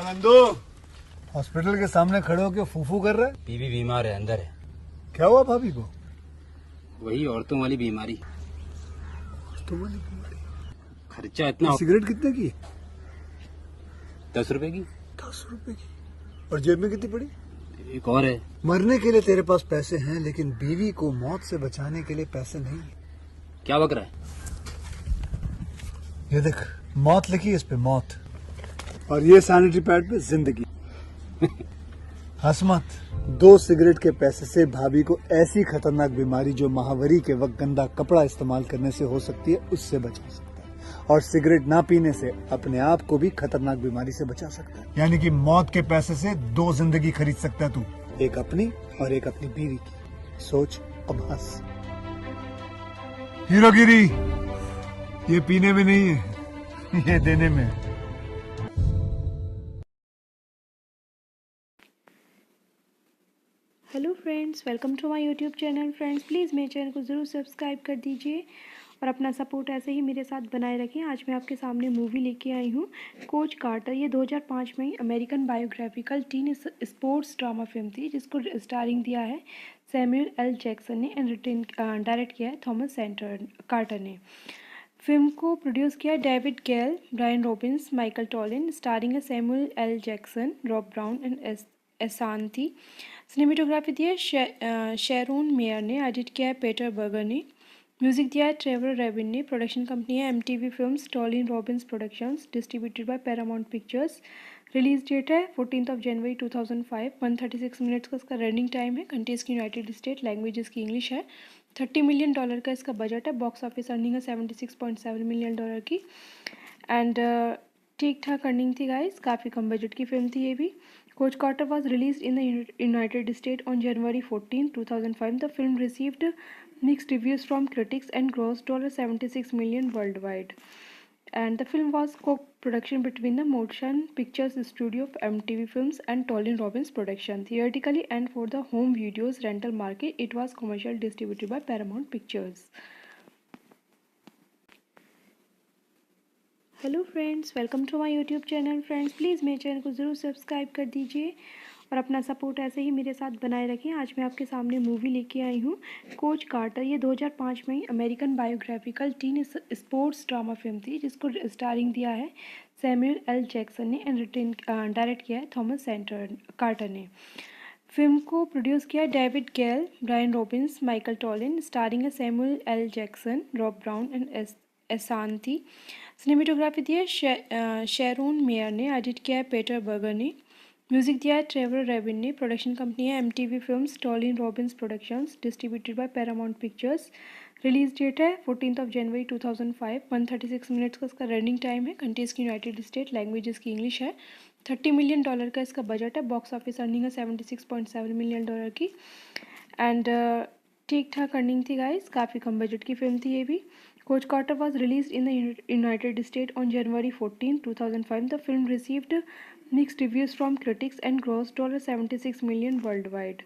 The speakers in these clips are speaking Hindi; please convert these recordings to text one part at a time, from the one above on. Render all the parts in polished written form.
नंदू, हॉस्पिटल के सामने खड़े होकर फूफू कर रहा है। बीवी बीमार है, अंदर है। क्या हुआ भाभी को? वही औरतों वाली बीमारी। तो वाली बीमारी। खर्चा इतना। सिगरेट कितने की? 10 रुपए की। 10 रुपए की। और जेब में कितनी पड़ी? एक और है। मरने के लिए तेरे पास पैसे हैं, लेकिन बीवी को मौत से बचाने के लिए पैसे नहीं है। क्या बक रहा है? ये देख, मौत लिखी है इस पे, मौत। और ये सैनिटरी पैड पे जिंदगी। हंस मत। 2 सिगरेट के पैसे से भाभी को ऐसी खतरनाक बीमारी जो महावरी के वक्त गंदा कपड़ा इस्तेमाल करने से हो सकती है, उससे बचा सकता है। और सिगरेट ना पीने से अपने आप को भी खतरनाक बीमारी से बचा सकता है। यानी कि मौत के पैसे से 2 जिंदगी खरीद सकता है तू, एक अपनी और एक अपनी बीवी की। सोच, अब हंस। हीरोगिरी ये पीने में नहीं है, ये देने में है। Hello friends, welcome to my YouTube channel. Friends, please मेरे चैनल को ज़रूर सब्सक्राइब कर दीजिए और अपना सपोर्ट ऐसे ही मेरे साथ बनाए रखें। आज मैं आपके सामने मूवी लेके आई हूँ, कोच कार्टर। ये 2005 में American biographical teen sports drama film थी, जिसको स्टारिंग दिया है सैमुअल एल जैक्सन ने एंड डायरेक्ट किया है थॉमस कार्टर ने। फिल्म को प्रोड्यूस किया David Gale, Brian Robbins, Michael Tollin, starring है Samuel L Jackson, Rob Brown and Ashanti. Cinematography दी है शेरोन मेयर ने, एडिट किया है पीटर बर्गर ने, म्यूजिक दिया है ट्रेवर रेबिन ने। प्रोडक्शन कंपनी है MTV films, Tollin Robbins productions, distributed by Paramount Pictures. Release date है 14 जनवरी 2005। 136 मिनट्स का इसका रनिंग टाइम है। कंट्रीज की यूनाइटेड स्टेट, लैंग्वेज इसकी इंग्लिश है। $30 मिलियन का इसका बजट है। बॉक्स ऑफिस अर्निंग है $76.7 मिलियन की। एंड ठीक ठाक अर्निंग थी गाइस, काफ़ी कम बजट की फिल्म थी ये भी। Coach Carter was released in the United States on January 14, 2005. The film received mixed reviews from critics and grossed $76 million worldwide. And the film was co-production between the Motion Pictures Studio of MTV Films and Tolin Robbins Production. Theoretically and for the home videos rental market, it was commercial distributed by Paramount Pictures. Hello friends, welcome to my YouTube channel. Friends, please मेरे चैनल को ज़रूर सब्सक्राइब कर दीजिए और अपना सपोर्ट ऐसे ही मेरे साथ बनाए रखें। आज मैं आपके सामने मूवी लेके आई हूँ, कोच कार्टर। ये 2005 में American biographical teen sports drama film थी, जिसको स्टारिंग दिया है सैमुअल एल जैक्सन ने एंड डायरेक्ट किया है थॉमस कार्टर ने। फिल्म को प्रोड्यूस किया David Gale, Brian Robbins, Michael Tollin, starring है Samuel L Jackson, Rob Brown and Ashanti. Cinematography दी है शेरोन मेयर ने, एडिट किया है पीटर बर्गर ने, म्यूजिक दिया है ट्रेवर रेबिन ने। प्रोडक्शन कंपनी है MTV films, Tollin Robbins productions, distributed by Paramount Pictures. Release date है 14 जनवरी 2005। 136 मिनट्स का इसका रनिंग टाइम है। कंट्रीज की यूनाइटेड स्टेट, लैंग्वेज इसकी इंग्लिश है। $30 मिलियन का इसका बजट है। बॉक्स ऑफिस अर्निंग है $76.7 मिलियन की। एंड ठीक ठाक अर्निंग थी गाइस, काफ़ी कम बजट की फिल्म थी ये भी। Coach Carter was released in the United States on January 14, 2005. The film received mixed reviews from critics and grossed $76 million worldwide.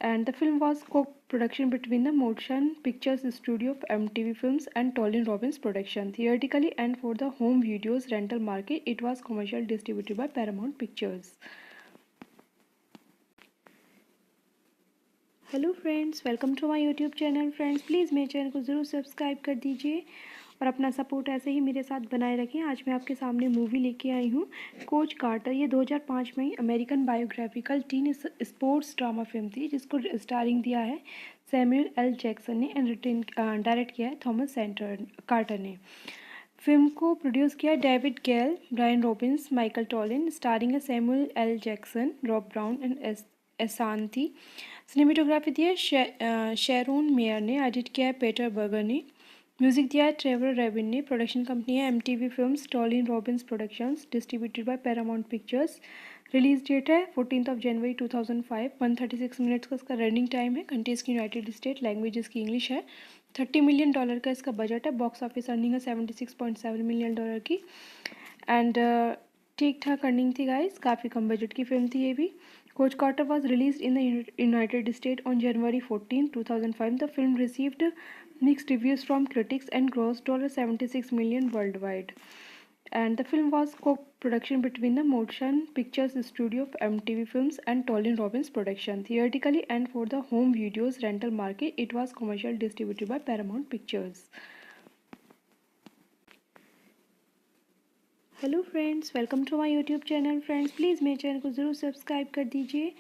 And the film was co-production between the Motion Pictures Studio of MTV Films and Tolin Robbins Production. Theoretically and for the home videos rental market, it was commercial distributed by Paramount Pictures. Hello friends, welcome to my YouTube channel. Friends, please मेरे चैनल को ज़रूर सब्सक्राइब कर दीजिए और अपना सपोर्ट ऐसे ही मेरे साथ बनाए रखें। आज मैं आपके सामने मूवी लेके आई हूँ, कोच कार्टर। ये 2005 में American biographical teen sports drama film थी, जिसको स्टारिंग दिया है सैमुअल एल जैक्सन ने एंड डायरेक्ट किया है थॉमस कार्टर ने। फिल्म को प्रोड्यूस किया David Gale, Brian Robbins, Michael Tollin, starring है Samuel L Jackson, Rob Brown and Ashanti. Cinematography दी है शेरोन मेयर ने, एडिट किया है पीटर बर्गर ने, म्यूजिक दिया है ट्रेवर रेबिन ने। प्रोडक्शन कंपनी है MTV films, Tollin Robbins productions, distributed by Paramount Pictures. Release date है 14 जनवरी 2005। 136 मिनट्स का इसका रनिंग टाइम है। कंट्रीज की यूनाइटेड स्टेट, लैंग्वेज इसकी इंग्लिश है। $30 मिलियन का इसका बजट है। बॉक्स ऑफिस अर्निंग है $76.7 मिलियन की। एंड ठीक ठाक अर्निंग थी गाइस, काफ़ी कम बजट की फिल्म थी ये भी। Coach Carter was released in the United States on January 14, 2005. The film received mixed reviews from critics and grossed $76 million worldwide. And the film was co-production between the Motion Pictures Studio of MTV Films and Tolin Robbins Production. Theatrically and for the home videos rental market, it was commercial distributed by Paramount Pictures. Hello friends, welcome to my YouTube channel. Friends please मेरे चैनल को ज़रूर सब्सक्राइब कर दीजिए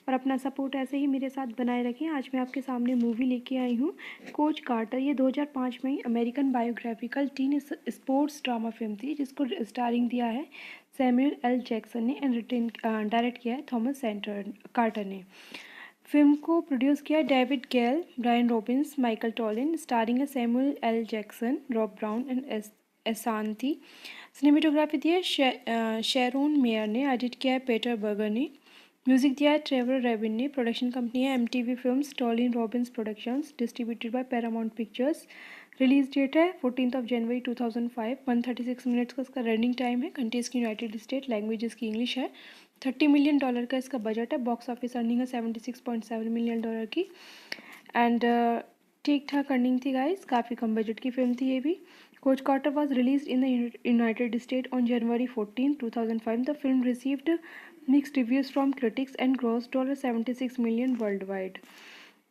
और अपना सपोर्ट ऐसे ही मेरे साथ बनाए रखें। आज मैं आपके सामने मूवी लेके आई हूँ कोच कार्टर। ये 2005 में American biographical teen sports drama film थी, जिसको स्टारिंग दिया है सैमुअल एल जैक्सन ने एंड डायरेक्ट किया है थॉमस कार्टर ने। फिल्म को प्रोड्यूस किया David Gale, Brian Robbins, Michael Tollin, starring है Samuel L Jackson, Rob Brown and Ashanti. Cinematography दी है शेरोन मेयर ने, एडिट किया है पीटर बर्गर ने, म्यूजिक दिया है ट्रेवर रेविन ने। प्रोडक्शन कंपनी है MTV films, Tollin Robbins productions, distributed by Paramount Pictures. Release date है 14 जनवरी 2005। 136 मिनट्स का इसका रनिंग टाइम है। कंट्रीज की यूनाइटेड स्टेट, लैंग्वेजेस की इंग्लिश है। $30 मिलियन का इसका बजट है। बॉक्स ऑफिस अर्निंग है $76.7 मिलियन की। एंड ठीक ठाक अर्निंग थी गाइस, काफ़ी कम बजट की फिल्म थी ये भी। Coach Carter was released in the United States on January 14, 2005. The film received mixed reviews from critics and grossed $76 million worldwide.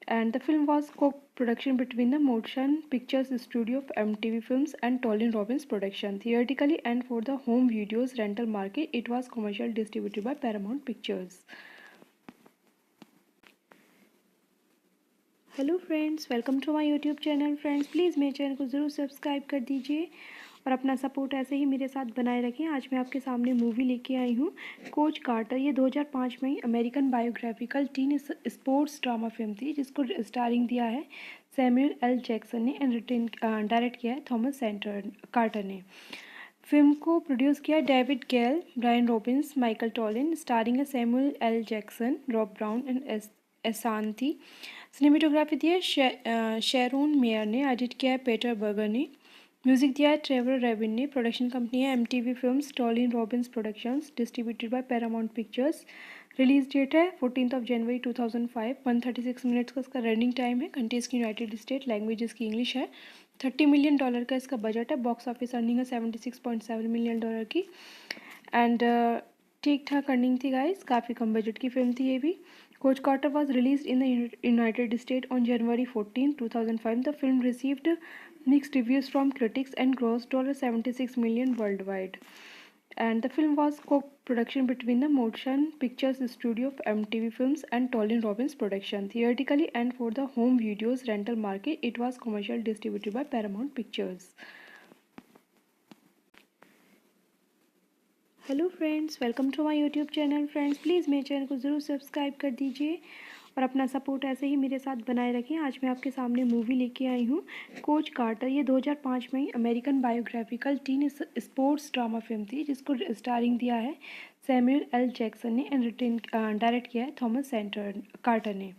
And the film was co-production between the Motion Pictures Studio of MTV Films and Tolin Robbins Production. Theatrically and for the home videos rental market, it was commercial distributed by Paramount Pictures. Hello friends, welcome to my YouTube channel. Friends please मेरे चैनल को ज़रूर सब्सक्राइब कर दीजिए और अपना सपोर्ट ऐसे ही मेरे साथ बनाए रखें। आज मैं आपके सामने मूवी लेके आई हूँ कोच कार्टर। ये 2005 में American biographical teen sports drama film थी, जिसको स्टारिंग दिया है सैमुअल एल जैक्सन ने एंड डायरेक्ट किया है थॉमस कार्टर ने। फिल्म को प्रोड्यूस किया David Gale, Brian Robbins, Michael Tollin, starring है Samuel L Jackson, Rob Brown and Ashanti. Cinematography दी है शेरोन मेयर ने, एडिट किया है पीटर बर्गर ने, म्यूजिक दिया है ट्रेवर रेविन ने। प्रोडक्शन कंपनी है MTV films, Tollin Robbins productions, distributed by Paramount Pictures. Release date है 14 जनवरी 2005। 136 मिनट्स का इसका रनिंग टाइम है। कंट्रीज की यूनाइटेड स्टेट, लैंग्वेजेस की इंग्लिश है। $30 मिलियन का इसका बजट है। बॉक्स ऑफिस अर्निंग है $76.7 मिलियन की। एंड ठीक ठाक अर्निंग थी गाइस, काफ़ी कम बजट की फिल्म थी ये भी। Coach Carter was released in the United States on January 14, 2005. The film received mixed reviews from critics and grossed $76 million worldwide. And the film was co-production between the Motion Pictures Studio of MTV Films and Tolin Robbins Production. Theatrically and for the home videos rental market, it was commercial distributed by Paramount Pictures. Hello friends, welcome to my YouTube channel. Friends please मेरे चैनल को ज़रूर सब्सक्राइब कर दीजिए और अपना सपोर्ट ऐसे ही मेरे साथ बनाए रखें। आज मैं आपके सामने मूवी लेके आई हूँ कोच कार्टर। ये 2005 में American biographical teen sports drama film थी, जिसको स्टारिंग दिया है सैमुअल एल जैक्सन ने एंड डायरेक्ट किया है थॉमस कार्टर ने।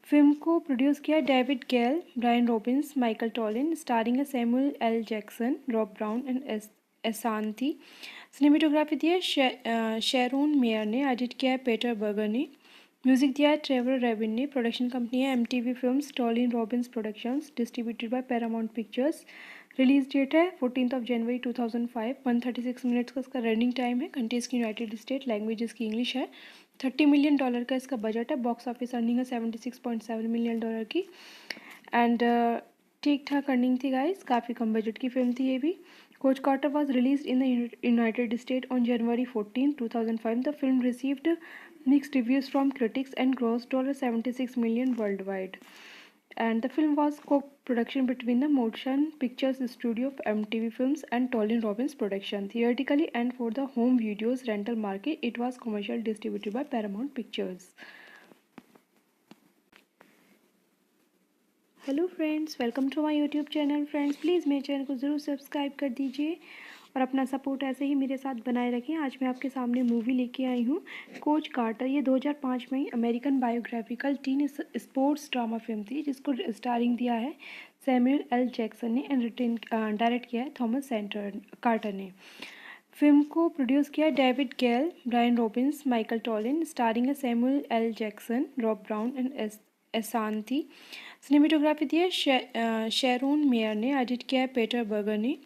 फिल्म को प्रोड्यूस किया David Gale, Brian Robbins, Michael Tollin, starring है Samuel L Jackson, Rob Brown and Ashanti. Cinematography दी है शेरोन मेयर ने, एडिट किया है पीटर बर्गर ने, म्यूजिक दिया है ट्रेवर रेविन ने। प्रोडक्शन कंपनी है MTV films, Tollin Robbins productions, distributed by Paramount Pictures. Release date है 14 जनवरी 2005। 136 मिनट्स का इसका रनिंग टाइम है। कंट्रीज की यूनाइटेड स्टेट, लैंग्वेजेस की इंग्लिश है। $30 मिलियन का इसका बजट है। बॉक्स ऑफिस अर्निंग है $76.7 मिलियन की। एंड ठीक ठाक अर्निंग थी गाइस, काफ़ी कम बजट की फिल्म थी ये भी। Coach Carter was released in the United States on January 14, 2005. The film received mixed reviews from critics and grossed $76 million worldwide. And the film was co-production between the Motion Pictures Studio of MTV Films and Tolin Robbins Production. Theatrically and for the home videos rental market, it was commercial distributed by Paramount Pictures. Hello friends, welcome to my YouTube channel. Friends please मेरे चैनल को ज़रूर सब्सक्राइब कर दीजिए और अपना सपोर्ट ऐसे ही मेरे साथ बनाए रखें। आज मैं आपके सामने मूवी लेके आई हूँ कोच कार्टर। ये 2005 में American biographical teen sports drama film थी, जिसको स्टारिंग दिया है सैमुअल एल जैक्सन ने एंड डायरेक्ट किया है थॉमस कार्टर ने। फिल्म को प्रोड्यूस किया David Gale, Brian Robbins, Michael Tollin, starring है Samuel L Jackson, Rob Brown and Ashanti. Cinematography दी है शेरोन मेयर ने, एडिट किया है पीटर बर्गर ने,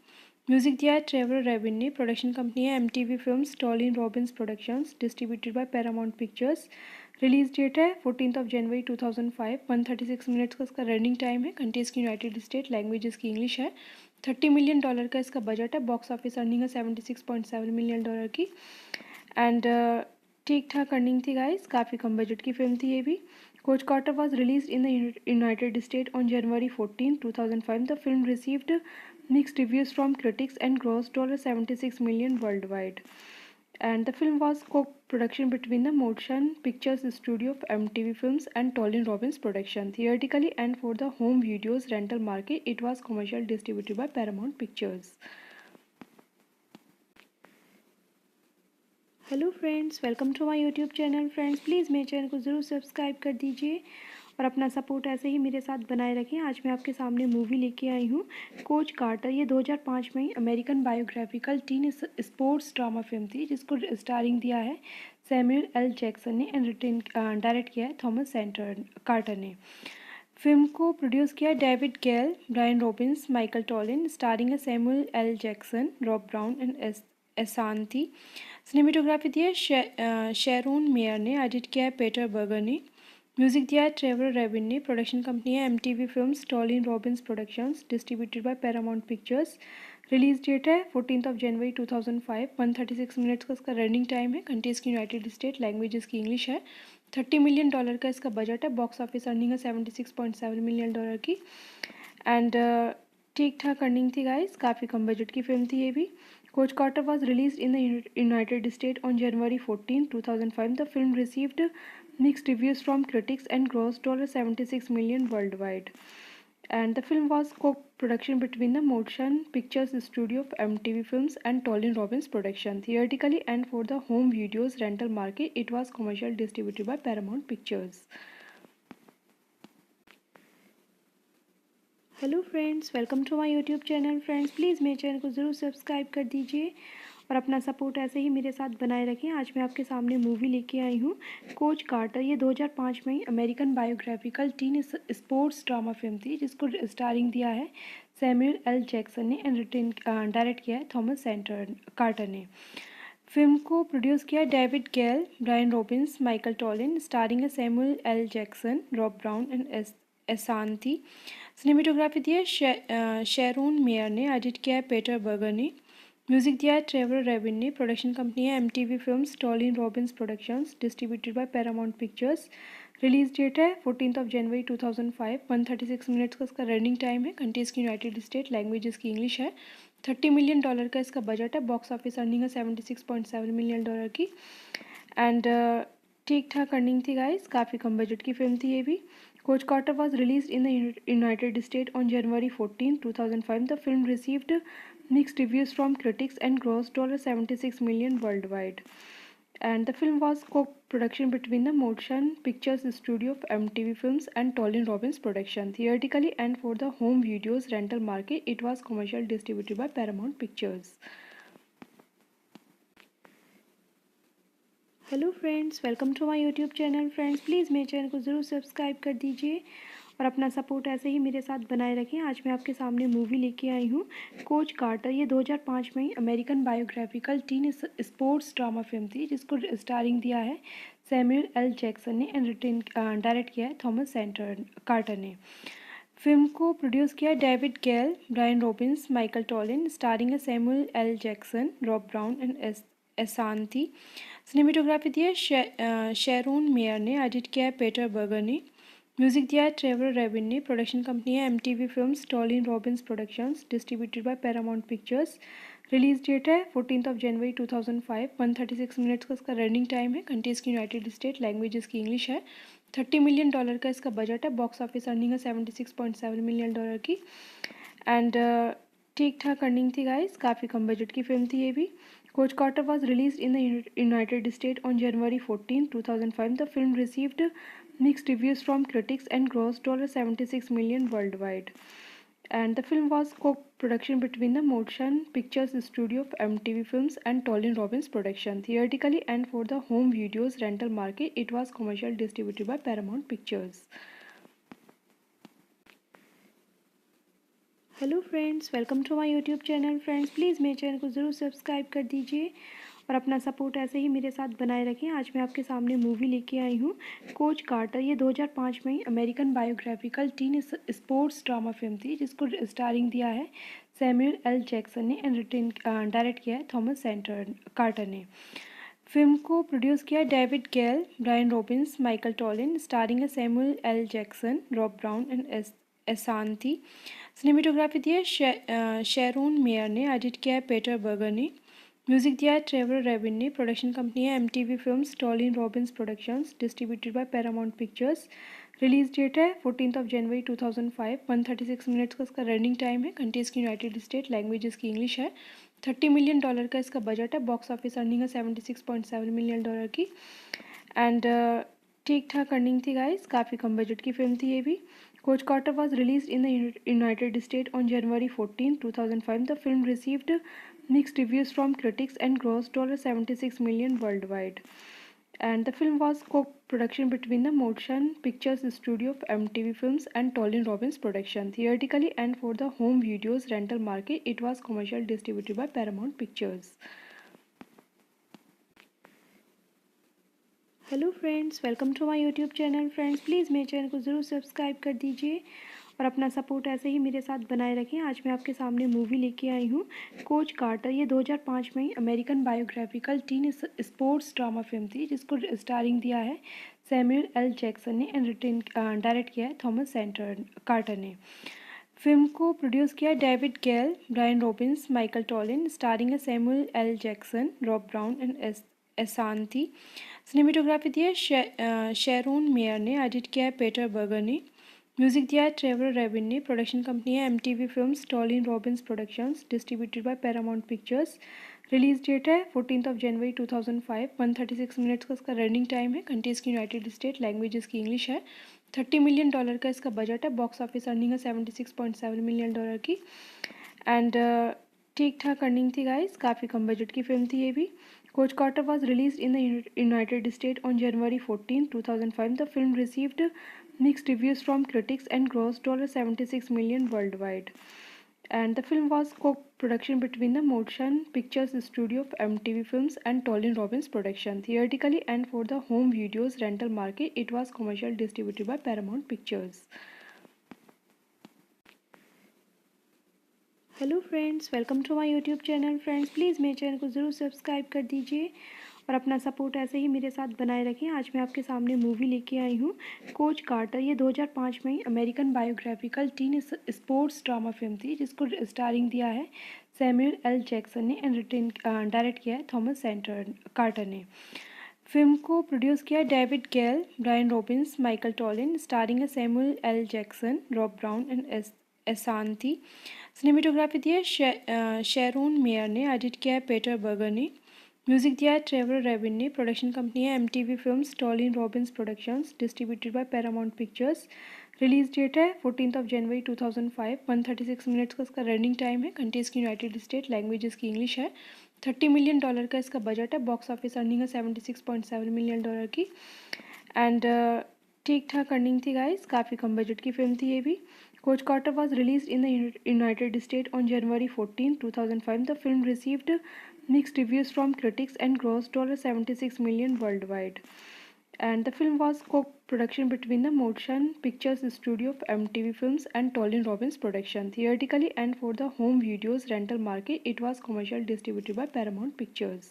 म्यूजिक दिया है ट्रेवर रेबिन ने। प्रोडक्शन कंपनी है MTV films, Tollin Robbins productions, distributed by Paramount Pictures. Release date है 14 जनवरी 2005। 136 मिनट्स का इसका रनिंग टाइम है। कंट्रीज की यूनाइटेड स्टेट, लैंग्वेजेस की इंग्लिश है। $30 मिलियन का इसका बजट है। बॉक्स ऑफिस अर्निंग है $76.7 मिलियन की। एंड ठीक ठाक अर्निंग थी गाइस, काफ़ी कम बजट की फिल्म थी ये भी। Coach Carter was release in the United State on January 14, 2005. The film received mixed reviews from critics and grossed $76 million worldwide. And the film was co-production between the Motion Pictures Studio of MTV Films and Tolin Robbins Production. Theatrically and for the home videos rental market, it was commercial distributed by Paramount Pictures. Hello friends, welcome to my YouTube channel. Friends please मेरे चैनल को ज़रूर सब्सक्राइब कर दीजिए और अपना सपोर्ट ऐसे ही मेरे साथ बनाए रखें। आज मैं आपके सामने मूवी लेके आई हूँ कोच कार्टर। ये 2005 में American biographical teen sports drama film थी, जिसको स्टारिंग दिया है सैमुअल एल जैक्सन ने एंड डायरेक्ट किया है थॉमस कार्टर ने। फिल्म को प्रोड्यूस किया David Gale, Brian Robbins, Michael Tollin. Starring है Samuel L Jackson, Rob Brown and Ashanti. Cinematography दी है शेरोन मेयर ने। एडिट किया है पीटर बर्गर ने। म्यूजिक दिया है ट्रेवर रेबिन ने। प्रोडक्शन कंपनी है MTV films, Tollin Robbins productions, distributed by Paramount Pictures. Release date है 14 जनवरी 2005। 136 मिनट्स का इसका रनिंग टाइम है। कंट्रीज की यूनाइटेड स्टेट, लैंग्वेजेस की इंग्लिश है। $30 मिलियन का इसका बजट है। बॉक्स ऑफिस अर्निंग है $76.7 मिलियन की। एंड ठीक ठाक अर्निंग थी गाइस, काफ़ी कम बजट की फिल्म थी ये भी। Coach Carter was release in the United State on January 14, 2005. The film received mixed reviews from critics and grossed $76 million worldwide. And the film was co-production between the Motion Pictures Studio of MTV Films and Tolin Robbins Production. Theatrically and for the home videos rental market, it was commercial distributed by Paramount Pictures. Hello friends, welcome to my YouTube channel. Friends please मेरे चैनल को ज़रूर सब्सक्राइब कर दीजिए और अपना सपोर्ट ऐसे ही मेरे साथ बनाए रखें। आज मैं आपके सामने मूवी लेके आई हूँ कोच कार्टर। ये 2005 में American biographical teen sports drama film थी, जिसको स्टारिंग दिया है सैमुअल एल जैक्सन ने एंड डायरेक्ट किया है थॉमस कार्टर ने। फिल्म को प्रोड्यूस किया David Gale, Brian Robbins, Michael Tollin. Starring है Samuel L Jackson, Rob Brown and Ashanti. Cinematography दी है शेरोन मेयर ने। एडिट किया है पीटर बर्गर ने। म्यूजिक दिया है ट्रेवर रेबिन ने। प्रोडक्शन कंपनी है MTV films, Tollin Robbins productions, distributed by Paramount Pictures. Release date है 14 जनवरी 2005। 136 मिनट्स का इसका रनिंग टाइम है। कंट्रीज की यूनाइटेड स्टेट, लैंग्वेजेस की इंग्लिश है। $30 मिलियन का इसका बजट है। बॉक्स ऑफिस अर्निंग है $76.7 मिलियन की। एंड ठीक ठाक अर्निंग थी गाइस, काफ़ी कम बजट की फिल्म थी ये भी। Coach Carter was release in the United State on January 14, 2005. The film received mixed reviews from critics and grossed $76 million worldwide. And the film was co-production between the Motion Pictures Studio of MTV Films and Tolin Robbins Production. Theatrically and for the home videos rental market, it was commercial distributed by Paramount Pictures. Hello friends, welcome to my YouTube channel. Friends please मेरे चैनल को ज़रूर सब्सक्राइब कर दीजिए और अपना सपोर्ट ऐसे ही मेरे साथ बनाए रखें। आज मैं आपके सामने मूवी लेके आई हूँ कोच कार्टर। ये 2005 में American biographical teen sports drama film थी, जिसको स्टारिंग दिया है सैमुअल एल जैक्सन ने एंड डायरेक्ट किया है थॉमस कार्टर ने। फिल्म को प्रोड्यूस किया David Gale, Brian Robbins, Michael Tollin. Starring है Samuel L Jackson, Rob Brown and Ashanti. Cinematography दी है शेरोन मेयर ने। एडिट किया है पीटर बर्गर ने। म्यूजिक दिया है ट्रेवर रेबिन ने। प्रोडक्शन कंपनी है MTV films, Tollin Robbins productions, distributed by Paramount Pictures. Release date है 14 जनवरी 2005। 136 मिनट्स का इसका रनिंग टाइम है। कंट्रीज की यूनाइटेड स्टेट, लैंग्वेजेस की इंग्लिश है। $30 मिलियन का इसका बजट है। बॉक्स ऑफिस अर्निंग है $76.7 मिलियन की। एंड ठीक ठाक अर्निंग थी गाइस, काफ़ी कम बजट की फिल्म थी ये भी। Coach Carter was release in the United State on January 14, 2005. The film received mixed reviews from critics and grossed $76 million worldwide. And the film was co-production between the Motion Pictures Studio of MTV Films and Tolin Robbins Production. Theatrically and for the home videos rental market, it was commercial distributed by Paramount Pictures. Hello friends, welcome to my YouTube channel. Friends please मेरे चैनल को ज़रूर सब्सक्राइब कर दीजिए और अपना सपोर्ट ऐसे ही मेरे साथ बनाए रखें। आज मैं आपके सामने मूवी लेके आई हूँ कोच कार्टर। ये 2005 में American biographical teen sports drama film थी, जिसको स्टारिंग दिया है सैमुअल एल जैक्सन ने एंड डायरेक्ट किया है थॉमस कार्टर ने। फिल्म को प्रोड्यूस किया David Gale, Brian Robbins, Michael Tollin, starring है Samuel L Jackson, Rob Brown and Ashanti. Cinematography दी है शेरोन मेयर ने, एडिट किया है पीटर बर्गर ने, म्यूजिक दिया है ट्रेवर रेविन ने, प्रोडक्शन कंपनी है MTV films, Tollin Robbins productions, distributed by Paramount Pictures. Release date है 14 जनवरी 2005। 136 मिनट्स का इसका रनिंग टाइम है। कंट्रीज की यूनाइटेड स्टेट, लैंग्वेज इसकी इंग्लिश है। $30 मिलियन का इसका बजट है। बॉक्स ऑफिस अर्निंग है $76.7 मिलियन की। एंड ठीक ठाक अर्निंग थी गाइस, काफ़ी कम बजट की फिल्म थी ये भी। Coach Carter was released in the United States on January 14, 2005. The film received mixed reviews from critics and grossed $76 million worldwide. And the film was co-production between the Motion Pictures Studio of MTV Films and Tolin Robbins Production. Theatrically and for the home videos rental market, it was commercial distributed by Paramount Pictures. Hello friends, welcome to my YouTube channel. Friends please मेरे चैनल को ज़रूर सब्सक्राइब कर दीजिए और अपना सपोर्ट ऐसे ही मेरे साथ बनाए रखें। आज मैं आपके सामने मूवी लेके आई हूँ कोच कार्टर। ये 2005 में American biographical teen sports drama film थी, जिसको स्टारिंग दिया है सैमुअल एल जैक्सन ने एंड डायरेक्ट किया है थॉमस कार्टर ने। फिल्म को प्रोड्यूस किया David Gale, Brian Robbins, Michael Tollin, starring है Samuel L Jackson, Rob Brown and Ashanti. Cinematography दी है शेरोन मेयर ने, एडिट किया है पीटर बर्गर ने, म्यूजिक दिया है ट्रेवर रेविन ने, प्रोडक्शन कंपनी है MTV films, Tollin Robbins productions, distributed by Paramount Pictures. Release date है 14 जनवरी 2005। 136 मिनट्स का इसका रनिंग टाइम है। कंट्रीज की यूनाइटेड स्टेट, लैंग्वेज इसकी इंग्लिश है। $30 मिलियन का इसका बजट है। बॉक्स ऑफिस अर्निंग है $76.7 मिलियन की। एंड ठीक ठाक अर्निंग थी गाइस, काफ़ी कम बजट की फिल्म थी ये भी। Coach Carter was released in the United States on January 14, 2005. The film received mixed reviews from critics and grossed $76 million worldwide. And the film was co-production between the Motion Pictures Studio of MTV Films and Tolin Robbins Production. Theatrically and for the home videos rental market, it was commercial distributed by Paramount Pictures. Hello friends, welcome to my YouTube channel. Friends please मेरे चैनल को ज़रूर सब्सक्राइब कर दीजिए और अपना सपोर्ट ऐसे ही मेरे साथ बनाए रखें। आज मैं आपके सामने मूवी लेके आई हूँ कोच कार्टर। ये 2005 में American biographical teen sports drama film थी, जिसको स्टारिंग दिया है सैमुअल एल जैक्सन ने एंड डायरेक्ट किया है थॉमस कार्टर ने। फिल्म को प्रोड्यूस किया David Gale, Brian Robbins, Michael Tollin, starring है Samuel L Jackson, Rob Brown and Ashanti. Cinematography दी है शेरोन मेयर ने, एडिट किया है पीटर बर्गर ने, म्यूजिक दिया है ट्रेवर रेविन ने, प्रोडक्शन कंपनी है MTV films, Tollin Robbins productions, distributed by Paramount Pictures. Release date है 14 जनवरी 2005। 136 मिनट्स का इसका रनिंग टाइम है। कंट्रीज की यूनाइटेड स्टेट, लैंग्वेज इसकी इंग्लिश है। $30 मिलियन का इसका बजट है। बॉक्स ऑफिस अर्निंग है $76.7 मिलियन की। एंड ठीक ठाक अर्निंग थी गाइस, काफ़ी कम बजट की फिल्म थी ये भी। Coach Carter was released in the United States on January 14, 2005. The film received mixed reviews from critics and grossed $76 million worldwide. And the film was co-production between the Motion Pictures Studio of MTV Films and Tolin Robbins Production. Theatrically and for the home videos rental market, it was commercial distributed by Paramount Pictures.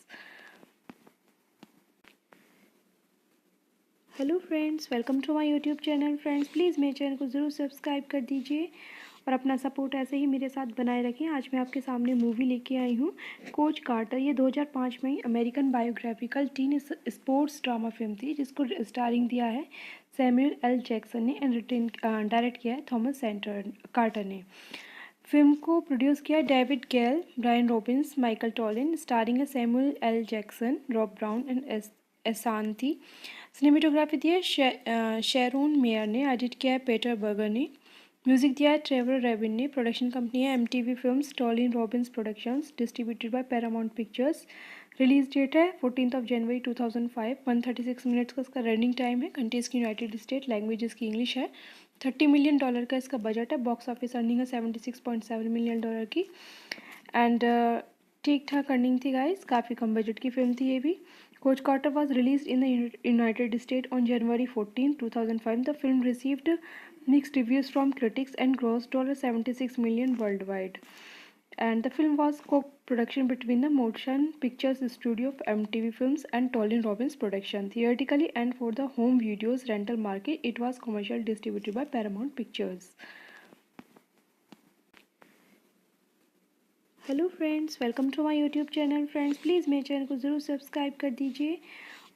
Hello friends, welcome to my YouTube channel. Friends please मेरे चैनल को ज़रूर सब्सक्राइब कर दीजिए और अपना सपोर्ट ऐसे ही मेरे साथ बनाए रखें। आज मैं आपके सामने मूवी लेके आई हूँ कोच कार्टर। ये 2005 में American biographical teen sports drama film थी, जिसको स्टारिंग दिया है सैमुअल एल जैक्सन ने एंड डायरेक्ट किया है थॉमस कार्टर ने। फिल्म को प्रोड्यूस किया David Gale, Brian Robbins, Michael Tollin, starring है Samuel L Jackson, Rob Brown and Ashanti. Cinematography दी है शेरोन मेयर ने, एडिट किया है पीटर बर्गर ने, म्यूजिक दिया है ट्रेवर रेविन ने, प्रोडक्शन कंपनी है MTV films, Tollin Robbins productions, distributed by Paramount Pictures. Release date है 14 जनवरी 2005। 136 मिनट्स का इसका रनिंग टाइम है। कंट्रीज की यूनाइटेड स्टेट, लैंग्वेज इसकी इंग्लिश है। $30 मिलियन का इसका बजट है। बॉक्स ऑफिस अर्निंग है $76.7 मिलियन की। एंड ठीक ठाक अर्निंग थी गाइस, काफ़ी कम बजट की फिल्म थी ये भी। Coach Carter was release in the United State on January 14, 2005। The film received mixed reviews from critics and grossed $76 million worldwide. And the film was co-production between the Motion Pictures Studio of MTV Films and Tolin Robbins Production. Theatrically and for the home videos rental market, it was commercial distributed by Paramount Pictures. Hello friends, welcome to my YouTube channel. Friends please मेरे चैनल को ज़रूर सब्सक्राइब कर दीजिए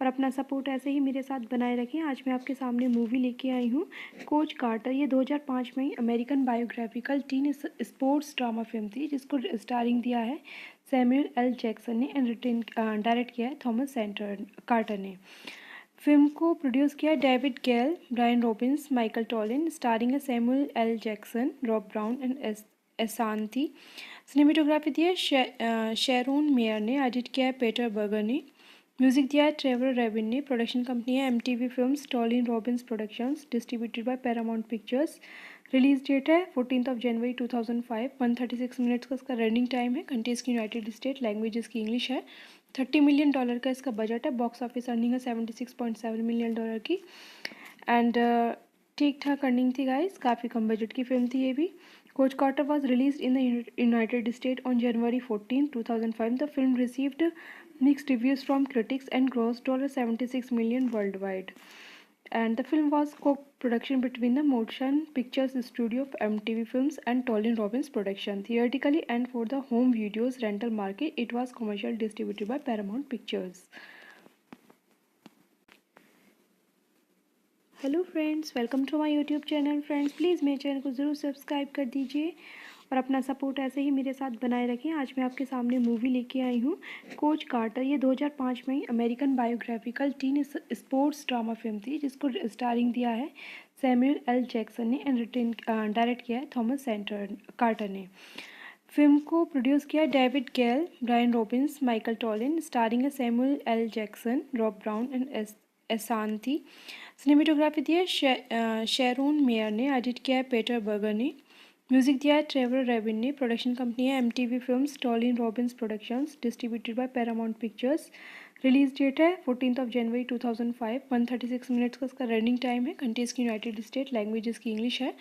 और अपना सपोर्ट ऐसे ही मेरे साथ बनाए रखें। आज मैं आपके सामने मूवी लेके आई हूँ कोच कार्टर। ये 2005 में American biographical teen sports drama film थी, जिसको स्टारिंग दिया है सैमुअल एल जैक्सन ने एंड डायरेक्ट किया है थॉमस कार्टर ने। फिल्म को प्रोड्यूस किया David Gale, Brian Robbins, Michael Tollin, starring है Samuel L Jackson, Rob Brown and Ashanti. Cinematography दी है शेरोन मेयर ने, एडिट किया है पीटर बर्गर ने, म्यूजिक दिया है ट्रेवर रेविन ने। प्रोडक्शन कंपनी है MTV films, Tollin Robbins productions, distributed by Paramount Pictures. Release date है 14 जनवरी 2005। 136 मिनट्स का इसका रनिंग टाइम है। कंट्रीज की यूनाइटेड स्टेट, लैंग्वेज इसकी इंग्लिश है। $30 मिलियन का इसका बजट है। बॉक्स ऑफिस अर्निंग है $76.7 मिलियन की। एंड ठीक ठाक अर्निंग थी गाइस, काफ़ी कम बजट की फिल्म थी ये भी। Coach Carter was release in the United State on January 14, 2005। The film received mixed reviews from critics and grossed $76 million worldwide. And the film was co-production between the Motion Pictures Studio of MTV Films and Tolin Robbins Production. Theatrically and for the home videos rental market, it was commercial distributed by Paramount Pictures. Hello friends, welcome to my YouTube channel. Friends please मेरे चैनल को ज़रूर सब्सक्राइब कर दीजिए और अपना सपोर्ट ऐसे ही मेरे साथ बनाए रखें। आज मैं आपके सामने मूवी लेके आई हूँ कोच कार्टर। ये 2005 में American biographical teen sports drama film थी, जिसको स्टारिंग दिया है सैमुअल एल जैक्सन ने एंड डायरेक्ट किया है थॉमस कार्टर ने। फिल्म को प्रोड्यूस किया David Gale, Brian Robbins, Michael Tollin, starring है Samuel L Jackson, Rob Brown and Ashanti. Cinematography दी है शेरोन मेयर ने, एडिट किया है पीटर बर्गर ने, म्यूजिक दिया है ट्रेवर रेविन ने। प्रोडक्शन कंपनी है MTV films, Tollin Robbins productions, distributed by Paramount Pictures. Release date है 14 जनवरी 2005। 136 मिनट्स का इसका रनिंग टाइम है। कंट्रीज की यूनाइटेड स्टेट, लैंग्वेज इसकी इंग्लिश है।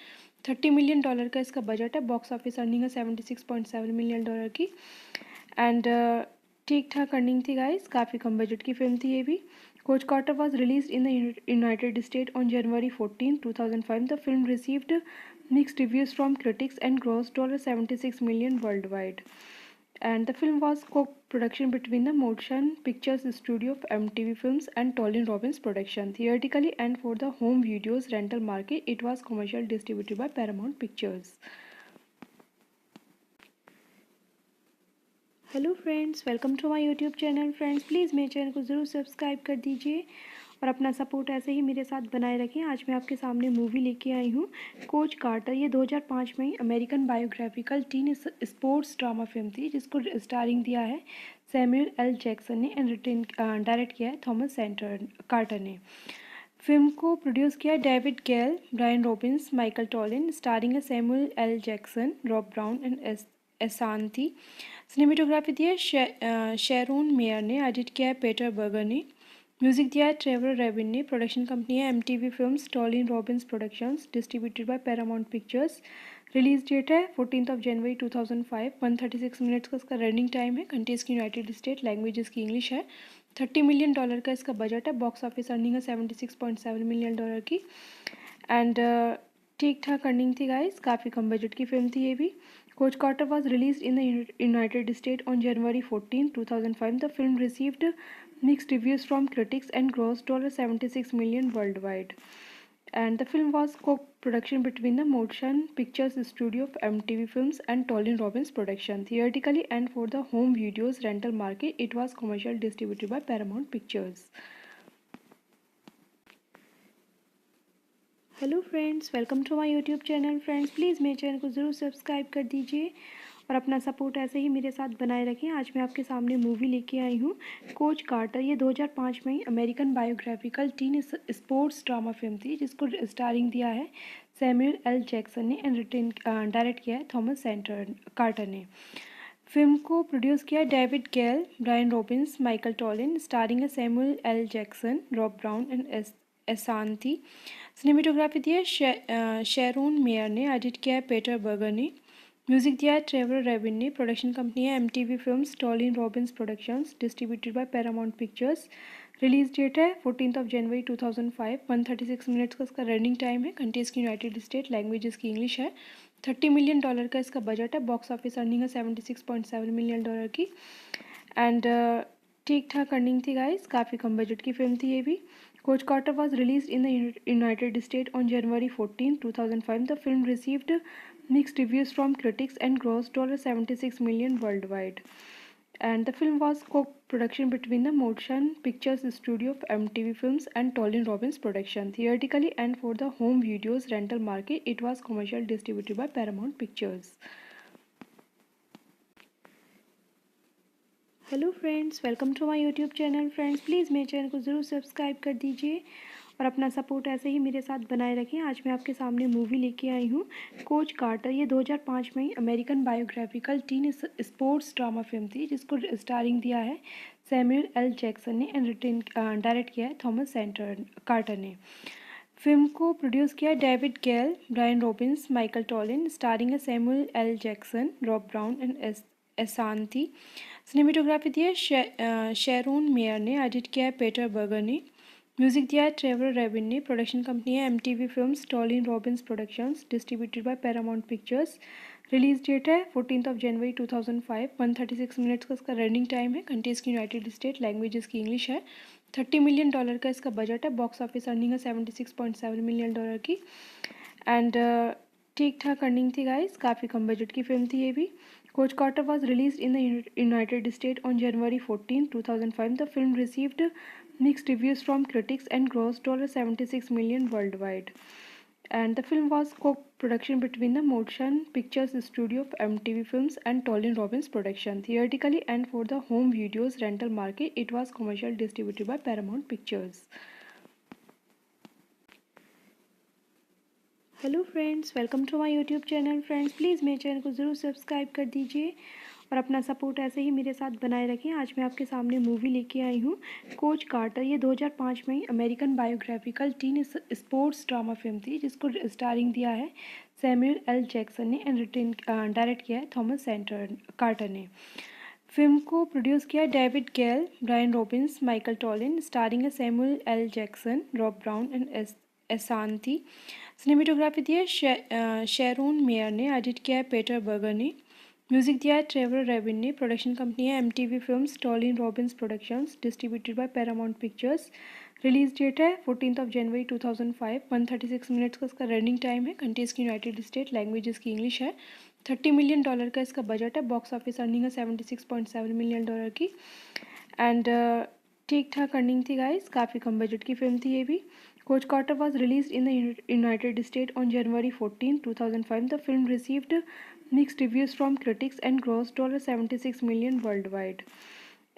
$30 मिलियन का इसका बजट है। बॉक्स ऑफिस अर्निंग है $76.7 मिलियन की। एंड ठीक ठाक अर्निंग थी गाइस, काफ़ी कम बजट की फिल्म थी ये भी। Coach Carter was release in the United State on January 14, 2005। The film received mixed reviews from critics and grossed $76 million worldwide. And the film was co-production between the Motion Pictures Studio of MTV Films and Tolin Robbins Production. Theatrically and for the home videos rental market, it was commercial distributed by Paramount Pictures. Hello friends, welcome to my YouTube channel. Friends please मेरे चैनल को ज़रूर सब्सक्राइब कर दीजिए और अपना सपोर्ट ऐसे ही मेरे साथ बनाए रखें। आज मैं आपके सामने मूवी लेके आई हूँ कोच कार्टर। ये 2005 में American biographical teen sports drama film थी, जिसको स्टारिंग दिया है सैमुअल एल जैक्सन ने एंड डायरेक्ट किया है थॉमस कार्टर ने। फिल्म को प्रोड्यूस किया David Gale, Brian Robbins, Michael Tollin, starring है Samuel L Jackson, Rob Brown and Ashanti. Cinematography दी है शेरोन मेयर ने, एडिट किया है पीटर बर्गर ने, म्यूजिक दिया है ट्रेवर रेविन ने। प्रोडक्शन कंपनी है MTV films, Tollin Robbins productions, distributed by Paramount Pictures. Release date है 14 जनवरी 2005। 136 मिनट्स का इसका रनिंग टाइम है। कंट्रीज की यूनाइटेड स्टेट, लैंग्वेज इसकी इंग्लिश है। $30 मिलियन का इसका बजट है। बॉक्स ऑफिस अर्निंग है $76.7 मिलियन की। एंड ठीक ठाक अर्निंग थी गाइस, काफ़ी कम बजट की फिल्म थी ये भी। Coach Carter was release in the United State on January 14, 2005. The film received mixed reviews from critics and grossed $76 million worldwide. And the film was co-production between the Motion Pictures Studio of MTV Films and Tolin Robbins Production. Theatrically and for the home videos rental market, it was commercial distributed by Paramount Pictures. Hello friends, welcome to my YouTube channel. Friends please मेरे चैनल को ज़रूर सब्सक्राइब कर दीजिए और अपना सपोर्ट ऐसे ही मेरे साथ बनाए रखें। आज मैं आपके सामने मूवी लेके आई हूँ कोच कार्टर। ये 2005 में American biographical teen sports drama film थी, जिसको स्टारिंग दिया है सैमुअल एल जैक्सन ने एंड डायरेक्ट किया है थॉमस कार्टर ने। फिल्म को प्रोड्यूस किया David Gale, Brian Robbins, Michael Tollin, starring है Samuel L Jackson, Rob Brown and Ashanti. Cinematography दी है शेरोन मेयर ने, एडिट किया है पीटर बर्गर ने, म्यूजिक दिया है ट्रेवर रेविन ने, प्रोडक्शन कंपनी है MTV films, Tollin Robbins productions, distributed by Paramount Pictures. Release date है 14 जनवरी 2005। 136 मिनट्स का इसका रनिंग टाइम है। कंट्रीज की यूनाइटेड स्टेट, लैंग्वेज इसकी इंग्लिश है। $30 मिलियन का इसका बजट है। बॉक्स ऑफिस अर्निंग है $76.7 मिलियन की। एंड ठीक ठाक अर्निंग थी गाइस, काफ़ी कम बजट की फिल्म थी ये भी। Coach Carter was released in the United States on January 14, 2005. The film received mixed reviews from critics and grossed $76 million worldwide. And the film was co-production between the Motion Pictures Studio of MTV Films and Tolin Robbins Production. Theatrically and for the home videos rental market, it was commercial distributed by Paramount Pictures. Hello friends, welcome to my YouTube channel. Friends please मेरे चैनल को ज़रूर सब्सक्राइब कर दीजिए और अपना सपोर्ट ऐसे ही मेरे साथ बनाए रखें। आज मैं आपके सामने मूवी लेके आई हूँ कोच कार्टर। ये 2005 में American biographical teen sports drama film थी, जिसको स्टारिंग दिया है सैमुअल एल जैक्सन ने एंड डायरेक्ट किया है थॉमस कार्टर ने। फिल्म को प्रोड्यूस किया David Gale, Brian Robbins, Michael Tollin, starring है Samuel L Jackson, Rob Brown and Ashanti. Cinematography दी है शेरोन मेयर ने, एडिट किया है पीटर बर्गर ने, म्यूजिक दिया है ट्रेवर रेविन ने, प्रोडक्शन कंपनी है MTV films, Tollin Robbins productions, distributed by Paramount Pictures. Release date है 14 जनवरी 2005। 136 मिनट्स का इसका रनिंग टाइम है। कंट्रीज की यूनाइटेड स्टेट, लैंग्वेज इसकी इंग्लिश है। $30 मिलियन का इसका बजट है। बॉक्स ऑफिस अर्निंग है $76.7 मिलियन की। एंड ठीक ठाक अर्निंग थी गाइस, काफ़ी कम बजट की फिल्म थी ये भी। Coach Carter was released in the United States on January 14, 2005. The film received mixed reviews from critics and grossed $76 million worldwide. And the film was co-production between the Motion Pictures Studio of MTV Films and Tolin Robbins Production. Theatrically and for the home videos rental market, it was commercial distributed by Paramount Pictures. Hello friends, welcome to my YouTube channel. Friends please मेरे चैनल को ज़रूर सब्सक्राइब कर दीजिए और अपना सपोर्ट ऐसे ही मेरे साथ बनाए रखें। आज मैं आपके सामने मूवी लेके आई हूँ कोच कार्टर। ये 2005 में American biographical teen sports drama film थी, जिसको स्टारिंग दिया है सैमुअल एल जैक्सन ने एंड डायरेक्ट किया है थॉमस कार्टर ने। फिल्म को प्रोड्यूस किया David Gale, Brian Robbins, Michael Tollin, starring है Samuel L Jackson, Rob Brown and Ashanti. Cinematography दी है शेरोन मेयर ने, एडिट किया है पीटर बर्गर ने, म्यूजिक दिया है ट्रेवर रेविन ने, प्रोडक्शन कंपनी है MTV films, Tollin Robbins productions, distributed by Paramount Pictures. Release date है 14 जनवरी 2005। 136 मिनट्स का इसका रनिंग टाइम है। कंट्रीज की यूनाइटेड स्टेट, लैंग्वेज इसकी इंग्लिश है। $30 मिलियन का इसका बजट है। बॉक्स ऑफिस अर्निंग है $76.7 मिलियन की। एंड ठीक ठाक अर्निंग थी गाइस, काफ़ी कम बजट की फिल्म थी ये भी। Coach Carter was released in the United States on January 14, 2005. The film received mixed reviews from critics and grossed $76 million worldwide.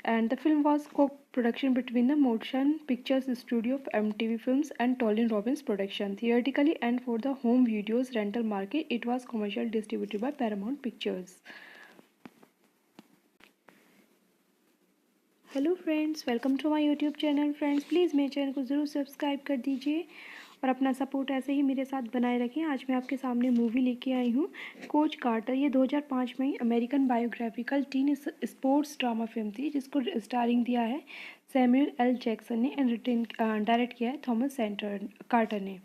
And the film was co-production between the Motion Pictures Studio of MTV Films and Tolin Robbins Production. Theatrically and for the home videos rental market, it was commercial distributed by Paramount Pictures. Hello friends, welcome to my YouTube channel. Friends please मेरे चैनल को ज़रूर सब्सक्राइब कर दीजिए और अपना सपोर्ट ऐसे ही मेरे साथ बनाए रखें। आज मैं आपके सामने मूवी लेके आई हूँ कोच कार्टर। ये 2005 में American biographical teen sports drama film थी, जिसको स्टारिंग दिया है सैमुअल एल जैक्सन ने एंड डायरेक्ट किया है थॉमस कार्टर ने।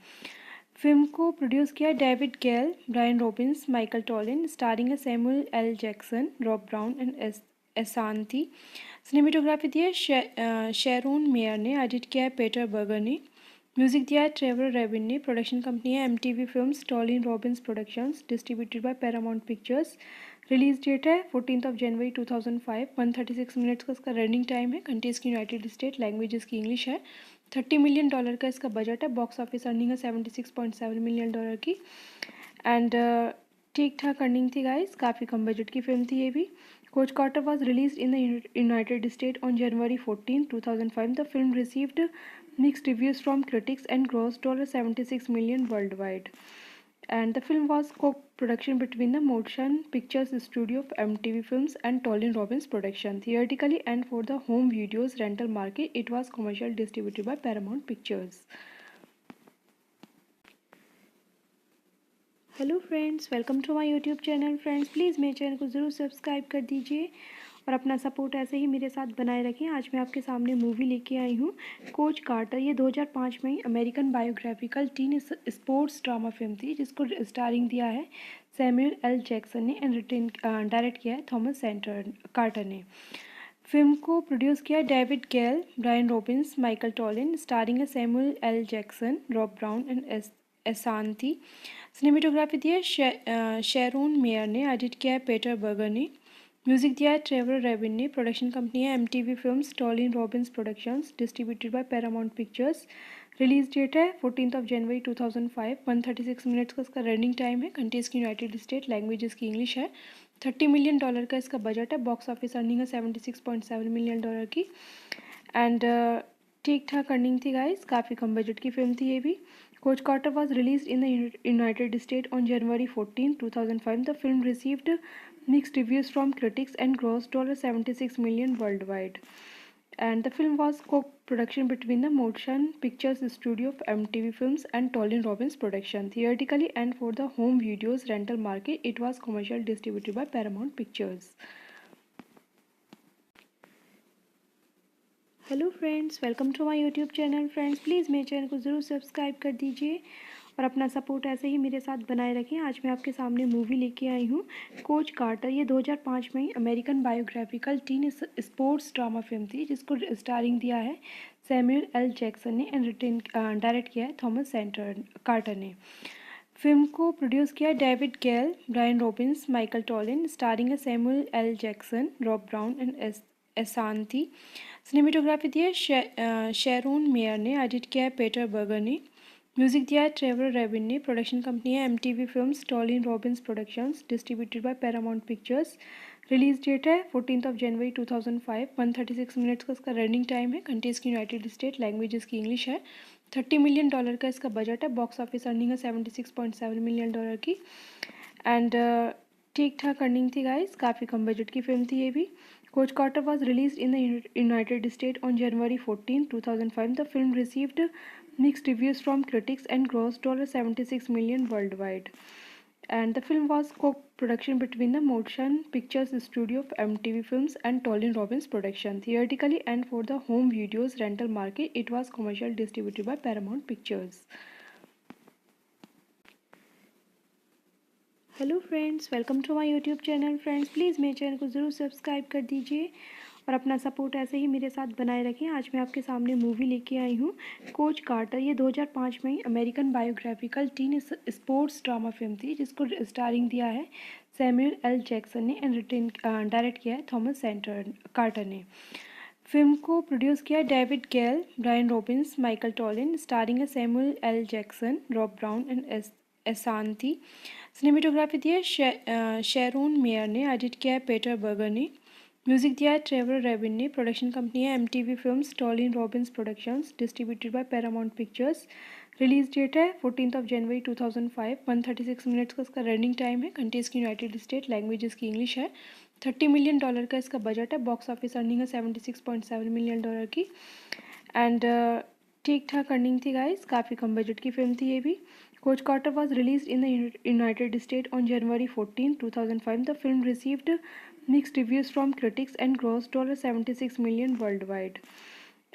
फिल्म को प्रोड्यूस किया David Gale, Brian Robbins, Michael Tollin, starring है Samuel L Jackson, Rob Brown and Ashanti. Cinematography दी है शेरोन मेयर ने, एडिट किया है पीटर बर्गर ने, म्यूजिक दिया है ट्रेवर रेविन ने, प्रोडक्शन कंपनी है MTV films, Tollin Robbins productions, distributed by Paramount Pictures. Release date है 14 जनवरी 2005। 136 मिनट्स का इसका रनिंग टाइम है। कंट्रीज की यूनाइटेड स्टेट, लैंग्वेज इसकी इंग्लिश है। $30 मिलियन का इसका बजट है। बॉक्स ऑफिस अर्निंग है $76.7 मिलियन की। एंड ठीक ठाक अर्निंग थी गाइस, काफ़ी कम बजट की फिल्म थी ये भी। Coach Carter was release in the United State on January 14, 2005। The film received mixed reviews from critics and grossed $76 million worldwide. And the film was co-production between the Motion Pictures Studio of MTV Films and Tolin Robbins Production. Theatrically and for the home videos rental market, it was commercial distributed by Paramount Pictures. Hello friends, welcome to my YouTube channel. Friends please मेरे चैनल को ज़रूर सब्सक्राइब कर दीजिए और अपना सपोर्ट ऐसे ही मेरे साथ बनाए रखें। आज मैं आपके सामने मूवी लेके आई हूँ कोच कार्टर। ये 2005 में American biographical teen sports drama film थी, जिसको स्टारिंग दिया है सैमुअल एल जैक्सन ने एंड डायरेक्ट किया है थॉमस कार्टर ने। फिल्म को प्रोड्यूस किया David Gale, Brian Robbins, Michael Tollin, starring है Samuel L Jackson, Rob Brown and Ashanti. Cinematography दी है शेरोन मेयर ने, एडिट किया है पीटर बर्गर ने, म्यूजिक दिया है ट्रेवर रेविन ने। प्रोडक्शन कंपनी है MTV films, Tollin Robbins productions, distributed by Paramount Pictures. Release date है 14 जनवरी 2005। 136 मिनट्स का इसका रनिंग टाइम है। कंट्रीज की यूनाइटेड स्टेट, लैंग्वेज इसकी इंग्लिश है। $30 मिलियन का इसका बजट है। बॉक्स ऑफिस अर्निंग है $76.7 मिलियन की। एंड ठीक ठाक अर्निंग थी गाइस, काफ़ी कम बजट की फिल्म थी ये भी। Coach Carter was released in the United States on January 14, 2005. The film received mixed reviews from critics and grossed $76 million worldwide. And the film was co-production between the Motion Pictures Studio of MTV Films and Tolin Robbins Production. Theatrically and for the home videos rental market, it was commercial distributed by Paramount Pictures. Hello friends, welcome to my YouTube channel. Friends please मेरे चैनल को ज़रूर सब्सक्राइब कर दीजिए और अपना सपोर्ट ऐसे ही मेरे साथ बनाए रखें। आज मैं आपके सामने मूवी लेके आई हूँ कोच कार्टर। ये 2005 में American biographical teen sports drama film थी, जिसको स्टारिंग दिया है सैमुअल एल जैक्सन ने एंड डायरेक्ट किया है थॉमस कार्टर ने। फिल्म को प्रोड्यूस किया David Gale, Brian Robbins, Michael Tollin, starring है Samuel L Jackson, Rob Brown and Ashanti. Cinematography दी है शेरोन मेयर ने, एडिट किया है पीटर बर्गर ने, म्यूजिक दिया है ट्रेवर रेविन ने। प्रोडक्शन कंपनी है MTV films, Tollin Robbins productions, distributed by Paramount Pictures. Release date है 14 जनवरी 2005। 136 मिनट्स का इसका रनिंग टाइम है। कंट्रीज की यूनाइटेड स्टेट, लैंग्वेज इसकी इंग्लिश है। $30 मिलियन का इसका बजट है। बॉक्स ऑफिस अर्निंग है $76.7 मिलियन की। एंड ठीक ठाक अर्निंग थी गाइस, काफ़ी कम बजट की फिल्म थी ये भी। Coach Carter was released in the United States on January 14, 2005. The film received mixed reviews from critics and grossed $76 million worldwide. And the film was co-production between the Motion Pictures Studio of MTV Films and Tolin Robbins Production. Theatrically and for the home videos rental market, it was commercial distributed by Paramount Pictures. Hello friends, welcome to my YouTube channel. Friends please मेरे चैनल को ज़रूर सब्सक्राइब कर दीजिए और अपना सपोर्ट ऐसे ही मेरे साथ बनाए रखें। आज मैं आपके सामने मूवी लेके आई हूँ कोच कार्टर। ये 2005 में American biographical teen sports drama film थी, जिसको स्टारिंग दिया है सैमुअल एल जैक्सन ने एंड डायरेक्ट किया है थॉमस कार्टर ने। फिल्म को प्रोड्यूस किया David Gale, Brian Robbins, Michael Tollin, starring है Samuel L Jackson, Rob Brown and Ashanti. Cinematography दी है शेरोन मेयर ने, एडिट किया है पीटर बर्गर ने, म्यूजिक दिया है ट्रेवर रेविन ने। प्रोडक्शन कंपनी है MTV films, Tollin Robbins productions, distributed by Paramount Pictures. Release date है 14 जनवरी 2005। 136 मिनट्स का इसका रनिंग टाइम है। कंट्रीज की यूनाइटेड स्टेट, लैंग्वेज इसकी इंग्लिश है। $30 मिलियन का इसका बजट है। बॉक्स ऑफिस अर्निंग है $76.7 मिलियन की। एंड ठीक ठाक अर्निंग थी गाइस, काफ़ी कम बजट की फिल्म थी ये भी। Coach Carter was released in the United States on January 14, 2005. The film received mixed reviews from critics and grossed $76 million worldwide.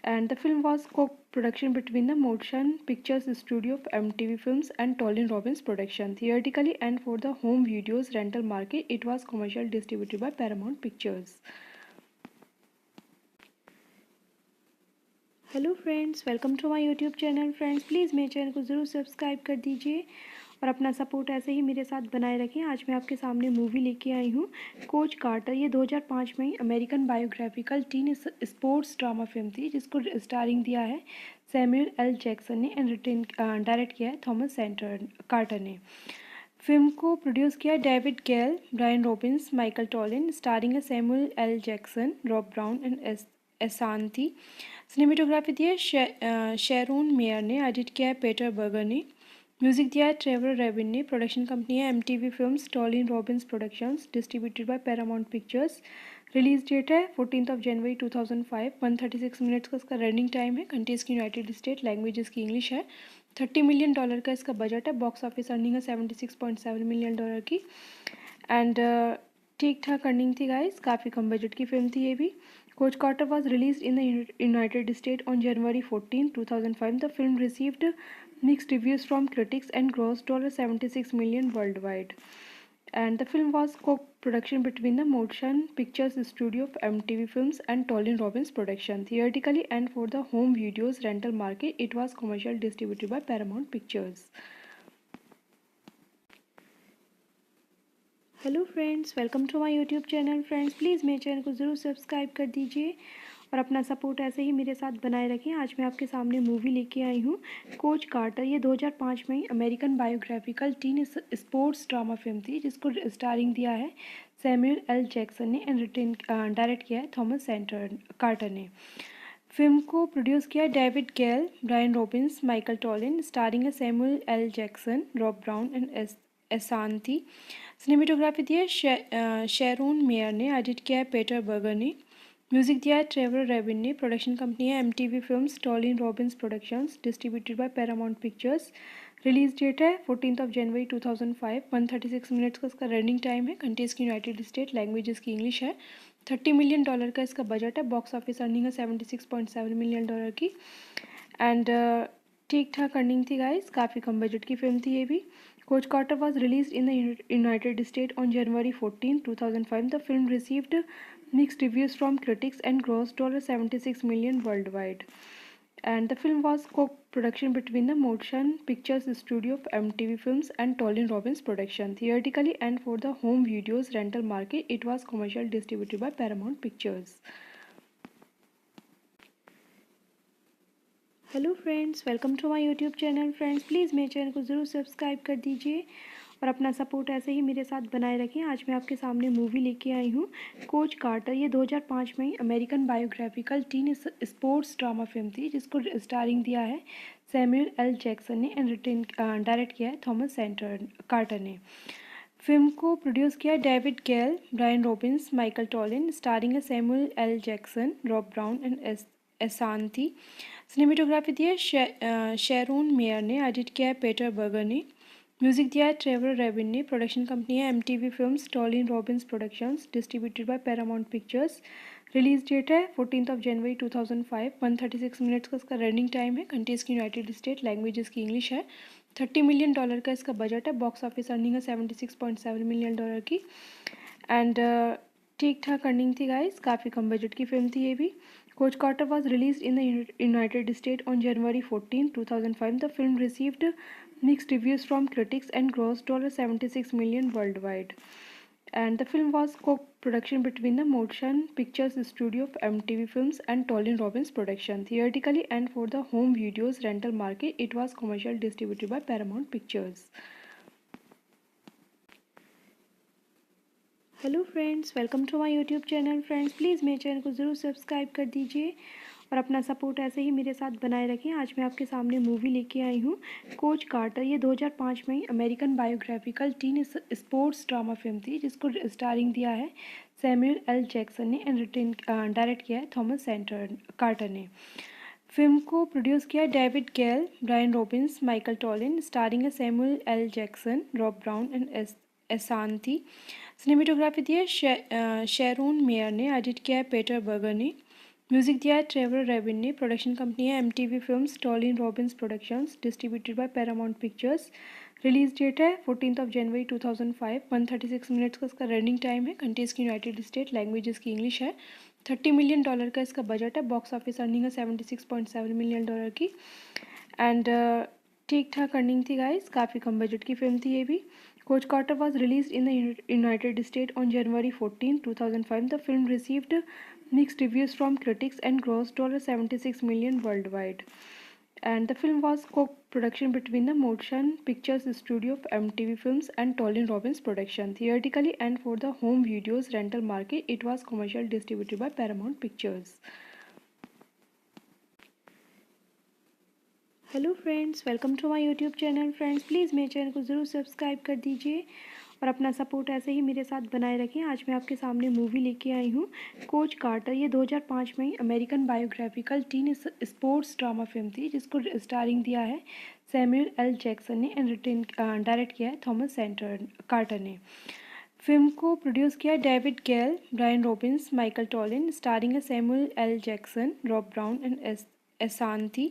And the film was co-production between the Motion Pictures Studio of MTV Films and Tolin Robbins Production. Theatrically and for the home videos rental market, it was commercial distributed by Paramount Pictures. Hello friends, welcome to my YouTube channel. Friends please मेरे चैनल को ज़रूर सब्सक्राइब कर दीजिए और अपना सपोर्ट ऐसे ही मेरे साथ बनाए रखें। आज मैं आपके सामने मूवी लेके आई हूँ कोच कार्टर। ये 2005 में American biographical teen sports drama film थी, जिसको स्टारिंग दिया है सैमुअल एल जैक्सन ने एंड डायरेक्ट किया है थॉमस कार्टर ने। फिल्म को प्रोड्यूस किया David Gale, Brian Robbins, Michael Tollin, starring Samuel L Jackson, Rob Brown and Ashanti. Cinematography दी है शेरोन मेयर ने, एडिट किया है पीटर बर्गर ने, म्यूजिक दिया है ट्रेवर रेविन ने, प्रोडक्शन कंपनी है MTV films, Tollin Robbins productions, distributed by Paramount Pictures. Release date है 14 जनवरी 2005। 136 मिनट्स का इसका रनिंग टाइम है। कंट्रीज की यूनाइटेड स्टेट, लैंग्वेज इसकी इंग्लिश है। $30 मिलियन का इसका बजट है। बॉक्स ऑफिस अर्निंग है $76.7 मिलियन की। एंड ठीक ठाक अर्निंग थी गाइस, काफ़ी कम बजट की फिल्म थी ये भी। Coach Carter was release in the United State on January 14, 2005. The film received mixed reviews from critics and grossed $76 million worldwide. And the film was co-production between the Motion Pictures Studio of MTV Films and Tolin Robbins Production. Theatrically and for the home videos rental market, it was commercial distributed by Paramount Pictures. Hello friends, welcome to my YouTube channel. Friends please मेरे चैनल को ज़रूर सब्सक्राइब कर दीजिए और अपना सपोर्ट ऐसे ही मेरे साथ बनाए रखें। आज मैं आपके सामने मूवी लेके आई हूँ कोच कार्टर। ये 2005 में American biographical teen sports drama film थी, जिसको स्टारिंग दिया है सैमुअल एल जैक्सन ने एंड डायरेक्ट किया है थॉमस कार्टर ने। फिल्म को प्रोड्यूस किया David Gale, Brian Robbins, Michael Tollin, starring Samuel L Jackson, Rob Brown and Ashanti. Cinematography दी है शेरोन मेयर ने, एडिट किया है पीटर बर्गर ने, म्यूजिक दिया है ट्रेवर रेविन ने, प्रोडक्शन कंपनी है MTV films, Tollin Robbins productions, distributed by Paramount Pictures. Release date है 14 जनवरी 2005। 136 मिनट्स का इसका रनिंग टाइम है। कंट्रीज की यूनाइटेड स्टेट, लैंग्वेज इसकी इंग्लिश है। $30 मिलियन का इसका बजट है। बॉक्स ऑफिस अर्निंग है $76.7 मिलियन की। एंड ठीक ठाक अर्निंग थी गाइस, काफ़ी कम बजट की फिल्म थी ये भी। Coach Carter was release in the United State on January 14, 2005. The film received mixed reviews from critics and grossed $76 million worldwide. And the film was co-production between the Motion Pictures Studio of MTV Films and Tolin Robbins Production. Theatrically and for the home videos rental market, it was commercial distributed by Paramount Pictures. Hello friends, welcome to my YouTube channel. Friends please मेरे चैनल को ज़रूर सब्सक्राइब कर दीजिए और अपना सपोर्ट ऐसे ही मेरे साथ बनाए रखें। आज मैं आपके सामने मूवी लेके आई हूँ कोच कार्टर। ये 2005 में American biographical teen sports drama film थी, जिसको स्टारिंग दिया है सैमुअल एल जैक्सन ने एंड डायरेक्ट किया है थॉमस कार्टर ने। फिल्म को प्रोड्यूस किया David Gale, Brian Robbins, Michael Tollin, starring Samuel L Jackson, Rob Brown and Ashanti. Cinematography दी है शेरोन मेयर ने, एडिट किया है पीटर बर्गर ने, म्यूजिक दिया है ट्रेवर रेविन ने, प्रोडक्शन कंपनी है MTV films, Tollin Robbins productions, distributed by Paramount Pictures. Release date है 14 जनवरी 2005। 136 मिनट्स का इसका रनिंग टाइम है। कंट्रीज की यूनाइटेड स्टेट, लैंग्वेज इसकी इंग्लिश है। $30 मिलियन का इसका बजट है। बॉक्स ऑफिस अर्निंग है $76.7 मिलियन की। एंड ठीक ठाक अर्निंग थी गाइस, काफ़ी कम बजट की फिल्म थी ये भी। Coach Carter was release in the United State on January 14, 2005. The film received mixed reviews from critics and grossed $76 million worldwide. And the film was co-production between the Motion Pictures Studio of MTV Films and Tolin Robbins Production. Theatrically and for the home videos rental market, it was commercial distributed by Paramount Pictures. Hello friends, welcome to my YouTube channel. Friends please मेरे चैनल को ज़रूर सब्सक्राइब कर दीजिए और अपना सपोर्ट ऐसे ही मेरे साथ बनाए रखें। आज मैं आपके सामने मूवी लेके आई हूँ कोच कार्टर। ये 2005 में American biographical teen sports drama film थी, जिसको स्टारिंग दिया है सैमुअल एल जैक्सन ने एंड डायरेक्ट किया है थॉमस कार्टर ने। फिल्म को प्रोड्यूस किया David Gale, Brian Robbins, Michael Tollin, starring Samuel L Jackson, Rob Brown and Ashanti. Cinematography दी है शेरोन मेयर ने, एडिट किया है पीटर बर्गर ने, म्यूजिक दिया है ट्रेवर रेविन ने, प्रोडक्शन कंपनी है MTV films, Tollin Robbins productions, distributed by Paramount Pictures. Release date है 14 जनवरी 2005। 136 मिनट्स का इसका रनिंग टाइम है। कंट्रीज की यूनाइटेड स्टेट, लैंग्वेज इसकी इंग्लिश है। $30 मिलियन का इसका बजट है। बॉक्स ऑफिस अर्निंग है $76.7 मिलियन की। एंड ठीक ठाक अर्निंग थी गाइस, काफ़ी कम बजट की फिल्म थी ये भी। Coach Carter was release in the United State on January 14, 2005. The film received mixed reviews from critics and grossed $76 million worldwide. And the film was co-production between the Motion Pictures Studio of MTV Films and Tolin Robbins Production. Theatrically and for the home videos rental market, it was commercial distributed by Paramount Pictures. Hello friends, welcome to my YouTube channel. Friends please मेरे चैनल को ज़रूर सब्सक्राइब कर दीजिए और अपना सपोर्ट ऐसे ही मेरे साथ बनाए रखें। आज मैं आपके सामने मूवी लेके आई हूँ कोच कार्टर। ये 2005 में American biographical teen sports drama film थी, जिसको स्टारिंग दिया है सैमुअल एल जैक्सन ने एंड डायरेक्ट किया है थॉमस कार्टर ने। फिल्म को प्रोड्यूस किया David Gale, Brian Robbins, Michael Tollin, starring है Samuel L Jackson, Rob Brown and Ashanti.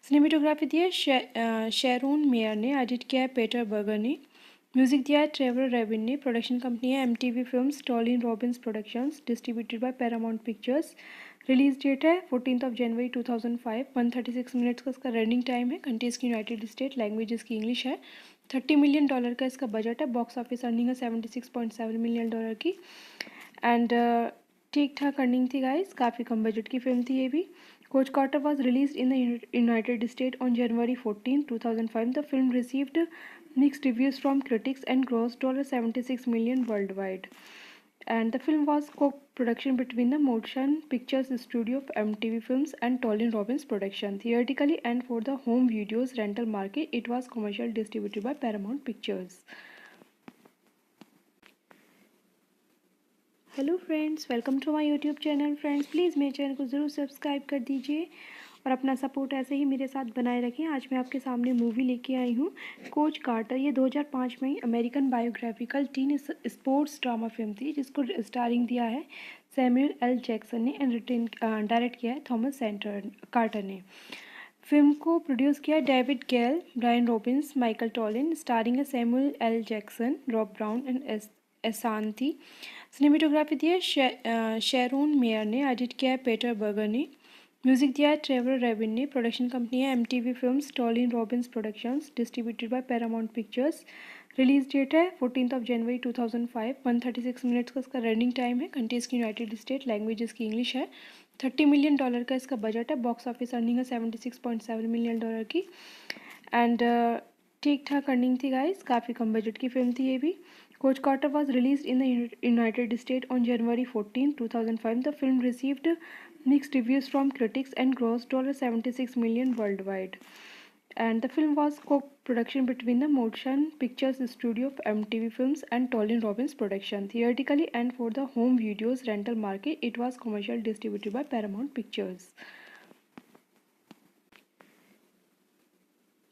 Cinematography दी है शेरोन मेयर ने, एडिट किया है पीटर बर्गर ने, म्यूजिक दिया है ट्रेवर रेविन ने। प्रोडक्शन कंपनी है MTV films, Tollin Robbins productions, distributed by Paramount Pictures. Release date है 14 जनवरी 2005। 136 मिनट्स का इसका रनिंग टाइम है। कंट्रीज की यूनाइटेड स्टेट, लैंग्वेज इसकी इंग्लिश है। $30 मिलियन का इसका बजट है। बॉक्स ऑफिस अर्निंग है $76.7 मिलियन की। एंड ठीक ठाक अर्निंग थी गाइस, काफ़ी कम बजट की फिल्म थी ये भी। Coach Carter was released in the United States on January 14, 2005. The film received mixed reviews from critics and grossed $76 million worldwide. And the film was co-production between the Motion Pictures Studio of MTV Films and Tolin Robbins Production. Theatrically and for the home videos rental market, it was commercial distributed by Paramount Pictures. Hello friends, welcome to my YouTube channel. Friends please मेरे चैनल को ज़रूर सब्सक्राइब कर दीजिए और अपना सपोर्ट ऐसे ही मेरे साथ बनाए रखें। आज मैं आपके सामने मूवी लेके आई हूँ कोच कार्टर। ये 2005 में American biographical teen sports drama film थी, जिसको स्टारिंग दिया है सैमुअल एल जैक्सन ने एंड डायरेक्ट किया है थॉमस कार्टर ने। फिल्म को प्रोड्यूस किया David Gale, Brian Robbins, Michael Tollin, starring है Samuel L Jackson, Rob Brown and Ashanti. Cinematography दी है शेरोन मेयर ने, एडिट किया है पीटर बर्गर ने, म्यूजिक दिया है ट्रेवर रेविन ने। प्रोडक्शन कंपनी है MTV films, Tollin Robbins productions, distributed by Paramount Pictures. Release date है 14 जनवरी 2005। 136 मिनट्स का इसका रनिंग टाइम है। कंट्रीज की यूनाइटेड स्टेट, लैंग्वेज इसकी इंग्लिश है। $30 मिलियन का इसका बजट है। बॉक्स ऑफिस अर्निंग है $76.7 मिलियन की। एंड ठीक ठाक अर्निंग थी गाइस, काफ़ी कम बजट की फिल्म थी ये भी। Coach Carter was released in the United States on January 14, 2005. The film received mixed reviews from critics and grossed $76 million worldwide. And the film was co-production between the Motion Pictures Studio of MTV Films and Tolin Robbins Production. Theatrically and for the home videos rental market, it was commercial distributed by Paramount Pictures.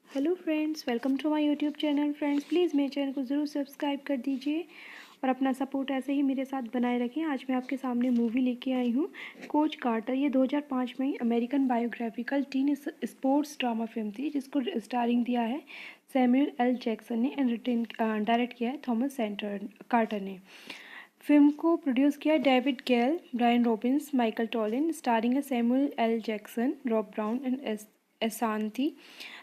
Hello friends, welcome to my YouTube channel. Friends please मेरे चैनल को ज़रूर सब्सक्राइब कर दीजिए और अपना सपोर्ट ऐसे ही मेरे साथ बनाए रखें। आज मैं आपके सामने मूवी लेके आई हूँ कोच कार्टर। ये 2005 में American biographical teen sports drama film थी, जिसको स्टारिंग दिया है सैमुअल एल जैक्सन ने एंड डायरेक्ट किया है थॉमस कार्टर ने। फिल्म को प्रोड्यूस किया David Gale, Brian Robbins, Michael Tollin, starring है Samuel L Jackson, Rob Brown and Ashanti.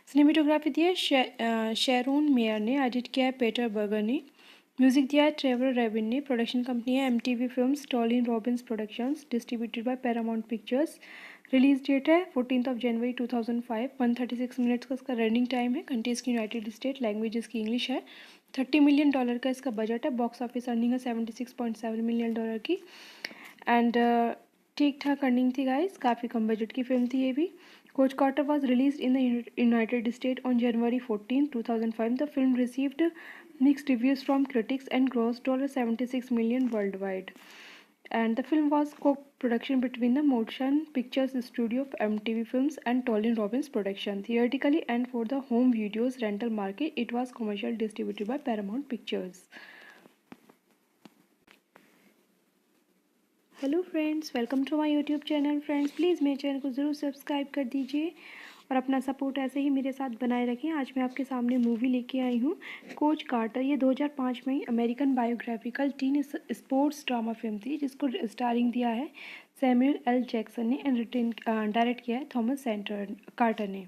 Cinematography दी है शेरोन मेयर ने, एडिट किया है पीटर बर्गर ने, म्यूजिक दिया है ट्रेवर रेविन ने। प्रोडक्शन कंपनी है MTV films, Tollin Robbins productions, distributed by Paramount Pictures. Release date है 14 जनवरी 2005। 136 मिनट्स का इसका रनिंग टाइम है। कंट्रीज की यूनाइटेड स्टेट, लैंग्वेज इसकी इंग्लिश है। $30 मिलियन का इसका बजट है। बॉक्स ऑफिस अर्निंग है $76.7 मिलियन की। एंड ठीक ठाक अर्निंग थी गाइस, काफ़ी कम बजट की फिल्म थी ये भी। Coach Carter was released in the United States on January 14, 2005. The film received mixed reviews from critics and grossed $76 million worldwide. And the film was co-production between the Motion Pictures Studio of MTV Films and Tolin Robbins Production. Theatrically and for the home videos rental market, it was commercial distributed by Paramount Pictures. Hello friends, welcome to my YouTube channel. Friends please मेरे चैनल को ज़रूर सब्सक्राइब कर दीजिए और अपना सपोर्ट ऐसे ही मेरे साथ बनाए रखें। आज मैं आपके सामने मूवी लेके आई हूँ कोच कार्टर। ये 2005 में American biographical teen sports drama film थी, जिसको स्टारिंग दिया है सैमुअल एल जैक्सन ने एंड डायरेक्ट किया है थॉमस कार्टर ने।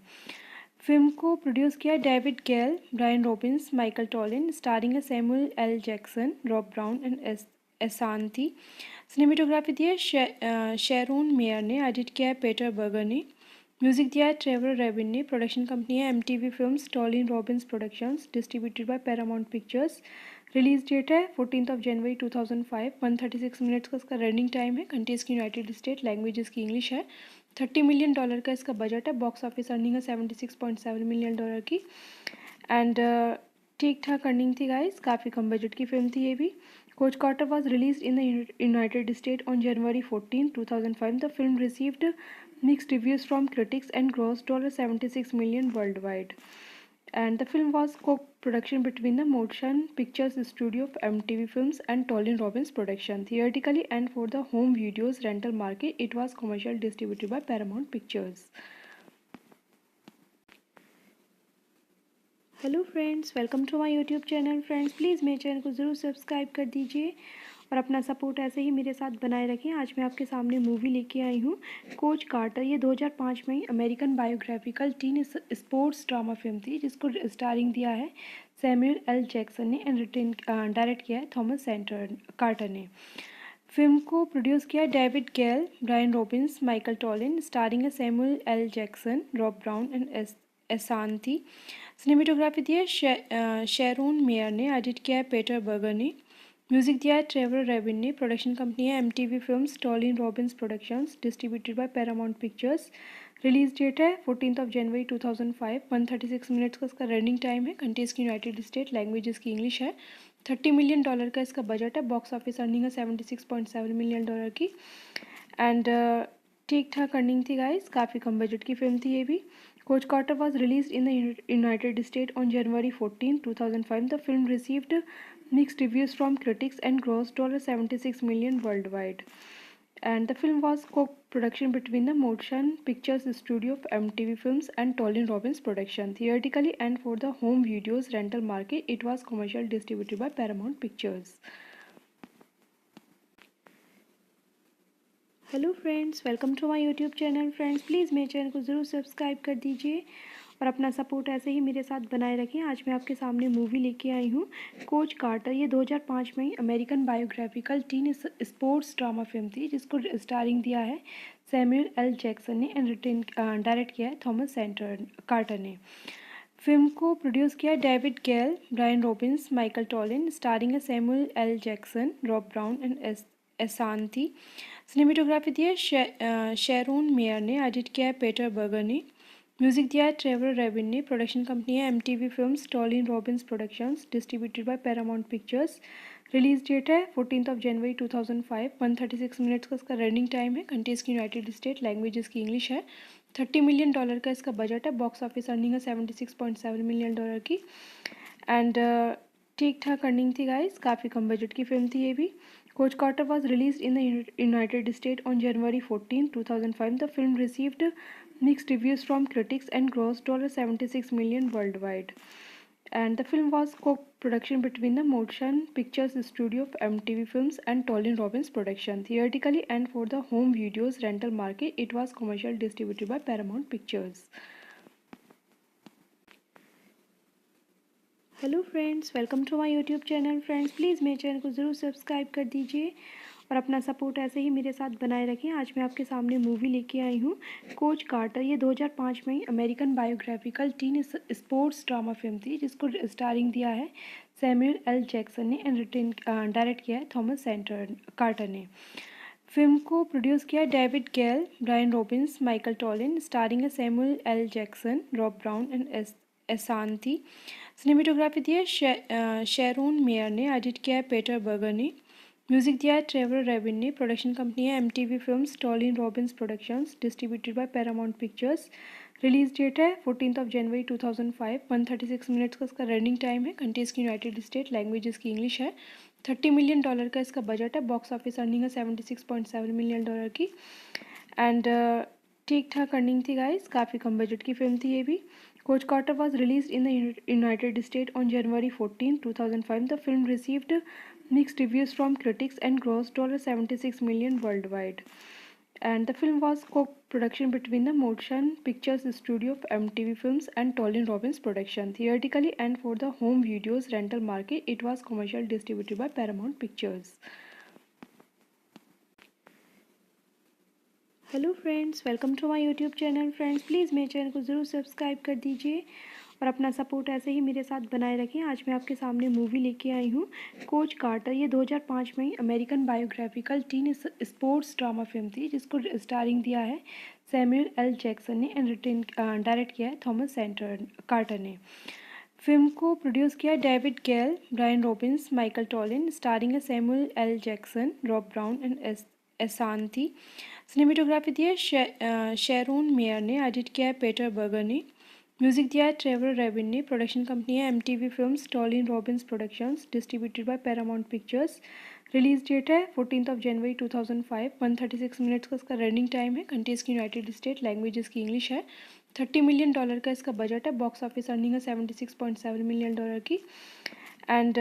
फिल्म को प्रोड्यूस किया David Gale, Brian Robbins, Michael Tollin, starring है Samuel L Jackson, Rob Brown and Ashanti. Cinematography दी है शेरोन मेयर ने, एडिट किया है पीटर बर्गर ने, म्यूजिक दिया है ट्रेवर रेविन ने। प्रोडक्शन कंपनी है MTV films, Tollin Robbins productions, distributed by Paramount Pictures. Release date है 14 जनवरी 2005। 136 मिनट्स का इसका रनिंग टाइम है। कंट्रीज की यूनाइटेड स्टेट, लैंग्वेज इसकी इंग्लिश है। $30 मिलियन का इसका बजट है। बॉक्स ऑफिस अर्निंग है $76.7 मिलियन की। एंड ठीक ठाक अर्निंग थी गाइस, काफ़ी कम बजट की फिल्म थी ये भी। Coach Carter was release in the United State on January 14, 2005. The film received mixed reviews from critics and grossed $76 million worldwide. And the film was co-production between the Motion Pictures Studio of MTV Films and Tolin Robbins Production. Theatrically and for the home videos rental market, it was commercial distributed by Paramount Pictures. Hello friends, welcome to my YouTube channel. Friends please मेरे चैनल को ज़रूर सब्सक्राइब कर दीजिए और अपना सपोर्ट ऐसे ही मेरे साथ बनाए रखें। आज मैं आपके सामने मूवी लेके आई हूँ कोच कार्टर। ये 2005 में American biographical teen sports drama film थी, जिसको स्टारिंग दिया है सैमुअल एल जैक्सन ने एंड डायरेक्ट किया है थॉमस कार्टर ने। फिल्म को प्रोड्यूस किया David Gale, Brian Robbins, Michael Tollin, starring है Samuel L Jackson, Rob Brown and Ashanti. Cinematography दी है शेरोन मेयर ने। एडिट किया है पीटर बर्गर ने। म्यूजिक दिया है ट्रेवर रेविन ने। प्रोडक्शन कंपनी है MTV films, Tollin Robbins productions, distributed by Paramount Pictures. Release date है 14 जनवरी 2005। 136 मिनट्स का इसका रनिंग टाइम है। कंट्रीज की यूनाइटेड स्टेट, लैंग्वेज इसकी इंग्लिश है। $30 मिलियन का इसका बजट है। बॉक्स ऑफिस अर्निंग है $76.7 मिलियन की। एंड ठीक ठाक अर्निंग थी गाइस, काफ़ी कम बजट की फिल्म थी ये भी। Coach Carter was released in the United States on January 14, 2005. The film received mixed reviews from critics and grossed $76 million worldwide. And the film was co-production between the Motion Pictures Studio of MTV Films and Tolin Robbins Production. Theatrically and for the home videos rental market, it was commercial distributed by Paramount Pictures. Hello friends, welcome to my YouTube channel. Friends please मेरे चैनल को ज़रूर सब्सक्राइब कर दीजिए और अपना सपोर्ट ऐसे ही मेरे साथ बनाए रखें। आज मैं आपके सामने मूवी लेके आई हूँ कोच कार्टर। ये 2005 में American biographical teen sports drama film थी, जिसको स्टारिंग दिया है सैमुअल एल जैक्सन ने एंड डायरेक्ट किया है थॉमस कार्टर ने। फिल्म को प्रोड्यूस किया David Gale, Brian Robbins, Michael Tollin, starring है Samuel L Jackson, Rob Brown and Ashanti. Cinematography दी है शेरोन मेयर ने। एडिट किया है पीटर बर्गर ने। म्यूजिक दिया है ट्रेवर रेविन ने। प्रोडक्शन कंपनी है MTV films, Tollin Robbins productions, distributed by Paramount Pictures. Release date है 14 जनवरी 2005। 136 मिनट्स का इसका रनिंग टाइम है। कंट्रीज की यूनाइटेड स्टेट, लैंग्वेज इसकी इंग्लिश है। $30 मिलियन का इसका बजट है। बॉक्स ऑफिस अर्निंग है $76.7 मिलियन की। एंड ठीक ठाक अर्निंग थी गाइस, काफ़ी कम बजट की फिल्म थी ये भी। Coach Carter was released in the United States on January 14, 2005. The film received mixed reviews from critics and grossed $76 million worldwide. And the film was co-production between the Motion Pictures Studio of MTV Films and Tolin Robbins Production. Theatrically and for the home videos rental market, it was commercial distributed by Paramount Pictures. Hello friends, welcome to my YouTube channel. Friends please मेरे चैनल को ज़रूर सब्सक्राइब कर दीजिए और अपना सपोर्ट ऐसे ही मेरे साथ बनाए रखें। आज मैं आपके सामने मूवी लेके आई हूँ कोच कार्टर। ये 2005 में American biographical teen sports drama film थी, जिसको स्टारिंग दिया है सैमुअल एल जैक्सन ने एंड डायरेक्ट किया है थॉमस कार्टर ने। फिल्म को प्रोड्यूस किया David Gale, Brian Robbins, Michael Tollin, starring है Samuel L Jackson, Rob Brown and Ashanti. Cinematography दी है शेरोन मेयर ने। एडिट किया है पीटर बर्गर ने। म्यूजिक दिया है ट्रेवर रेविन ने। प्रोडक्शन कंपनी है MTV films, Tollin Robbins productions, distributed by Paramount Pictures. Release date है 14 जनवरी 2005। 136 मिनट्स का इसका रनिंग टाइम है। कंट्रीज की यूनाइटेड स्टेट, लैंग्वेज इसकी इंग्लिश है। $30 मिलियन का इसका बजट है। बॉक्स ऑफिस अर्निंग है $76.7 मिलियन की। एंड ठीक ठाक अर्निंग थी गाइस, काफ़ी कम बजट की फिल्म थी ये भी। Coach Carter was released in the United States on January 14, 2005. The film received mixed reviews from critics and grossed $76 million worldwide. And the film was co-production between the Motion Pictures Studio of MTV Films and Tolin Robbins Production. Theatrically and for the home videos rental market, it was commercial distributed by Paramount Pictures. Hello friends, welcome to my YouTube channel. Friends please मेरे चैनल को ज़रूर सब्सक्राइब कर दीजिए और अपना सपोर्ट ऐसे ही मेरे साथ बनाए रखें। आज मैं आपके सामने मूवी लेके आई हूँ कोच कार्टर। ये 2005 में American biographical teen sports drama film थी, जिसको स्टारिंग दिया है सैमुअल एल जैक्सन ने एंड डायरेक्ट किया है थॉमस कार्टर ने। फिल्म को प्रोड्यूस किया David Gale, Brian Robbins, Michael Tollin, starring है Samuel L Jackson, Rob Brown and Ashanti. Cinematography दी है शेरोन मेयर ने, एडिट किया है पीटर बर्गर ने, म्यूजिक दिया है ट्रेवर रेविन ने, प्रोडक्शन कंपनी है MTV films, Tollin Robbins productions, distributed by Paramount Pictures. Release date है 14 जनवरी 2005। 136 मिनट्स का इसका रनिंग टाइम है। कंट्रीज की यूनाइटेड स्टेट, लैंग्वेज इसकी इंग्लिश है। $30 मिलियन का इसका बजट है। बॉक्स ऑफिस अर्निंग है $76.7 मिलियन की। एंड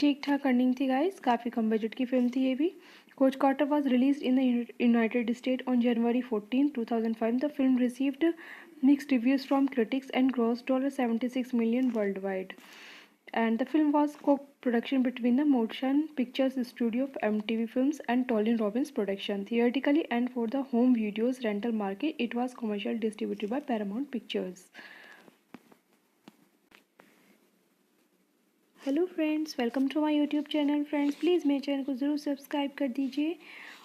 ठीक ठाक अर्निंग थी गाइस, काफ़ी कम बजट की फिल्म थी ये भी। Coach Carter was released in the United States on January 14, 2005. The film received mixed reviews from critics and grossed $76 million worldwide. And the film was co-production between the Motion Pictures Studio of MTV Films and Tolin Robbins Production. Theatrically and for the home videos rental market, it was commercial distributed by Paramount Pictures. Hello friends, welcome to my YouTube channel. Friends please मेरे चैनल को ज़रूर सब्सक्राइब कर दीजिए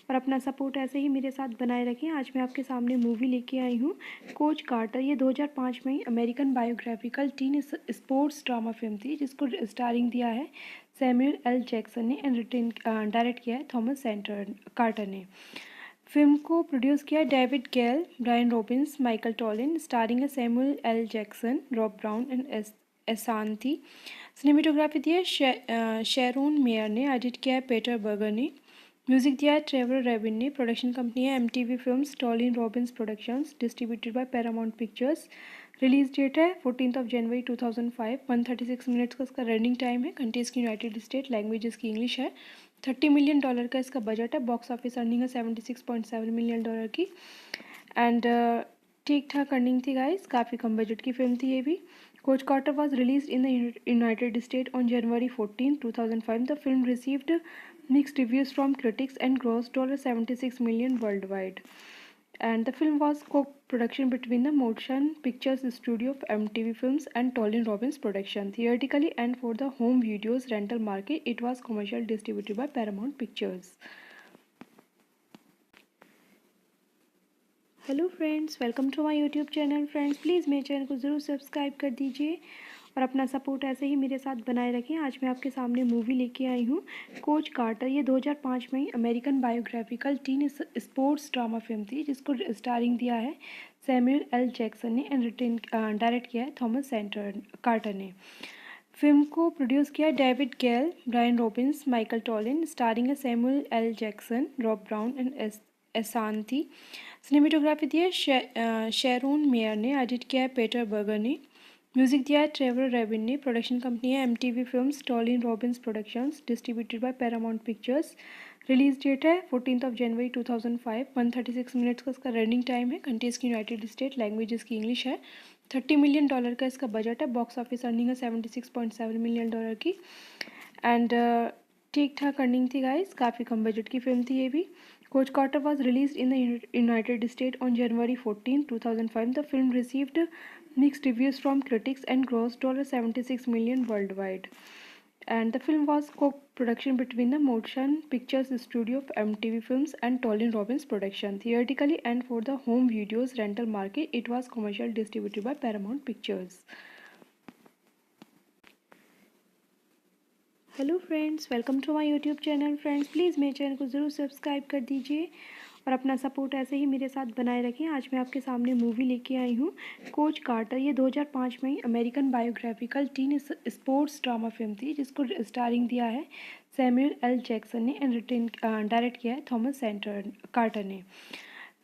और अपना सपोर्ट ऐसे ही मेरे साथ बनाए रखें। आज मैं आपके सामने मूवी लेके आई हूँ कोच कार्टर। ये 2005 में American biographical teen sports drama film थी, जिसको स्टारिंग दिया है सैमुअल एल जैक्सन ने एंड डायरेक्ट किया है थॉमस कार्टर ने। फिल्म को प्रोड्यूस किया David Gale, Brian Robbins, Michael Tollin, starring है Samuel L Jackson, Rob Brown and Ashanti. Cinematography दी है शेरोन मेयर ने, एडिट किया है पीटर बर्गर ने, म्यूजिक दिया है ट्रेवर रेविन ने, प्रोडक्शन कंपनी है MTV films, Tollin Robbins productions, distributed by Paramount Pictures. Release date है 14 जनवरी 2005। 136 मिनट्स का इसका रनिंग टाइम है। कंट्रीज की यूनाइटेड स्टेट, लैंग्वेज इसकी इंग्लिश है। $30 मिलियन का इसका बजट है। बॉक्स ऑफिस अर्निंग है $76.7 मिलियन की। एंड ठीक ठाक अर्निंग थी गाइस, काफ़ी कम बजट की फिल्म थी ये भी। Coach Carter was released in the United States on January 14, 2005. The film received mixed reviews from critics and grossed $76 million worldwide. And the film was co-production between the Motion Pictures Studio of MTV Films and Tolin Robbins Production. Theatrically and for the home videos rental market, it was commercial distributed by Paramount Pictures. Hello friends, welcome to my YouTube channel. Friends please मेरे चैनल को ज़रूर सब्सक्राइब कर दीजिए और अपना सपोर्ट ऐसे ही मेरे साथ बनाए रखें। आज मैं आपके सामने मूवी लेके आई हूँ कोच कार्टर। ये 2005 में American biographical teen sports drama film थी, जिसको स्टारिंग दिया है सैमुअल एल जैक्सन ने एंड डायरेक्ट किया है थॉमस कार्टर ने। फिल्म को प्रोड्यूस किया David Gale, Brian Robbins, Michael Tollin, starring है Samuel L Jackson, Rob Brown and Ashanti. Cinematography दी है शेरोन मेयर ने, एडिट किया है पीटर बर्गर ने, म्यूजिक दिया है ट्रेवर रेविन ने, प्रोडक्शन कंपनी है MTV films, Tollin Robbins productions, distributed by Paramount Pictures. Release date है 14 जनवरी 2005। 136 मिनट्स का इसका रनिंग टाइम है। कंट्रीज की यूनाइटेड स्टेट, लैंग्वेज इसकी इंग्लिश है। $30 मिलियन का इसका बजट है। बॉक्स ऑफिस अर्निंग है $76.7 मिलियन की। एंड ठीक ठाक अर्निंग थी गाइस, काफ़ी कम बजट की फिल्म थी ये भी। Coach Carter was released in the United States on January 14, 2005. The film received mixed reviews from critics and grossed $76 million worldwide. And the film was co-production between the Motion Pictures Studio of MTV Films and Tolin Robbins Production. Theatrically and for the home videos rental market, it was commercial distributed by Paramount Pictures. Hello friends, welcome to my YouTube channel. Friends please मेरे चैनल को ज़रूर सब्सक्राइब कर दीजिए और अपना सपोर्ट ऐसे ही मेरे साथ बनाए रखें। आज मैं आपके सामने मूवी लेके आई हूँ कोच कार्टर। ये 2005 में American biographical teen sports drama film थी, जिसको स्टारिंग दिया है सैमुअल एल जैक्सन ने एंड डायरेक्ट किया है थॉमस कार्टर ने।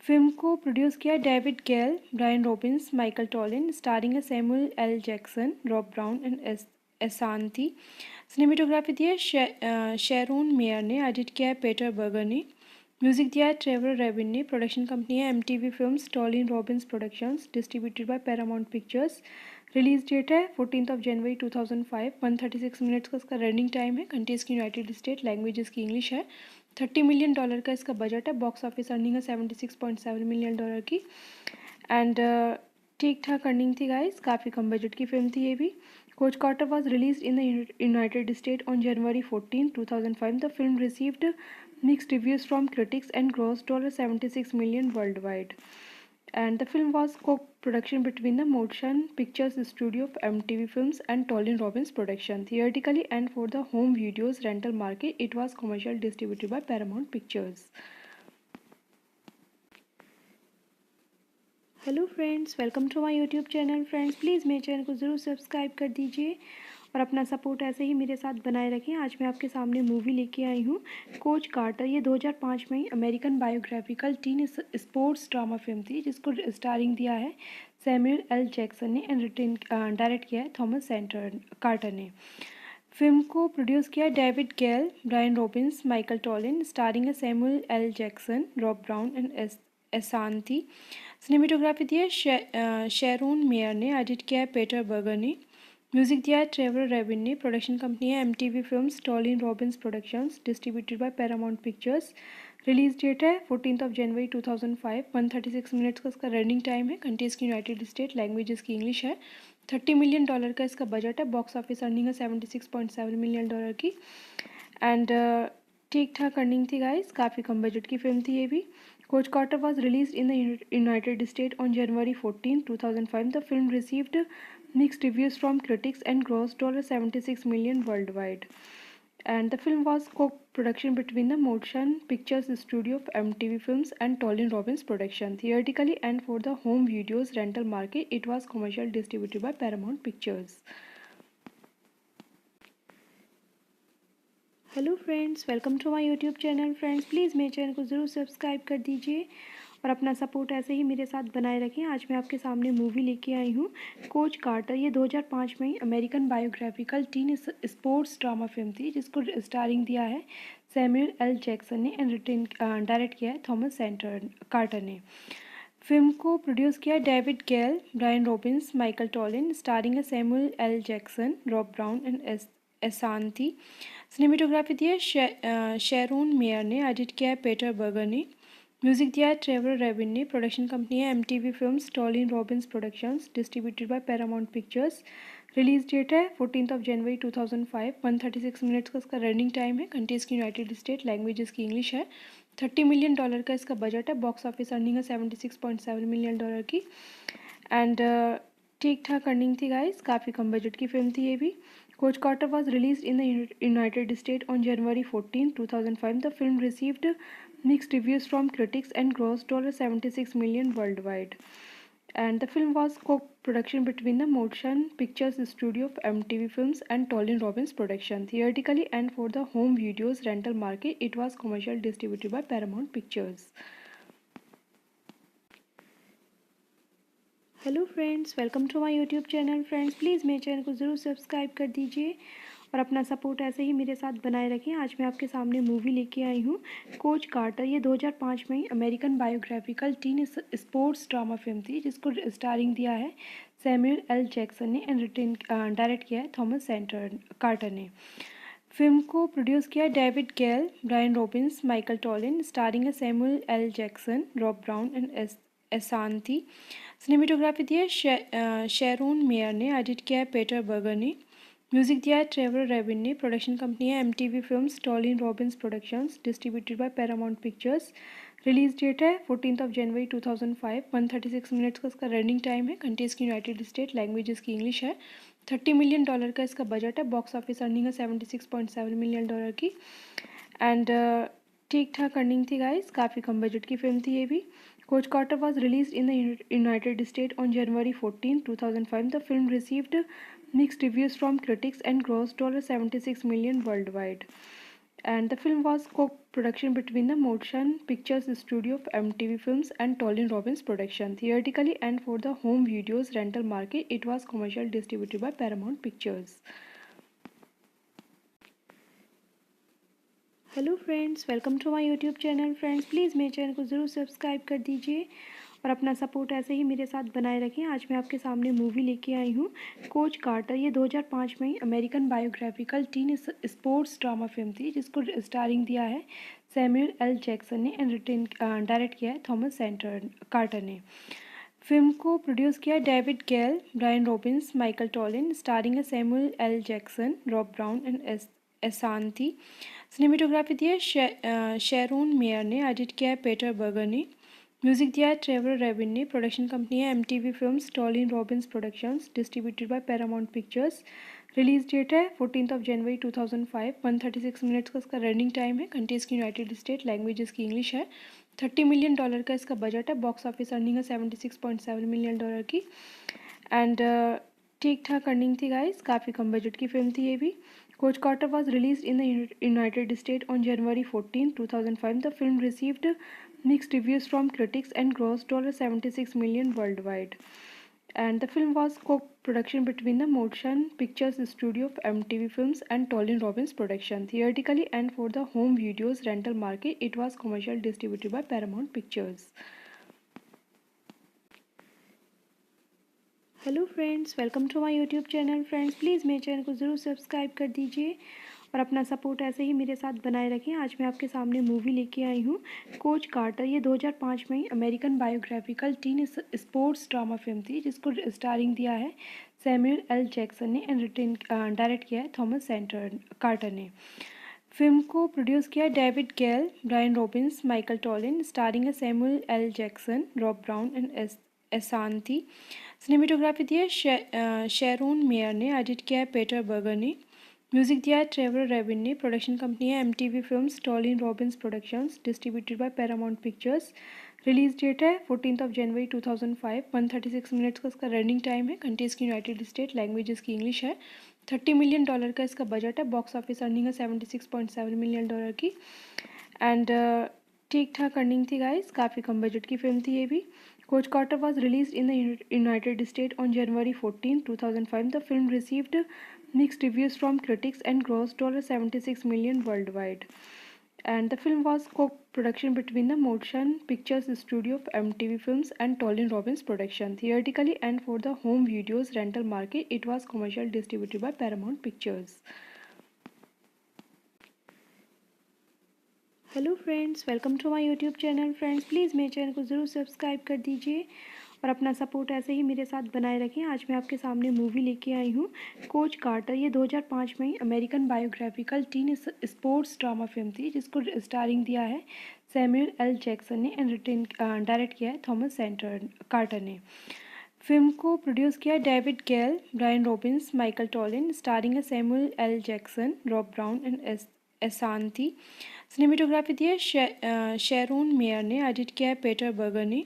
फिल्म को प्रोड्यूस किया David Gale, Brian Robbins, Michael Tollin, starring है Samuel L Jackson, Rob Brown and Ashanti. Cinematography दी है शेरोन मेयर ने, एडिट किया है पीटर बर्गर ने, म्यूजिक दिया है ट्रेवर रेविन ने, प्रोडक्शन कंपनी है MTV films, Tollin Robbins productions, distributed by Paramount Pictures. Release date है 14 जनवरी 2005। 136 मिनट्स का इसका रनिंग टाइम है। कंट्रीज की यूनाइटेड स्टेट, लैंग्वेज इसकी इंग्लिश है। $30 मिलियन का इसका बजट है। बॉक्स ऑफिस अर्निंग है $76.7 मिलियन की। एंड ठीक ठाक अर्निंग थी गाइस, काफ़ी कम बजट की फिल्म थी ये भी। Coach Carter was release in the United State on January 14, 2005. The film received mixed reviews from critics and grossed $76 million worldwide. And the film was co-production between the Motion Pictures Studio of MTV Films and Tolin Robbins Production. Theatrically and for the home videos rental market, it was commercial distributed by Paramount Pictures. Hello friends, welcome to my YouTube channel. Friends please मेरे चैनल को ज़रूर सब्सक्राइब कर दीजिए और अपना सपोर्ट ऐसे ही मेरे साथ बनाए रखें। आज मैं आपके सामने मूवी लेके आई हूँ कोच कार्टर। ये 2005 में American biographical teen sports drama film थी, जिसको स्टारिंग दिया है सैमुअल एल जैक्सन ने एंड डायरेक्ट किया है थॉमस कार्टर ने। फिल्म को प्रोड्यूस किया David Gale, Brian Robbins, Michael Tollin, starring है Samuel L Jackson, Rob Brown and Ashanti. Cinematography दी है शेरोन मेयर ने, एडिट किया है पीटर बर्गर ने, म्यूजिक दिया है ट्रेवर रेविन ने। प्रोडक्शन कंपनी है MTV films, Tollin Robbins productions, distributed by Paramount Pictures. Release date है 14 जनवरी 2005। 136 मिनट्स का इसका रनिंग टाइम है। कंट्रीज की यूनाइटेड स्टेट, लैंग्वेजेस की इंग्लिश है। $30 मिलियन का इसका बजट है। बॉक्स ऑफिस अर्निंग है $76.7 मिलियन की। एंड ठीक ठाक अर्निंग थी गाइस, काफ़ी कम बजट की फिल्म थी ये भी। Coach Carter was released in the United States on January 14, 2005. The film received mixed reviews from critics and grossed $76 million worldwide. And the film was co-production between the Motion Pictures Studio of MTV Films and Tolin Robbins Production. Theatrically and for the home videos rental market, it was commercial distributed by Paramount Pictures. Hello friends, welcome to my YouTube channel. Friends please मेरे चैनल को ज़रूर सब्सक्राइब कर दीजिए और अपना सपोर्ट ऐसे ही मेरे साथ बनाए रखें। आज मैं आपके सामने मूवी लेके आई हूँ कोच कार्टर। ये 2005 में American biographical teen sports drama film थी, जिसको स्टारिंग दिया है सैमुअल एल जैक्सन ने एंड डायरेक्ट किया है थॉमस कार्टर ने। फिल्म को प्रोड्यूस किया David Gale, Brian Robbins, Michael Tollin, starring है Samuel L Jackson, Rob Brown and Ashanti. Cinematography दी है शेरोन मेयर ने, एडिट किया है पीटर बर्गर ने, म्यूजिक दिया है ट्रेवर रेविन ने। प्रोडक्शन कंपनी है MTV films, Tollin Robbins productions, distributed by Paramount Pictures. Release date है 14 जनवरी 2005। 136 मिनट्स का इसका रनिंग टाइम है। कंट्रीज की यूनाइटेड स्टेट, लैंग्वेजेस की इंग्लिश है। $30 मिलियन का इसका बजट है। बॉक्स ऑफिस अर्निंग है $76.7 मिलियन की। एंड ठीक ठाक अर्निंग थी गाइस, काफ़ी कम बजट की फिल्म थी ये भी। Coach Carter was released in the United States on January 14, 2005. The film received mixed reviews from critics and grossed $76 million worldwide. And the film was co-production between the Motion Pictures Studio of MTV Films and Tolin Robbins Production. Theatrically and for the home videos rental market, it was commercial distributed by Paramount Pictures. Hello friends, welcome to my YouTube channel. Friends please मेरे चैनल को ज़रूर सब्सक्राइब कर दीजिए और अपना सपोर्ट ऐसे ही मेरे साथ बनाए रखें। आज मैं आपके सामने मूवी लेके आई हूँ कोच कार्टर। ये 2005 में American biographical teen sports drama film थी, जिसको स्टारिंग दिया है सैमुअल एल जैक्सन ने एंड डायरेक्ट किया है थॉमस कार्टर ने। फिल्म को प्रोड्यूस किया David Gale, Brian Robbins, Michael Tollin, starring है Samuel L Jackson, Rob Brown and Ashanti. Cinematography दी है शेरोन मेयर ने, एडिट किया है पीटर बर्गर ने, म्यूजिक दिया है ट्रेवर रेविन ने। प्रोडक्शन कंपनी है MTV films, Tollin Robbins productions, distributed by Paramount Pictures. Release date है 14 जनवरी 2005। 136 मिनट्स का इसका रनिंग टाइम है। कंट्रीज की यूनाइटेड स्टेट, लैंग्वेजेस की इंग्लिश है। $30 मिलियन का इसका बजट है। बॉक्स ऑफिस अर्निंग है $76.7 मिलियन की। एंड ठीक ठाक अर्निंग थी गाइस, काफ़ी कम बजट की फिल्म थी ये भी। Coach Carter was released in the United States on January 14, 2005. The film received mixed reviews from critics and grossed $76 million worldwide. And the film was co-production between the Motion Pictures Studio of MTV Films and Tolin Robbins Production. Theatrically and for the home videos rental market, it was commercial distributed by Paramount Pictures. Hello friends, welcome to my YouTube channel. Friends please मेरे चैनल को ज़रूर सब्सक्राइब कर दीजिए और अपना सपोर्ट ऐसे ही मेरे साथ बनाए रखें। आज मैं आपके सामने मूवी लेके आई हूँ कोच कार्टर। ये 2005 में American biographical teen sports drama film थी, जिसको स्टारिंग दिया है सैमुअल एल जैक्सन ने एंड डायरेक्ट किया है थॉमस कार्टर ने। फिल्म को प्रोड्यूस किया David Gale, Brian Robbins, Michael Tollin, starring है Samuel L Jackson, Rob Brown and Ashanti. Cinematography दी है शेरोन मेयर ने, एडिट किया है पीटर बर्गर ने, म्यूजिक दिया है ट्रेवर रेविन ने, प्रोडक्शन कंपनी है MTV films, Tollin Robbins productions, distributed by Paramount Pictures. Release date है 14 जनवरी 2005। 136 मिनट्स का इसका रनिंग टाइम है। कंट्रीज की यूनाइटेड स्टेट, लैंग्वेज इसकी इंग्लिश है। $30 मिलियन का इसका बजट है। बॉक्स ऑफिस अर्निंग है $76.7 मिलियन की। एंड ठीक ठाक अर्निंग थी गाइस, काफ़ी कम बजट की फिल्म थी ये भी। Coach Carter was released in the United States on January 14, 2005. The film received mixed reviews from critics and grossed $76 million worldwide. And the film was co-production between the Motion Pictures Studio of MTV Films and Tolin Robbins Production. Theatrically and for the home videos rental market, it was commercial distributed by Paramount Pictures. Hello friends, welcome to my YouTube channel. Friends please मेरे चैनल को ज़रूर सब्सक्राइब कर दीजिए और अपना सपोर्ट ऐसे ही मेरे साथ बनाए रखें। आज मैं आपके सामने मूवी लेके आई हूँ कोच कार्टर। ये 2005 में American biographical teen sports drama film थी, जिसको स्टारिंग दिया है सैमुअल एल जैक्सन ने एंड डायरेक्ट किया है थॉमस कार्टर ने। फिल्म को प्रोड्यूस किया David Gale, Brian Robbins, Michael Tollin, starring है Samuel L Jackson, Rob Brown and Ashanti. Cinematography दी है शेरोन मेयर ने, एडिट किया है पीटर बर्गर ने, म्यूजिक दिया है ट्रेवर रेविन ने, प्रोडक्शन कंपनी है MTV films, Tollin Robbins productions, distributed by Paramount Pictures. Release date है 14 जनवरी 2005। 136 मिनट्स का इसका रनिंग टाइम है। कंट्रीज की यूनाइटेड स्टेट, लैंग्वेज इसकी इंग्लिश है। $30 मिलियन का इसका बजट है। बॉक्स ऑफिस अर्निंग है $76.7 मिलियन की। एंड ठीक ठाक अर्निंग थी गाइस, काफ़ी कम बजट की फिल्म थी ये भी। Coach Carter was released in the United States on January 14, 2005. The film received mixed reviews from critics and grossed $76 million worldwide. And the film was co-production between the Motion Pictures Studio of MTV Films and Tolin Robbins Production. Theatrically and for the home videos rental market, it was commercial distributed by Paramount Pictures. Hello friends, welcome to my YouTube channel. Friends please मेरे चैनल को ज़रूर सब्सक्राइब कर दीजिए और अपना सपोर्ट ऐसे ही मेरे साथ बनाए रखें। आज मैं आपके सामने मूवी लेके आई हूँ कोच कार्टर। ये 2005 में American biographical teen sports drama film थी, जिसको स्टारिंग दिया है सैमुअल एल जैक्सन ने एंड डायरेक्ट किया है थॉमस कार्टर ने। फिल्म को प्रोड्यूस किया David Gale, Brian Robbins, Michael Tollin, starring है Samuel L Jackson, Rob Brown and Ashanti. Cinematography दी है शेरोन मेयर ने, एडिट किया है पीटर बर्गर ने,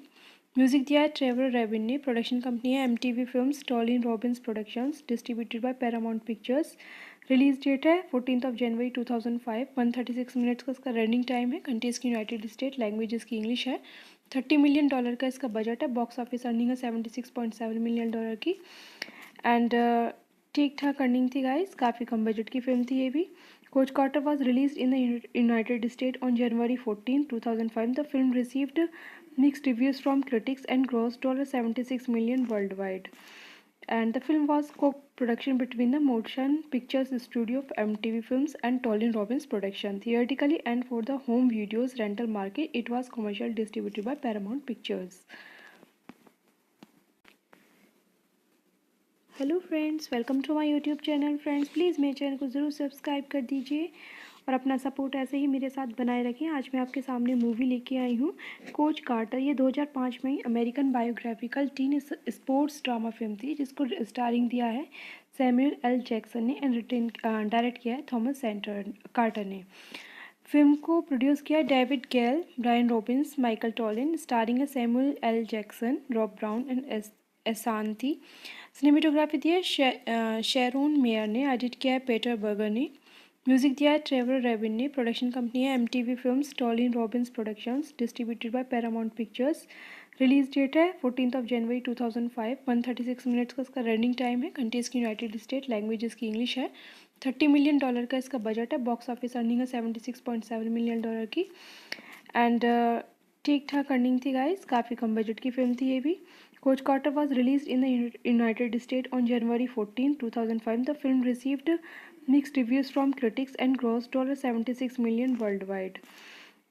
म्यूजिक दिया है ट्रेवर रेविन ने, प्रोडक्शन कंपनी है MTV films, Tollin Robbins productions, distributed by Paramount Pictures. Release date है 14 जनवरी 2005। 136 मिनट्स का इसका रनिंग टाइम है। कंट्रीज की यूनाइटेड स्टेट, लैंग्वेज इसकी इंग्लिश है। $30 मिलियन का इसका बजट है। बॉक्स ऑफिस अर्निंग है $76.7 मिलियन की। एंड ठीक ठाक अर्निंग थी गाइस, काफ़ी कम बजट की फिल्म थी ये भी। Coach Carter was released in the United States on January 14, 2005. The film received mixed reviews from critics and grossed $76 million worldwide. And the film was co-production between the Motion Pictures Studio of MTV Films and Tolin Robbins Production. Theatrically and for the home videos rental market, it was commercial distributed by Paramount Pictures. Hello friends, welcome to my YouTube channel. Friends please मेरे चैनल को ज़रूर सब्सक्राइब कर दीजिए और अपना सपोर्ट ऐसे ही मेरे साथ बनाए रखें। आज मैं आपके सामने मूवी लेके आई हूँ कोच कार्टर। ये 2005 में American biographical teen sports drama film थी, जिसको स्टारिंग दिया है सैमुअल एल जैक्सन ने एंड डायरेक्ट किया है थॉमस कार्टर ने। फिल्म को प्रोड्यूस किया David Gale, Brian Robbins, Michael Tollin, starring है Samuel L Jackson, Rob Brown and Ashanti. Cinematography दी है शेरोन मेयर ने, एडिट किया है पीटर बर्गर ने, म्यूजिक दिया है ट्रेवर रेविन ने, प्रोडक्शन कंपनी है MTV films, Tollin Robbins productions, distributed by Paramount Pictures. Release date है 14 जनवरी 2005। 136 मिनट्स का इसका रनिंग टाइम है। कंट्रीज की यूनाइटेड स्टेट, लैंग्वेज इसकी इंग्लिश है। $30 मिलियन का इसका बजट है। बॉक्स ऑफिस अर्निंग है $76.7 मिलियन की। एंड ठीक ठाक अर्निंग थी गाइस, काफ़ी कम बजट की फिल्म थी ये भी। Coach Carter was release in the United State on January 14, 2005. The film received mixed reviews from critics and grossed $76 million worldwide.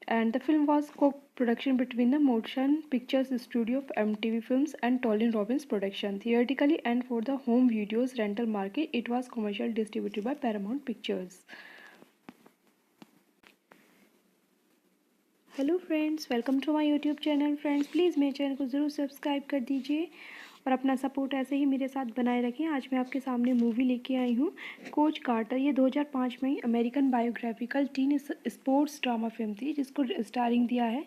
And the film was co-production between the Motion Pictures Studio of MTV Films and Tolin Robbins Production. Theatrically and for the home videos rental market, it was commercial distributed by Paramount Pictures. Hello friends, welcome to my YouTube channel. Friends please मेरे चैनल को ज़रूर सब्सक्राइब कर दीजिए और अपना सपोर्ट ऐसे ही मेरे साथ बनाए रखें। आज मैं आपके सामने मूवी लेके आई हूँ कोच कार्टर। ये 2005 में American biographical teen sports drama film थी जिसको स्टारिंग दिया है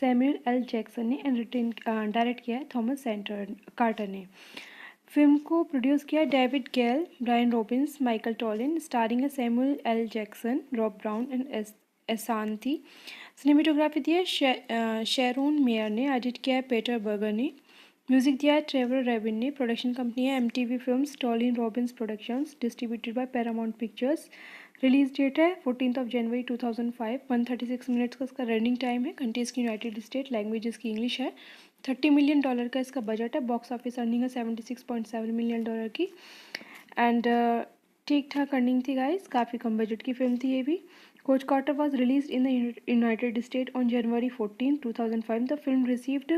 सैमुअल एल जैक्सन ने एंड डायरेक्ट किया है थॉमस कार्टर ने। फिल्म को प्रोड्यूस किया David Gale, Brian Robbins, Michael Tollin, starring है Samuel L Jackson, Rob Brown and Ashanti. Cinematography दी है शेरोन मेयर ने, एडिट किया है पीटर बर्गर ने, म्यूजिक दिया है ट्रेवर रेविन ने, प्रोडक्शन कंपनी है MTV films, Tollin Robbins productions, distributed by Paramount Pictures. Release date है 14 जनवरी 2005। 136 मिनट्स का इसका रनिंग टाइम है। कंट्रीज की यूनाइटेड स्टेट, लैंग्वेज इसकी इंग्लिश है। $30 मिलियन का इसका बजट है। बॉक्स ऑफिस अर्निंग है $76.7 मिलियन की। एंड ठीक ठाक अर्निंग थी गाइस, काफ़ी कम बजट की फिल्म थी ये भी। Coach Carter was released in the United States on January 14, 2005. The film received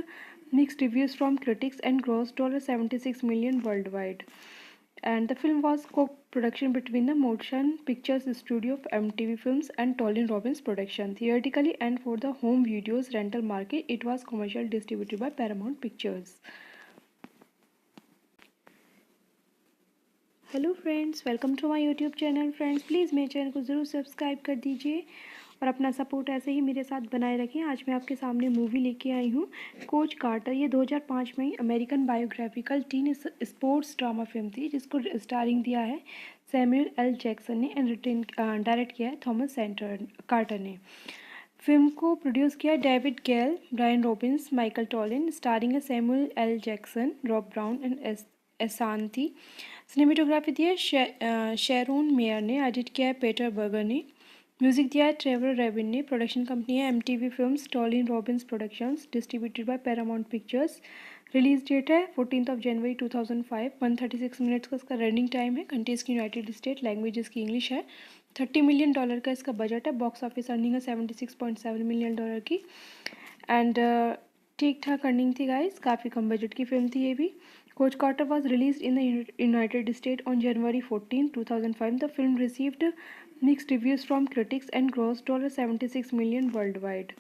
mixed reviews from critics and grossed $76 million worldwide. And the film was co-production between the Motion Pictures Studio of MTV Films and Tolin Robbins Production. Theatrically and for the home videos rental market, it was commercial distributed by Paramount Pictures. Hello friends, welcome to my YouTube channel. Friends please मेरे चैनल को ज़रूर सब्सक्राइब कर दीजिए और अपना सपोर्ट ऐसे ही मेरे साथ बनाए रखें। आज मैं आपके सामने मूवी लेके आई हूँ कोच कार्टर। ये 2005 में American biographical teen sports drama film थी जिसको स्टारिंग दिया है सैमुअल एल जैक्सन ने एंड डायरेक्ट किया है थॉमस कार्टर ने। फिल्म को प्रोड्यूस किया David Gale, Brian Robbins, Michael Tollin, starring है Samuel L Jackson, Rob Brown and Ashanti. Cinematography दी है शेरोन मेयर ने, एडिट किया है पीटर बर्गर ने, म्यूजिक दिया है ट्रेवर रेविन ने, प्रोडक्शन कंपनी है MTV films, Tollin Robbins productions, distributed by Paramount Pictures. Release date है 14 जनवरी 2005। 136 मिनट्स का इसका रनिंग टाइम है। कंट्रीज की यूनाइटेड स्टेट, लैंग्वेज इसकी इंग्लिश है। $30 मिलियन का इसका बजट है। बॉक्स ऑफिस अर्निंग है $76.7 मिलियन की। एंड ठीक ठाक अर्निंग थी गाइस, काफ़ी कम बजट की फिल्म थी ये भी। Coach Carter was released in the United States on January 14, 2005. The film received mixed reviews from critics and grossed $76 million worldwide.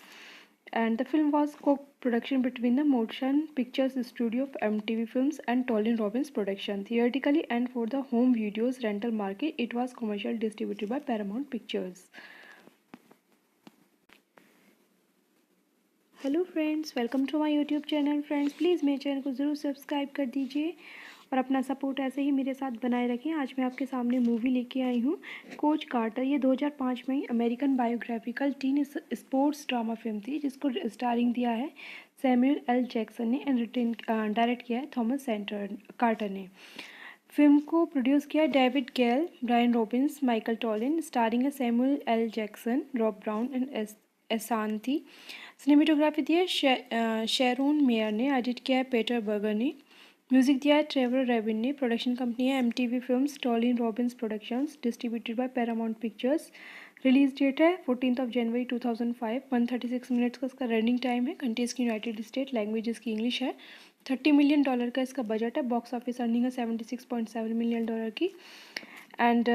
And the film was co-production between the Motion Pictures Studio of MTV Films and Tolin Robbins Production. Theatrically and for the home videos rental market, it was commercial distributed by Paramount Pictures. Hello friends, welcome to my YouTube channel. Friends please मेरे चैनल को ज़रूर सब्सक्राइब कर दीजिए और अपना सपोर्ट ऐसे ही मेरे साथ बनाए रखें। आज मैं आपके सामने मूवी लेके आई हूँ कोच कार्टर। ये 2005 में American biographical teen sports drama film थी जिसको स्टारिंग दिया है सैमुअल एल जैक्सन ने एंड डायरेक्ट किया है थॉमस कार्टर ने। फिल्म को प्रोड्यूस किया David Gale, Brian Robbins, Michael Tollin, starring है Samuel L Jackson, Rob Brown and Ashanti. Cinematography दी है शेरोन मेयर ने, एडिट किया है पीटर बर्गर ने, म्यूजिक दिया है ट्रेवर रेविन ने, प्रोडक्शन कंपनी है MTV films, Tollin Robbins productions, distributed by Paramount Pictures. Release date है 14 जनवरी 2005। 136 मिनट्स का इसका रनिंग टाइम है। कंट्रीज की यूनाइटेड स्टेट, लैंग्वेज इसकी इंग्लिश है। $30 मिलियन का इसका बजट है। बॉक्स ऑफिस अर्निंग है $76.7 मिलियन की। एंड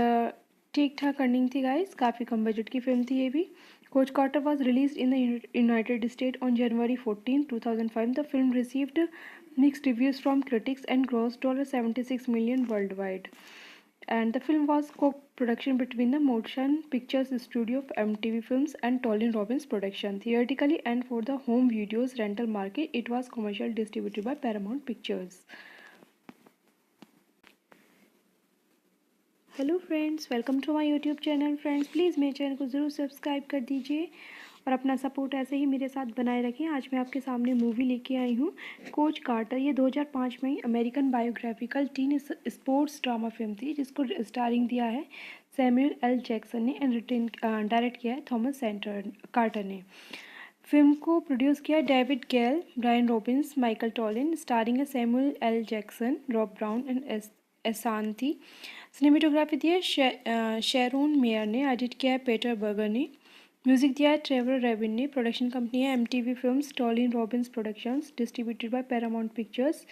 ठीक ठाक अर्निंग थी गाइस, काफ़ी कम बजट की फिल्म थी ये भी। Coach Carter was released in the United States on January 14, 2005. The film received mixed reviews from critics and grossed $76 million worldwide. And the film was co-production between the Motion Pictures Studio of MTV Films and Tolin Robbins Production. Theatrically and for the home videos rental market, it was commercial distributed by Paramount Pictures. Hello friends, welcome to my YouTube channel. Friends please मेरे चैनल को ज़रूर सब्सक्राइब कर दीजिए और अपना सपोर्ट ऐसे ही मेरे साथ बनाए रखें। आज मैं आपके सामने मूवी लेके आई हूँ कोच कार्टर। ये 2005 में American biographical teen sports drama film थी जिसको स्टारिंग दिया है सैमुअल एल जैक्सन ने एंड डायरेक्ट किया है थॉमस कार्टर ने। फिल्म को प्रोड्यूस किया David Gale, Brian Robbins, Michael Tollin, starring Samuel L Jackson, Rob Brown and Ashanti. Cinematography दी है शेरोन मेयर ने, एडिट किया है पीटर बर्गर ने, म्यूजिक दिया है ट्रेवर रेविन ने, प्रोडक्शन कंपनी है MTV films, Tollin Robbins productions, distributed by Paramount Pictures.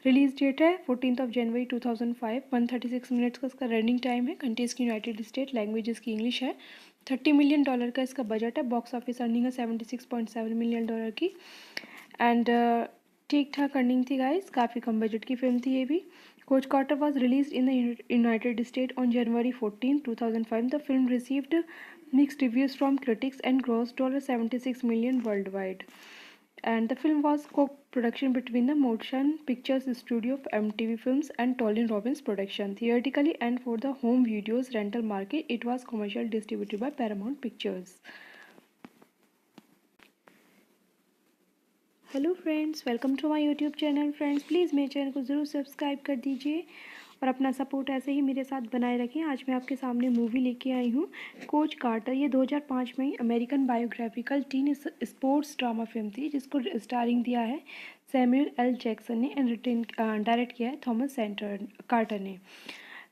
Release date है 14 जनवरी 2005। 136 मिनट्स का इसका रनिंग टाइम है। कंट्रीज की यूनाइटेड स्टेट, लैंग्वेज इसकी इंग्लिश है। $30 मिलियन का इसका बजट है। बॉक्स ऑफिस अर्निंग है $76.7 मिलियन की। एंड ठीक ठाक अर्निंग थी गाइस, काफ़ी कम बजट की फिल्म थी ये भी। Coach Carter was release in the United State on January 14, 2005. The film received mixed reviews from critics and grossed $76 million worldwide. And the film was co-production between the Motion Pictures Studio of MTV Films and Tolin Robbins Production. Theatrically and for the home videos rental market, it was commercial distributed by Paramount Pictures. Hello friends, welcome to my YouTube channel. Friends please मेरे चैनल को ज़रूर सब्सक्राइब कर दीजिए और अपना सपोर्ट ऐसे ही मेरे साथ बनाए रखें। आज मैं आपके सामने मूवी लेके आई हूँ कोच कार्टर। ये 2005 में American biographical teen sports drama film थी, जिसको स्टारिंग दिया है सैमुअल एल जैक्सन ने एंड डायरेक्ट किया है थॉमस कार्टर ने।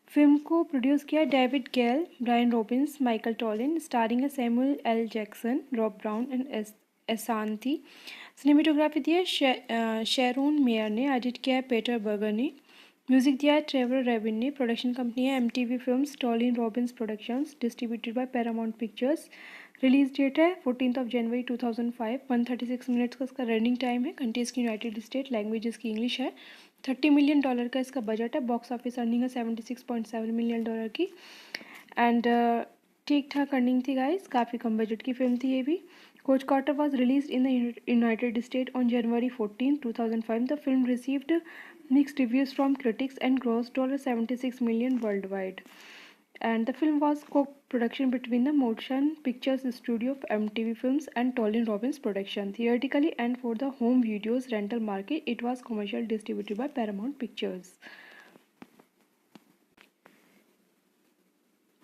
फिल्म को प्रोड्यूस किया David Gale, Brian Robbins, Michael Tollin, starring Samuel L Jackson, Rob Brown and Ashanti. Cinematography दी है शेरोन मेयर ने, एडिट किया है पीटर बर्गर ने, म्यूजिक दिया है ट्रेवर रेविन ने, प्रोडक्शन कंपनी है MTV films, Tollin Robbins productions, distributed by Paramount Pictures. Release date है 14 जनवरी 2005। 136 मिनट्स का इसका रनिंग टाइम है। कंट्रीज की यूनाइटेड स्टेट, लैंग्वेज इसकी इंग्लिश है। $30 मिलियन का इसका बजट है। बॉक्स ऑफिस अर्निंग है $76.7 मिलियन की। एंड ठीक ठाक अर्निंग थी गाइस, काफ़ी कम बजट की फिल्म थी ये भी। Coach Carter was release in the United State on January 14, 2005. The film received mixed reviews from critics and grossed $76 million worldwide. And the film was co-production between the Motion Pictures Studio of MTV Films and Tolin Robbins Production. Theatrically and for the home videos rental market, it was commercial distributed by Paramount Pictures.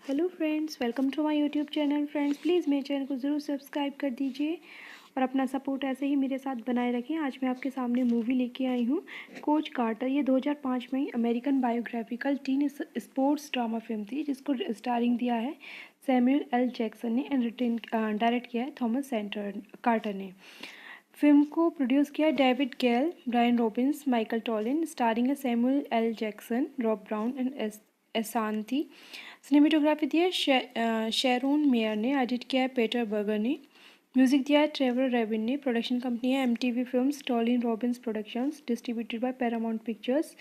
Hello friends, welcome to my YouTube channel. Friends please मेरे चैनल को ज़रूर सब्सक्राइब कर दीजिए और अपना सपोर्ट ऐसे ही मेरे साथ बनाए रखें। आज मैं आपके सामने मूवी लेके आई हूँ कोच कार्टर। ये 2005 में American biographical teen sports drama film थी, जिसको स्टारिंग दिया है सैमुअल एल जैक्सन ने एंड डायरेक्ट किया है थॉमस कार्टर ने। फिल्म को प्रोड्यूस किया David Gale, Brian Robbins, Michael Tollin, starring Samuel L Jackson, Rob Brown and Ashanti. Cinematography दी है शेरोन मेयर ने, एडिट किया है पीटर बर्गर ने, म्यूजिक दिया है ट्रेवर रेविन ने, प्रोडक्शन कंपनी है MTV films, Tollin Robbins productions, distributed by Paramount Pictures.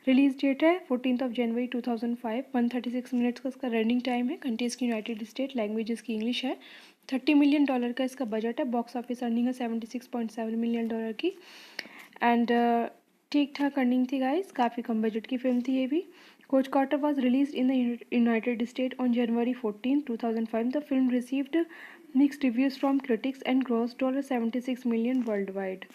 Release date है 14 जनवरी 2005। 136 मिनट्स का इसका रनिंग टाइम है। कंट्रीज की यूनाइटेड स्टेट, लैंग्वेज इसकी इंग्लिश है। $30 मिलियन का इसका बजट है। बॉक्स ऑफिस अर्निंग है $76.7 मिलियन की। एंड ठीक ठाक अर्निंग थी गाइस, काफ़ी कम बजट की फिल्म थी ये भी। Coach Carter was released in the United States on January 14, 2005. The film received mixed reviews from critics and grossed $76 million worldwide.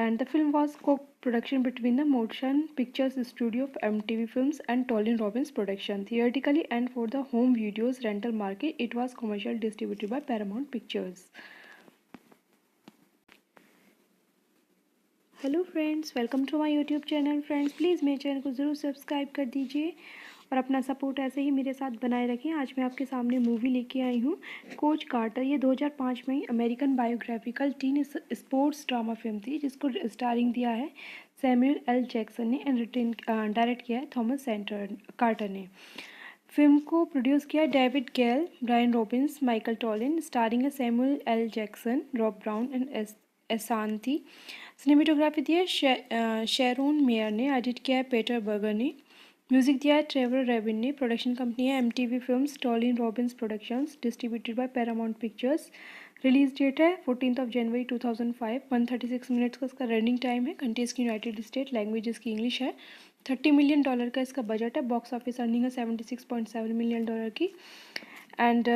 And the film was co-production between the Motion Pictures Studio of MTV Films and Tolin Robbins Production. Theatrically and for the home videos rental market, it was commercial distributed by Paramount Pictures. Hello friends, welcome to my YouTube channel. Friends please मेरे चैनल को ज़रूर सब्सक्राइब कर दीजिए और अपना सपोर्ट ऐसे ही मेरे साथ बनाए रखें। आज मैं आपके सामने मूवी लेके आई हूँ कोच कार्टर। ये 2005 में American biographical teen sports drama film थी, जिसको स्टारिंग दिया है सैमुअल एल जैक्सन ने एंड डायरेक्ट किया है थॉमस कार्टर ने। फिल्म को प्रोड्यूस किया David Gale, Brian Robbins, Michael Tollin, starring Samuel L Jackson, Rob Brown and Ashanti. Cinematography दी है शेरोन मेयर ने, एडिट किया है पीटर बर्गर ने, म्यूजिक दिया है ट्रेवर रेविन ने, प्रोडक्शन कंपनी है MTV films, Tollin Robbins productions, distributed by Paramount Pictures. Release date है 14 जनवरी 2005। 136 मिनट्स का इसका रनिंग टाइम है। कंट्रीज की यूनाइटेड स्टेट, लैंग्वेज इसकी इंग्लिश है। $30 मिलियन का इसका बजट है। बॉक्स ऑफिस अर्निंग है $76.7 मिलियन की। एंड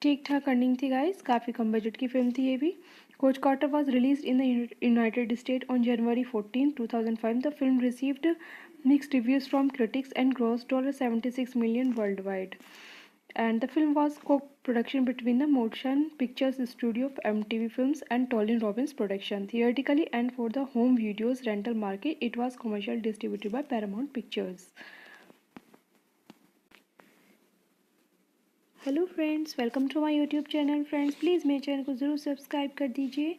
ठीक ठाक अर्निंग थी गाइस, काफ़ी कम बजट की फिल्म थी ये भी। Coach Carter was released in the United States on January 14, 2005. The film received mixed reviews from critics and grossed $76 million worldwide. and the film was co-production between the Motion Pictures Studio of MTV Films and Tolin Robbins Production. Theatrically and for the home videos rental market, it was commercial distributed by Paramount Pictures. Hello friends, welcome to my YouTube channel. Friends please मेरे चैनल को ज़रूर सब्सक्राइब कर दीजिए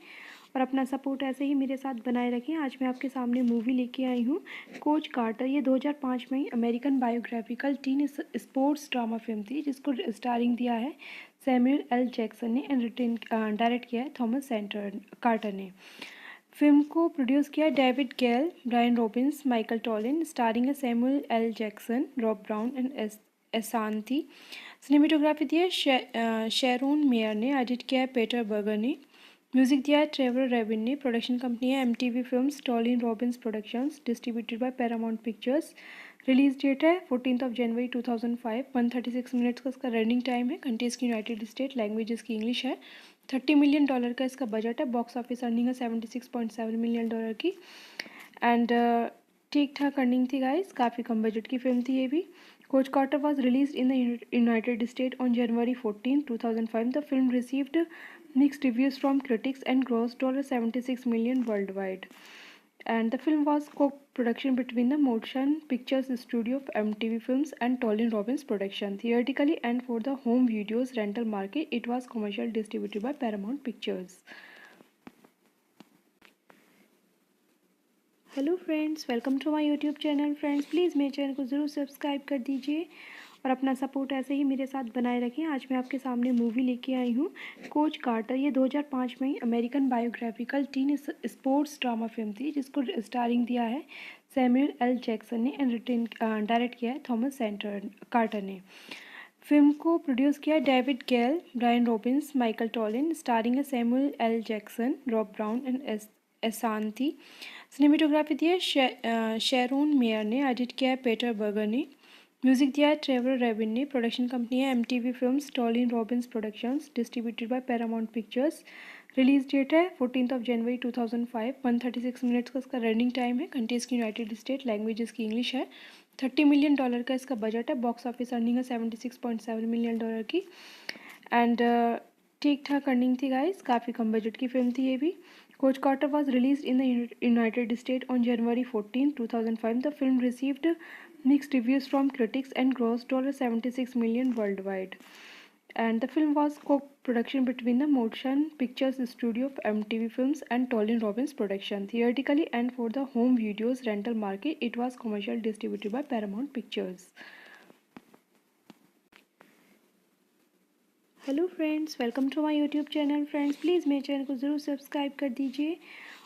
और अपना सपोर्ट ऐसे ही मेरे साथ बनाए रखें। आज मैं आपके सामने मूवी लेके आई हूँ कोच कार्टर। ये 2005 में American biographical teen sports drama film थी, जिसको स्टारिंग दिया है सैमुअल एल जैक्सन ने एंड डायरेक्ट किया है थॉमस कार्टर ने। फिल्म को प्रोड्यूस किया David Gale, Brian Robbins, Michael Tollin, starring है Samuel L Jackson, Rob Brown and Ashanti. Cinematography दी है शेरोन मेयर ने, एडिट किया है पीटर बर्गर ने, म्यूजिक दिया है ट्रेवर रेबिन ने। प्रोडक्शन कंपनी है MTV films, Tollin Robbins productions, distributed by Paramount Pictures. Release date है 14 जनवरी 2005। 136 मिनट्स का इसका रनिंग टाइम है। कंट्रीज की यूनाइटेड स्टेट, लैंग्वेज इसकी इंग्लिश है। $30 मिलियन का इसका बजट है। बॉक्स ऑफिस अर्निंग है $76.7 मिलियन की एंड ठीक ठाक अर्निंग थी गाइस, काफ़ी कम बजट की फिल्म थी ये भी। Coach Carter was released in the United States on January 14, 2005. The film received mixed reviews from critics and grossed $76 million worldwide. And the film was co-production between the Motion Pictures Studio of MTV Films and Tolin Robbins Production. Theatrically and for the home videos rental market, it was commercial distributed by Paramount Pictures. Hello friends, welcome to my YouTube channel. Friends please मेरे चैनल को ज़रूर सब्सक्राइब कर दीजिए और अपना सपोर्ट ऐसे ही मेरे साथ बनाए रखें। आज मैं आपके सामने मूवी लेके आई हूँ कोच कार्टर। ये 2005 में American biographical teen sports drama film थी, जिसको स्टारिंग दिया है सैमुअल एल जैक्सन ने एंड डायरेक्ट किया है थॉमस कार्टर ने। फिल्म को प्रोड्यूस किया David Gale, Brian Robbins, Michael Tollin, starring है Samuel L Jackson, Rob Brown and Ashanti. Cinematography दी है शेरोन मेयर ने, एडिट किया है पीटर बर्गर ने, म्यूजिक दिया है ट्रेवर रेबिन ने। प्रोडक्शन कंपनी है MTV films, Tollin Robbins productions, distributed by Paramount Pictures. Release date है 14 जनवरी 2005। 136 मिनट्स का इसका रनिंग टाइम है। कंट्रीज की यूनाइटेड स्टेट, लैंग्वेज इसकी इंग्लिश है। $30 मिलियन का इसका बजट है। बॉक्स ऑफिस अर्निंग है $76.7 मिलियन की एंड ठीक ठाक अर्निंग थी गाइस, काफ़ी कम बजट की फिल्म थी ये भी। Coach Carter was released in the United States on January 14, 2005. The film received mixed reviews from critics and grossed $76 million worldwide. And the film was co-production between the Motion Pictures Studio of MTV Films and Tolin Robbins Production. Theatrically and for the home videos rental market, it was commercial distributed by Paramount Pictures. Hello friends, welcome to my YouTube channel. Friends please मेरे चैनल को ज़रूर सब्सक्राइब कर दीजिए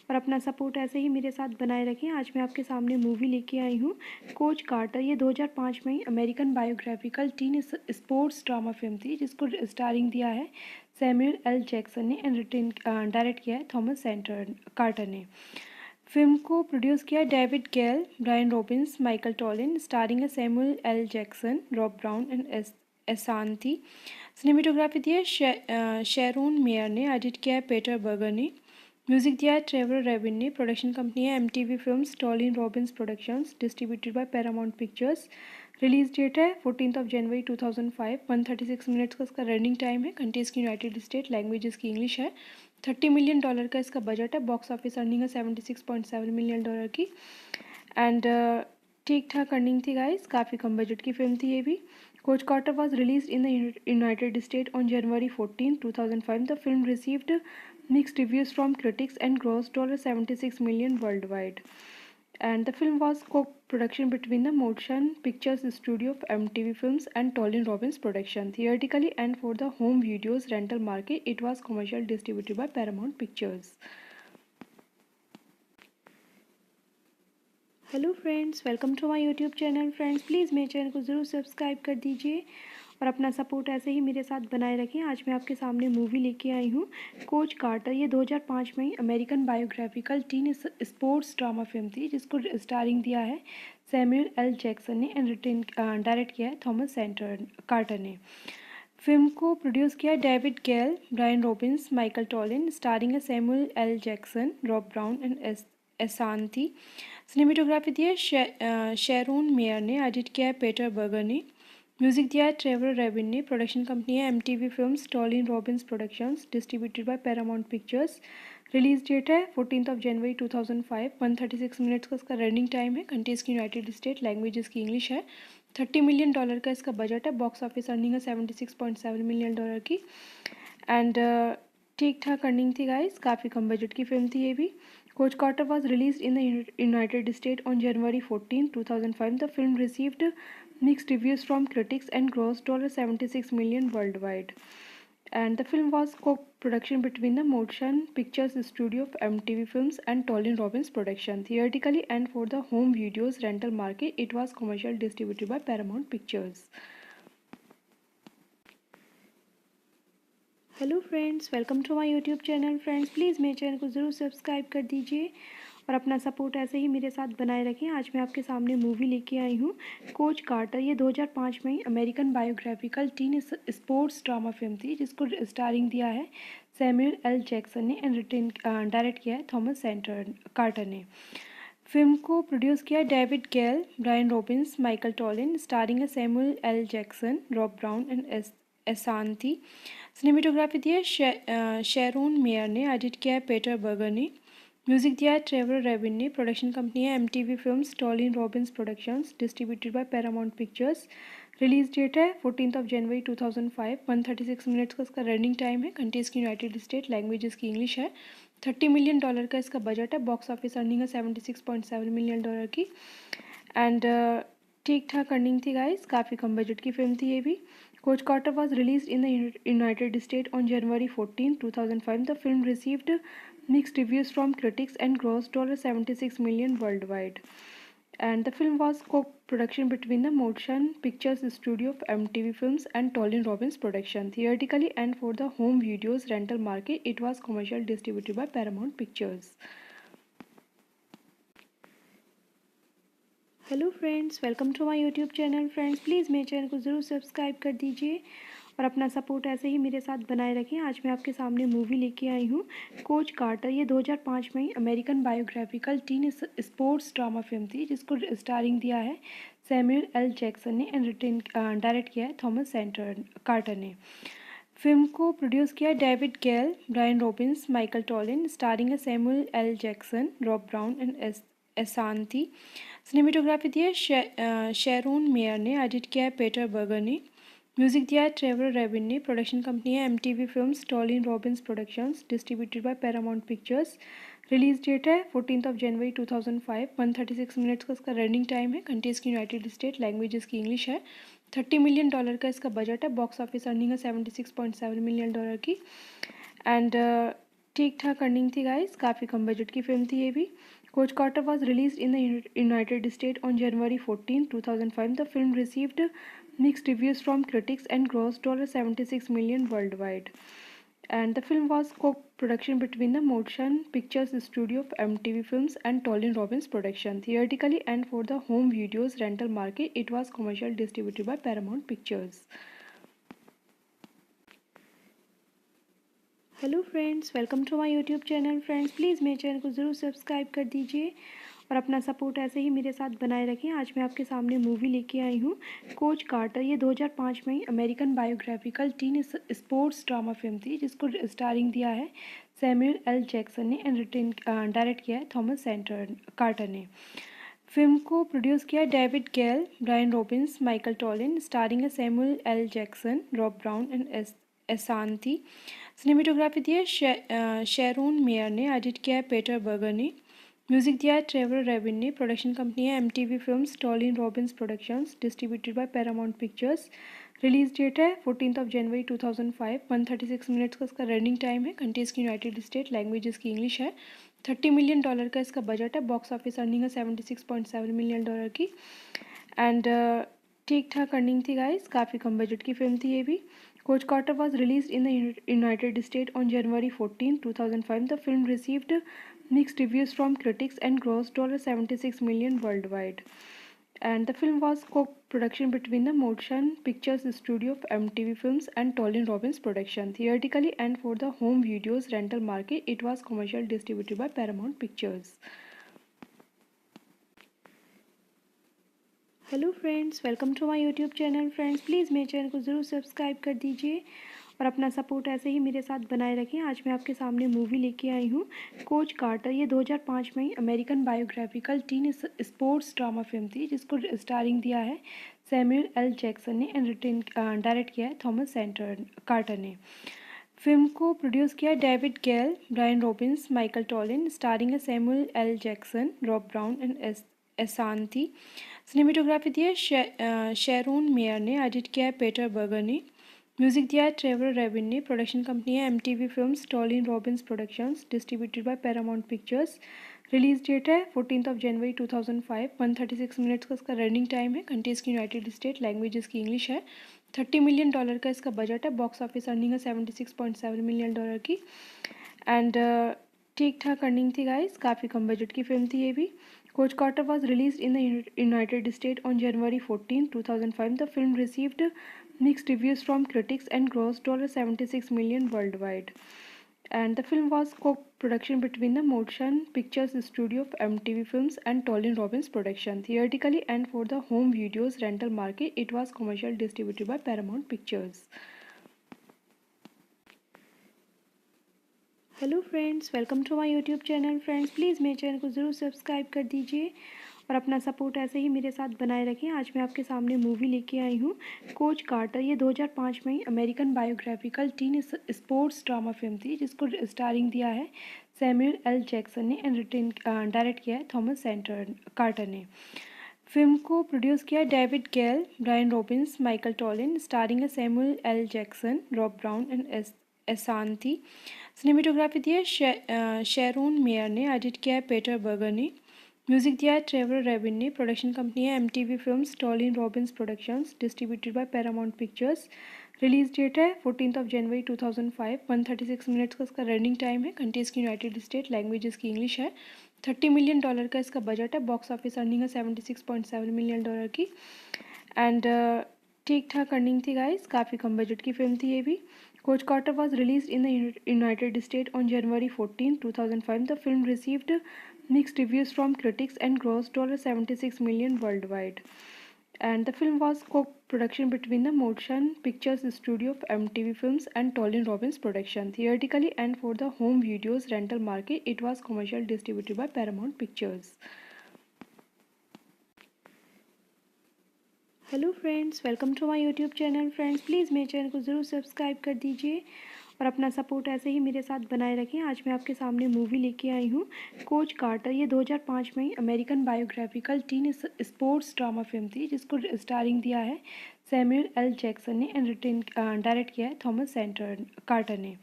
और अपना सपोर्ट ऐसे ही मेरे साथ बनाए रखें। आज मैं आपके सामने मूवी लेके आई हूँ कोच कार्टर। ये 2005 में American biographical teen sports drama film थी, जिसको स्टारिंग दिया है सैमुअल एल जैक्सन ने एंड डायरेक्ट किया है थॉमस कार्टर ने। फिल्म को प्रोड्यूस किया David Gale, Brian Robbins, Michael Tollin, starring है Samuel L Jackson, Rob Brown and Ashanti. Cinematography दी है शेरोन मेयर ने, एडिट किया है पीटर बर्गर ने, म्यूजिक दिया है ट्रेवर रेबिन ने। प्रोडक्शन कंपनी है MTV films, Tollin Robbins productions, distributed by Paramount Pictures. Release date है 14 जनवरी 2005। 136 मिनट्स का इसका रनिंग टाइम है। कंट्रीज की यूनाइटेड स्टेट, लैंग्वेज इसकी इंग्लिश है। $30 मिलियन का इसका बजट है। बॉक्स ऑफिस अर्निंग है $76.7 मिलियन की एंड ठीक ठाक अर्निंग थी गाइस, काफ़ी कम बजट की फिल्म थी ये भी। Coach Carter was released in the United States on January 14, 2005. The film received mixed reviews from critics and grossed $76 million worldwide. And the film was co-production between the Motion Pictures Studio of MTV Films and Tolin Robbins Production. Theatrically and for the home videos rental market, it was commercial distributed by Paramount Pictures. Hello friends, welcome to my YouTube channel. Friends please मेरे चैनल को ज़रूर सब्सक्राइब कर दीजिए और अपना सपोर्ट ऐसे ही मेरे साथ बनाए रखें। आज मैं आपके सामने मूवी लेके आई हूँ कोच कार्टर। ये 2005 में American biographical teen sports drama film थी, जिसको स्टारिंग दिया है सैमुअल एल जैक्सन ने एंड डायरेक्ट किया है थॉमस कार्टर ने। फिल्म को प्रोड्यूस किया David Gale, Brian Robbins, Michael Tollin, starring है Samuel L Jackson, Rob Brown and Ashanti. Cinematography दी है शेरोन मेयर ने, एडिट किया है पीटर बर्गर ने, म्यूजिक दिया है ट्रेवर रेबिन ने। प्रोडक्शन कंपनी है MTV films, Tollin Robbins productions, distributed by Paramount Pictures. Release date है 14 जनवरी 2005। 136 मिनट्स का इसका रनिंग टाइम है। कंट्रीज की यूनाइटेड स्टेट, लैंग्वेज इसकी इंग्लिश है। $30 मिलियन का इसका बजट है। बॉक्स ऑफिस अर्निंग है $76.7 मिलियन की। एंड ठीक ठाक अर्निंग थी गाइस, काफ़ी कम बजट की फिल्म थी ये भी। Coach Carter was release in the United State on January 14, 2005. The film received mixed reviews from critics and grossed $76 million worldwide. And the film was co-production between the Motion Pictures Studio of MTV Films and Tolin Robbins Production. Theatrically and for the home videos rental market, it was commercial distributed by Paramount Pictures. Hello friends, welcome to my YouTube channel. Friends please मेरे चैनल को ज़रूर सब्सक्राइब कर दीजिए और अपना सपोर्ट ऐसे ही मेरे साथ बनाए रखें। आज मैं आपके सामने मूवी लेके आई हूँ कोच कार्टर। ये 2005 में American biographical teen sports drama film थी, जिसको स्टारिंग दिया है सैमुअल एल जैक्सन ने एंड डायरेक्ट किया है थॉमस कार्टर ने। फिल्म को प्रोड्यूस किया David Gale, Brian Robbins, Michael Tollin, starring है Samuel L Jackson, Rob Brown and Ashanti. Cinematography दी है शेरोन मेयर ने। एडिट किया है पीटर बर्गर ने। म्यूजिक दिया है ट्रेवर रेबिन ने। प्रोडक्शन कंपनी है MTV films, Tollin Robbins productions, distributed by Paramount Pictures. Release date है 14 जनवरी 2005। 136 मिनट्स का इसका रनिंग टाइम है। कंट्रीज की यूनाइटेड स्टेट, लैंग्वेज इसकी इंग्लिश है। $30 मिलियन का इसका बजट है। बॉक्स ऑफिस अर्निंग है $76.7 मिलियन की। एंड ठीक ठाक अर्निंग थी गाइस, काफ़ी कम बजट की फिल्म थी ये भी। Coach Carter was released in the United States on January 14, 2005. The film received mixed reviews from critics and grossed $76 million worldwide. And the film was co-production between the Motion Pictures Studio of MTV Films and Tolin Robbins Production. Theatrically and for the home videos rental market, it was commercial distributed by Paramount Pictures. Hello friends, welcome to my YouTube channel. Friends please मेरे चैनल को ज़रूर सब्सक्राइब कर दीजिए और अपना सपोर्ट ऐसे ही मेरे साथ बनाए रखें। आज मैं आपके सामने मूवी लेके आई हूँ कोच कार्टर। ये 2005 में American biographical teen sports drama film थी, जिसको स्टारिंग दिया है सैमुअल एल जैक्सन ने एंड डायरेक्ट किया है थॉमस कार्टर ने। फिल्म को प्रोड्यूस किया David Gale, Brian Robbins, Michael Tollin, starring है Samuel L Jackson, Rob Brown and Ashanti. Cinematography दी है शेरोन मेयर ने। एडिट किया है पीटर बर्गर ने। म्यूजिक दिया है ट्रेवर रेबिन ने। प्रोडक्शन कंपनी है MTV films, Tollin Robbins productions, distributed by Paramount Pictures. Release date है 14 जनवरी 2005। 136 मिनट्स का इसका रनिंग टाइम है। कंट्रीज की यूनाइटेड स्टेट, लैंग्वेज इसकी इंग्लिश है। $30 मिलियन का इसका बजट है। बॉक्स ऑफिस अर्निंग है $76.7 मिलियन की। एंड ठीक ठाक अर्निंग थी गाइस, काफ़ी कम बजट की फिल्म थी ये भी। Coach Carter was released in the United States on January 14, 2005. The film received mixed reviews from critics and grossed $76 million worldwide. And the film was co-production between the Motion Pictures Studio of MTV Films and Tolin Robbins Production. Theatrically and for the home videos rental market, it was commercial distributed by Paramount Pictures. Hello friends, welcome to my YouTube channel. Friends please मेरे चैनल को ज़रूर सब्सक्राइब कर दीजिए और अपना सपोर्ट ऐसे ही मेरे साथ बनाए रखें। आज मैं आपके सामने मूवी लेके आई हूँ कोच कार्टर। ये 2005 में American biographical teen sports drama film थी, जिसको स्टारिंग दिया है सैमुअल एल जैक्सन ने एंड डायरेक्ट किया है थॉमस कार्टर ने। फिल्म को प्रोड्यूस किया David Gale, Brian Robbins, Michael Tollin, starring है Samuel L Jackson, Rob Brown and Ashanti. Cinematography दी है शेरोन मेयर ने। एडिट किया है पीटर बर्गर ने। म्यूजिक दिया है ट्रेवर रेबिन ने। प्रोडक्शन कंपनी है MTV films, Tollin Robbins productions, distributed by Paramount Pictures. Release date है 14 जनवरी 2005। 136 मिनट्स का इसका रनिंग टाइम है। कंट्रीज की यूनाइटेड स्टेट, लैंग्वेज इसकी इंग्लिश है। $30 मिलियन का इसका बजट है। बॉक्स ऑफिस अर्निंग है $76.7 मिलियन की। एंड ठीक ठाक अर्निंग थी गाइस, काफ़ी कम बजट की फिल्म थी ये भी। Coach Carter was released in the United States on January 14, 2005. The film received mixed reviews from critics and grossed $76 million worldwide. And the film was co-production between the Motion Pictures Studio of MTV Films and Tolin Robbins Production. Theatrically and for the home videos rental market, it was commercial distributed by Paramount Pictures. Hello friends, welcome to my YouTube channel. Friends please मेरे चैनल को ज़रूर सब्सक्राइब कर दीजिए और अपना सपोर्ट ऐसे ही मेरे साथ बनाए रखें। आज मैं आपके सामने मूवी लेके आई हूँ कोच कार्टर। ये 2005 में American biographical teen sports drama film थी, जिसको स्टारिंग दिया है सैमुअल एल जैक्सन ने एंड डायरेक्ट किया है थॉमस कार्टर ने। फिल्म को प्रोड्यूस किया David Gale, Brian Robbins, Michael Tollin, starring है Samuel L Jackson, Rob Brown and Ashanti. Cinematography दी है शेरोन मेयर ने, एडिट किया है पीटर बर्गर ने, म्यूजिक दिया है ट्रेवर रेविन ने, प्रोडक्शन कंपनी है MTV films, Tollin Robbins productions, distributed by Paramount Pictures. Release date है 14 जनवरी 2005। 136 मिनट्स का इसका रनिंग टाइम है। कंट्रीज की यूनाइटेड स्टेट, लैंग्वेज इसकी इंग्लिश है। $30 मिलियन का इसका बजट है। बॉक्स ऑफिस अर्निंग है $76.7 मिलियन की। एंड ठीक ठाक अर्निंग थी गाइस, काफ़ी कम बजट की फिल्म थी ये भी। Coach Carter was released in the United States on January 14, 2005. The film received mixed reviews from critics and grossed $76 million worldwide. And the film was co-production between the Motion Pictures Studio of MTV Films and Tolin Robbins Production. Theatrically and for the home videos rental market, it was commercial distributed by Paramount Pictures. Hello friends, welcome to my YouTube channel. Friends please मेरे चैनल को ज़रूर सब्सक्राइब कर दीजिए और अपना सपोर्ट ऐसे ही मेरे साथ बनाए रखें। आज मैं आपके सामने मूवी लेके आई हूँ कोच कार्टर। ये 2005 में American biographical teen sports drama film थी, जिसको स्टारिंग दिया है सैमुअल एल जैक्सन ने एंड डायरेक्ट किया है थॉमस कार्टर ने। फिल्म को प्रोड्यूस किया David Gale, Brian Robbins, Michael Tollin, starring है Samuel L Jackson, Rob Brown and Ashanti. Cinematography दी है शेरोन मेयर ने, एडिट किया है पीटर बर्गर ने, म्यूजिक दिया है ट्रेवर रेविन ने, प्रोडक्शन कंपनी है MTV films, Tollin Robbins productions, distributed by Paramount Pictures. Release date है 14 जनवरी 2005। 136 मिनट्स का इसका रनिंग टाइम है। कंट्रीज की यूनाइटेड स्टेट, लैंग्वेज इसकी इंग्लिश है। $30 मिलियन का इसका बजट है। बॉक्स ऑफिस अर्निंग है $76.7 मिलियन की। एंड ठीक ठाक अर्निंग थी गाइस, काफ़ी कम बजट की फिल्म थी ये भी। Coach Carter was released in the United States on January 14, 2005. The film received mixed reviews from critics and grossed $76 million worldwide. And the film was co-production between the Motion Pictures Studio of MTV Films and Tolin Robbins Production. Theatrically and for the home videos rental market, it was commercial distributed by Paramount Pictures. Hello friends, welcome to my YouTube channel. Friends please मेरे चैनल को ज़रूर सब्सक्राइब कर दीजिए और अपना सपोर्ट ऐसे ही मेरे साथ बनाए रखें। आज मैं आपके सामने मूवी लेके आई हूँ कोच कार्टर। ये 2005 में American biographical teen sports drama film थी, जिसको स्टारिंग दिया है सैमुअल एल जैक्सन ने एंड डायरेक्ट किया है थॉमस कार्टर ने।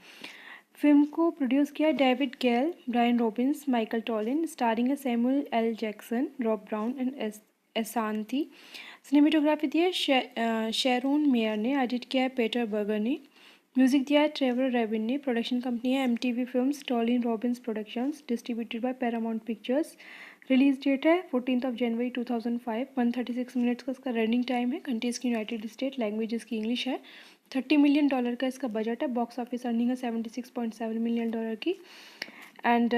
फिल्म को प्रोड्यूस किया David Gale, Brian Robbins, Michael Tollin, starring है Samuel L Jackson, Rob Brown and Ashanti. Cinematography दी है शेरोन मेयर ने, एडिट किया है पीटर बर्गर ने, म्यूजिक दिया है ट्रेवर रेविन ने, प्रोडक्शन कंपनी है MTV films, Tollin Robbins productions, distributed by Paramount Pictures. Release date है 14 जनवरी 2005। 136 मिनट्स का इसका रनिंग टाइम है। कंट्रीज की यूनाइटेड स्टेट, लैंग्वेज इसकी इंग्लिश है। $30 मिलियन का इसका बजट है। बॉक्स ऑफिस अर्निंग है $76.7 मिलियन की। एंड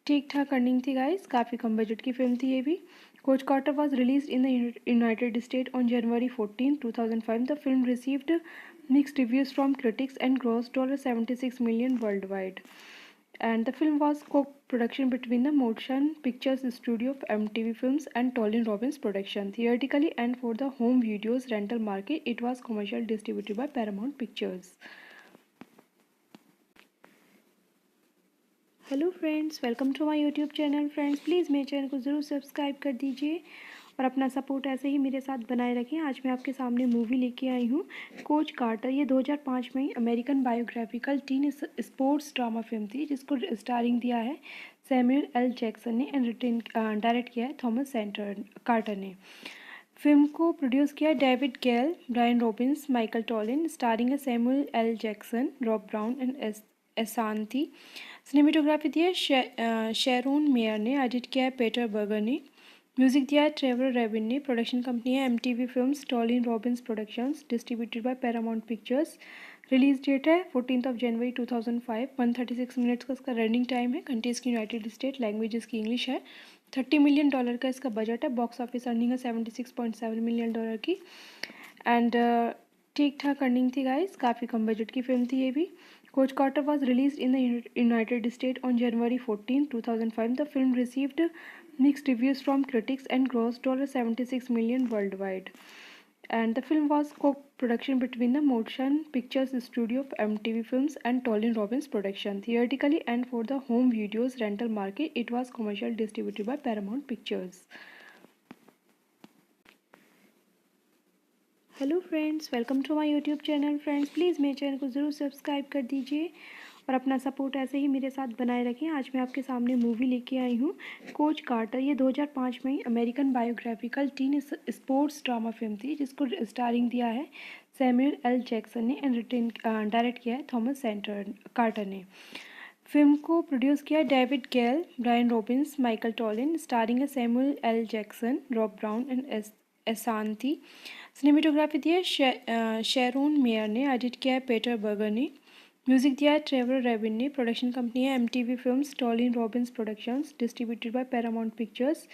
ठीक ठाक अर्निंग थी गाइस, काफ़ी कम बजट की फिल्म थी ये भी। Coach Carter was released in the United States on January 14, 2005. The film received mixed reviews from critics and grossed $76 million worldwide. And the film was co-production between the Motion Pictures Studio of MTV Films and Tolin Robbins Production. Theatrically and for the home videos rental market, it was commercial distributed by Paramount Pictures. Hello friends, welcome to my YouTube channel. Friends please मेरे चैनल को ज़रूर सब्सक्राइब कर दीजिए और अपना सपोर्ट ऐसे ही मेरे साथ बनाए रखें। आज मैं आपके सामने मूवी लेके आई हूँ कोच कार्टर। ये 2005 में American biographical teen sports drama film थी, जिसको स्टारिंग दिया है सैमुअल एल जैक्सन ने एंड डायरेक्ट किया है थॉमस कार्टर ने। फिल्म को प्रोड्यूस किया David Gale, Brian Robbins, Michael Tollin, starring है Samuel L Jackson, Rob Brown and Ashanti. Cinematography दी है शेरोन मेयर ने, एडिट किया है पीटर बर्गर ने, म्यूजिक दिया है ट्रेवर रेविन ने, प्रोडक्शन कंपनी है MTV films, Tollin Robbins productions, distributed by Paramount Pictures. Release date है 14 जनवरी 2005। 136 मिनट्स का इसका रनिंग टाइम है। कंट्रीज की यूनाइटेड स्टेट, लैंग्वेज इसकी इंग्लिश है। $30 मिलियन का इसका बजट है। बॉक्स ऑफिस अर्निंग है $76.7 मिलियन की। एंड ठीक ठाक अर्निंग थी गाइस, काफ़ी कम बजट की फिल्म थी ये भी। Coach Carter was release in the United State on January 14, 2005. The film received mixed reviews from critics and grossed $76 million worldwide. And the film was co-production between the Motion Pictures Studio of MTV Films and Tolin Robbins Production. Theatrically and for the home videos rental market, it was commercial distributed by Paramount Pictures. Hello friends, welcome to my YouTube channel. Friends please मेरे चैनल को ज़रूर सब्सक्राइब कर दीजिए और अपना सपोर्ट ऐसे ही मेरे साथ बनाए रखें। आज मैं आपके सामने मूवी लेके आई हूँ कोच कार्टर। ये 2005 में American biographical teen sports drama film थी, जिसको स्टारिंग दिया है सैमुअल एल जैक्सन ने एंड डायरेक्ट किया है थॉमस कार्टर ने। फिल्म को प्रोड्यूस किया David Gale, Brian Robbins, Michael Tollin, starring है Samuel L Jackson, Rob Brown and Ashanti. Cinematography दी है शेरोन मेयर ने, एडिट किया है पीटर बर्गर ने, म्यूजिक दिया है ट्रेवर रेबिन ने, प्रोडक्शन कंपनी है MTV films, Tollin Robbins productions, distributed by Paramount Pictures.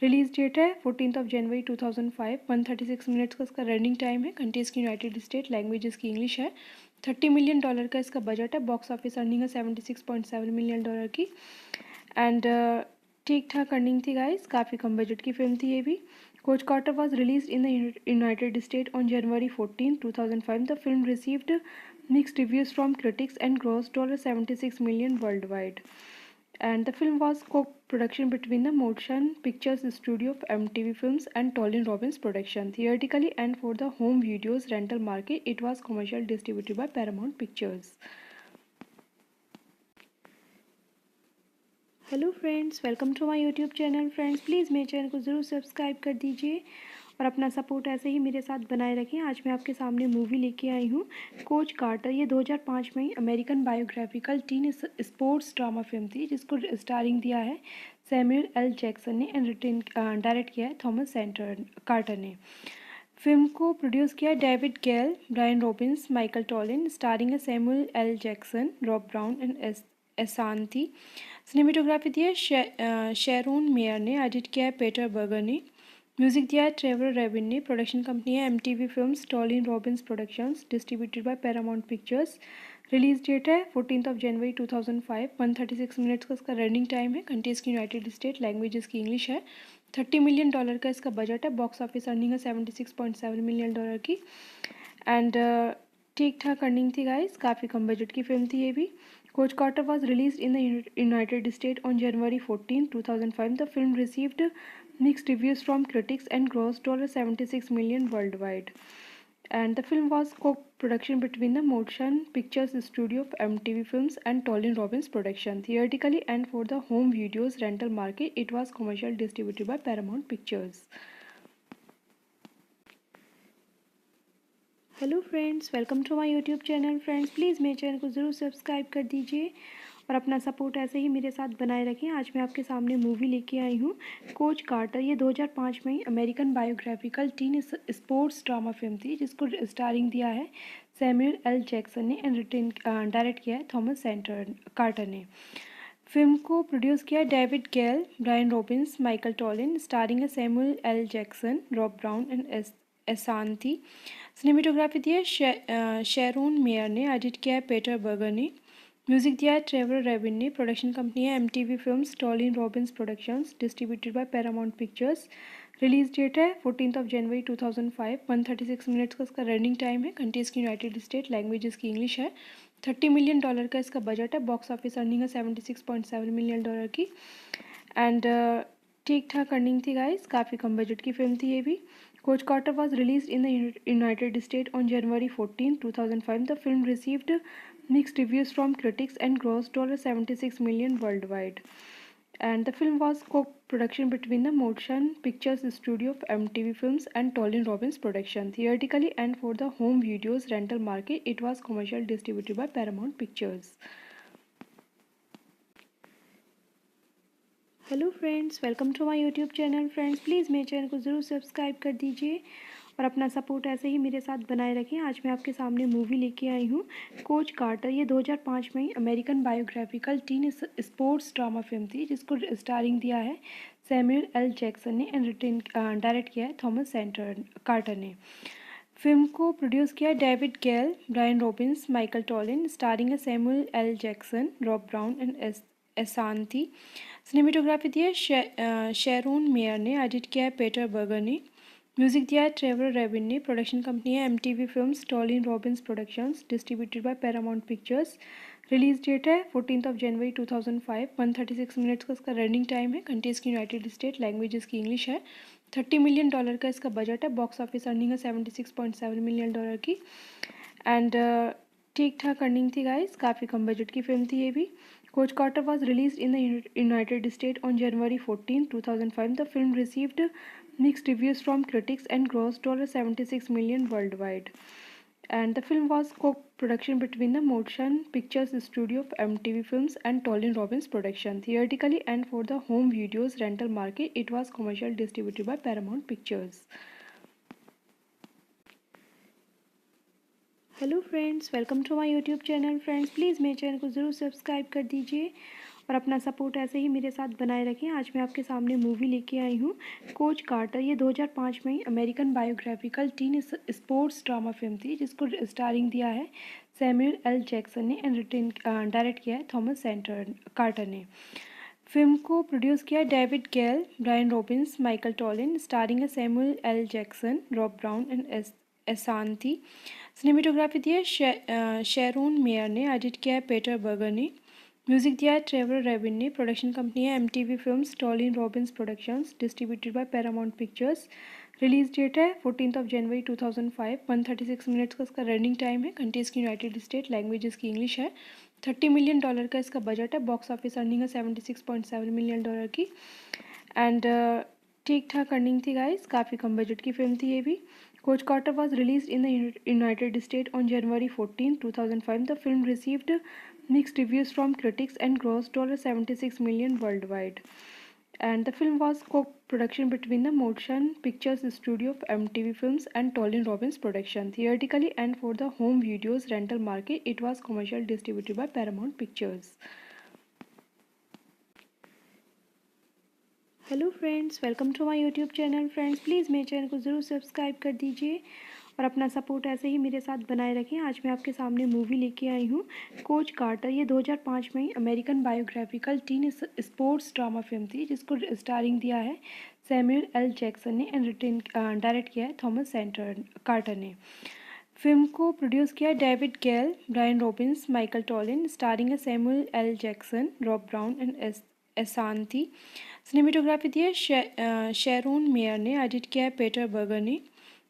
Release date है 14 जनवरी 2005। 136 मिनट्स का इसका रनिंग टाइम है। कंट्रीज की यूनाइटेड स्टेट, लैंग्वेज इसकी इंग्लिश है। $30 मिलियन का इसका बजट है। बॉक्स ऑफिस अर्निंग है $76.7 मिलियन की। एंड ठीक ठाक अर्निंग थी गाइस, काफ़ी कम बजट की फिल्म थी ये भी। Coach Carter was released in the United States on January 14, 2005. The film received mixed reviews from critics and grossed $76 million worldwide. And the film was co-production between the Motion Pictures Studio of MTV Films and Tolin Robbins Production. Theatrically and for the home videos rental market, it was commercial distributed by Paramount Pictures. Hello friends, welcome to my YouTube channel. Friends please मेरे चैनल को ज़रूर सब्सक्राइब कर दीजिए और अपना सपोर्ट ऐसे ही मेरे साथ बनाए रखें। आज मैं आपके सामने मूवी लेके आई हूँ कोच कार्टर। ये 2005 में American biographical teen sports drama film थी, जिसको स्टारिंग दिया है सैमुअल एल जैक्सन ने एंड डायरेक्ट किया है थॉमस कार्टर ने। फिल्म को प्रोड्यूस किया David Gale, Brian Robbins, Michael Tollin, starring है Samuel L Jackson, Rob Brown and Ashanti. Cinematography दी है शेरोन मेयर ने, एडिट किया है पीटर बर्गर ने, म्यूजिक दिया है ट्रेवर रेबिन ने, प्रोडक्शन कंपनी है MTV films, Tollin Robbins productions, distributed by Paramount Pictures. Release date है 14 जनवरी 2005। 136 मिनट्स का इसका रनिंग टाइम है। कंट्रीज की यूनाइटेड स्टेट, लैंग्वेज इसकी इंग्लिश है। $30 मिलियन का इसका बजट है। बॉक्स ऑफिस अर्निंग है $76.7 मिलियन की। एंड ठीक ठाक अर्निंग थी गाइस, काफ़ी कम बजट की फिल्म थी ये भी। Coach Carter was released in the United States on January 14, 2005. The film received mixed reviews from critics and grossed $76 million worldwide. And the film was co-production between the Motion Pictures Studio of MTV Films and Tolin Robbins Production. Theatrically and for the home videos rental market, it was commercial distributed by Paramount Pictures. Hello friends, welcome to my YouTube channel. Friends please मेरे चैनल को ज़रूर सब्सक्राइब कर दीजिए और अपना सपोर्ट ऐसे ही मेरे साथ बनाए रखें। आज मैं आपके सामने मूवी लेके आई हूँ कोच कार्टर। ये 2005 में American biographical teen sports drama film थी, जिसको स्टारिंग दिया है सैमुअल एल जैक्सन ने एंड डायरेक्ट किया है थॉमस कार्टर ने। फिल्म को प्रोड्यूस किया David Gale, Brian Robbins, Michael Tollin, starring है Samuel L Jackson, Rob Brown and Ashanti. Cinematography दी है शेरोन मेयर ने, एडिट किया है पीटर बर्गर ने, म्यूजिक दिया है ट्रेवर रेबिन ने, प्रोडक्शन कंपनी है MTV films, Tollin Robbins productions, distributed by Paramount Pictures. Release date है 14 जनवरी 2005। 136 मिनट्स का इसका रनिंग टाइम है। कंट्रीज की यूनाइटेड स्टेट, लैंग्वेज इसकी इंग्लिश है। $30 मिलियन का इसका बजट है। बॉक्स ऑफिस अर्निंग है $76.7 मिलियन की। एंड ठीक ठाक अर्निंग थी गाइस, काफ़ी कम बजट की फिल्म थी ये भी। Coach Carter was released in the United States on January 14, 2005. The film received mixed reviews from critics and grossed $76 million worldwide. And the film was co-production between the Motion Pictures Studio of MTV Films and Tolin Robbins Production. Theatrically and for the home videos rental market, it was commercial distributed by Paramount Pictures. Hello friends, welcome to my YouTube channel. Friends please मेरे चैनल को ज़रूर सब्सक्राइब कर दीजिए और अपना सपोर्ट ऐसे ही मेरे साथ बनाए रखें। आज मैं आपके सामने मूवी लेके आई हूँ कोच कार्टर। ये 2005 में American biographical teen sports drama film थी, जिसको स्टारिंग दिया है सैमुअल एल जैक्सन ने एंड डायरेक्ट किया है थॉमस कार्टर ने। फिल्म को प्रोड्यूस किया David Gale, Brian Robbins, Michael Tollin, starring है Samuel L Jackson, Rob Brown and Ashanti. Cinematography दी है शेरोन मेयर ने, एडिट किया है पीटर बर्गर ने, म्यूजिक दिया है ट्रेवर रेबिन ने, प्रोडक्शन कंपनी है MTV films, Tollin Robbins productions, distributed by Paramount Pictures. Release date है 14 जनवरी 2005। 136 मिनट्स का इसका रनिंग टाइम है। कंट्रीज की यूनाइटेड स्टेट, लैंग्वेज इसकी इंग्लिश है। $30 मिलियन का इसका बजट है। बॉक्स ऑफिस अर्निंग है $76.7 मिलियन की। एंड ठीक ठाक अर्निंग थी गाइस, काफ़ी कम बजट की फिल्म थी ये भी। Coach Carter was released in the United States on January 14, 2005. The film received mixed reviews from critics and grossed $76 million worldwide. And the film was co-production between the Motion Pictures Studio of MTV Films and Tolin Robbins Production. Theatrically and for the home videos rental market, it was commercial distributed by Paramount Pictures. Hello friends, welcome to my YouTube channel. Friends please मेरे चैनल को ज़रूर सब्सक्राइब कर दीजिए और अपना सपोर्ट ऐसे ही मेरे साथ बनाए रखें। आज मैं आपके सामने मूवी लेके आई हूँ कोच कार्टर। ये 2005 में American biographical teen sports drama film थी, जिसको स्टारिंग दिया है सैमुअल एल जैक्सन ने एंड डायरेक्ट किया है थॉमस कार्टर ने। फिल्म को प्रोड्यूस किया David Gale, Brian Robbins, Michael Tollin, starring है Samuel L Jackson, Rob Brown and Ashanti. Cinematography दी है शेरोन मेयर ने, एडिट किया है पीटर बर्गर ने, म्यूजिक दिया है ट्रेवर रेबिन ने, प्रोडक्शन कंपनी है MTV films, Tollin Robbins productions, distributed by Paramount Pictures. Release date है 14 जनवरी 2005। 136 मिनट्स का इसका रनिंग टाइम है। कंट्रीज की यूनाइटेड स्टेट, लैंग्वेज इसकी इंग्लिश है। $30 मिलियन का इसका बजट है। बॉक्स ऑफिस अर्निंग है $76.7 मिलियन की। एंड ठीक ठाक अर्निंग थी गाइस, काफ़ी कम बजट की फिल्म थी ये भी। Coach Carter was released in the United States on January 14, 2005. The film received mixed reviews from critics and grossed $76 million worldwide. And the film was co-production between the Motion Pictures Studio of MTV Films and Tolin Robbins Production. Theatrically and for the home videos rental market, it was commercial distributed by Paramount Pictures. Hello friends, welcome to my YouTube channel. Friends please मेरे चैनल को ज़रूर सब्सक्राइब कर दीजिए और अपना सपोर्ट ऐसे ही मेरे साथ बनाए रखें। आज मैं आपके सामने मूवी लेके आई हूँ कोच कार्टर। ये 2005 में American biographical teen sports drama film थी, जिसको स्टारिंग दिया है सैमुअल एल जैक्सन ने एंड डायरेक्ट किया है थॉमस कार्टर ने। फिल्म को प्रोड्यूस किया David Gale, Brian Robbins, Michael Tollin, starring है Samuel L Jackson, Rob Brown and Ashanti. Cinematography दी है शेरोन मेयर ने, एडिट किया है पीटर बर्गर ने,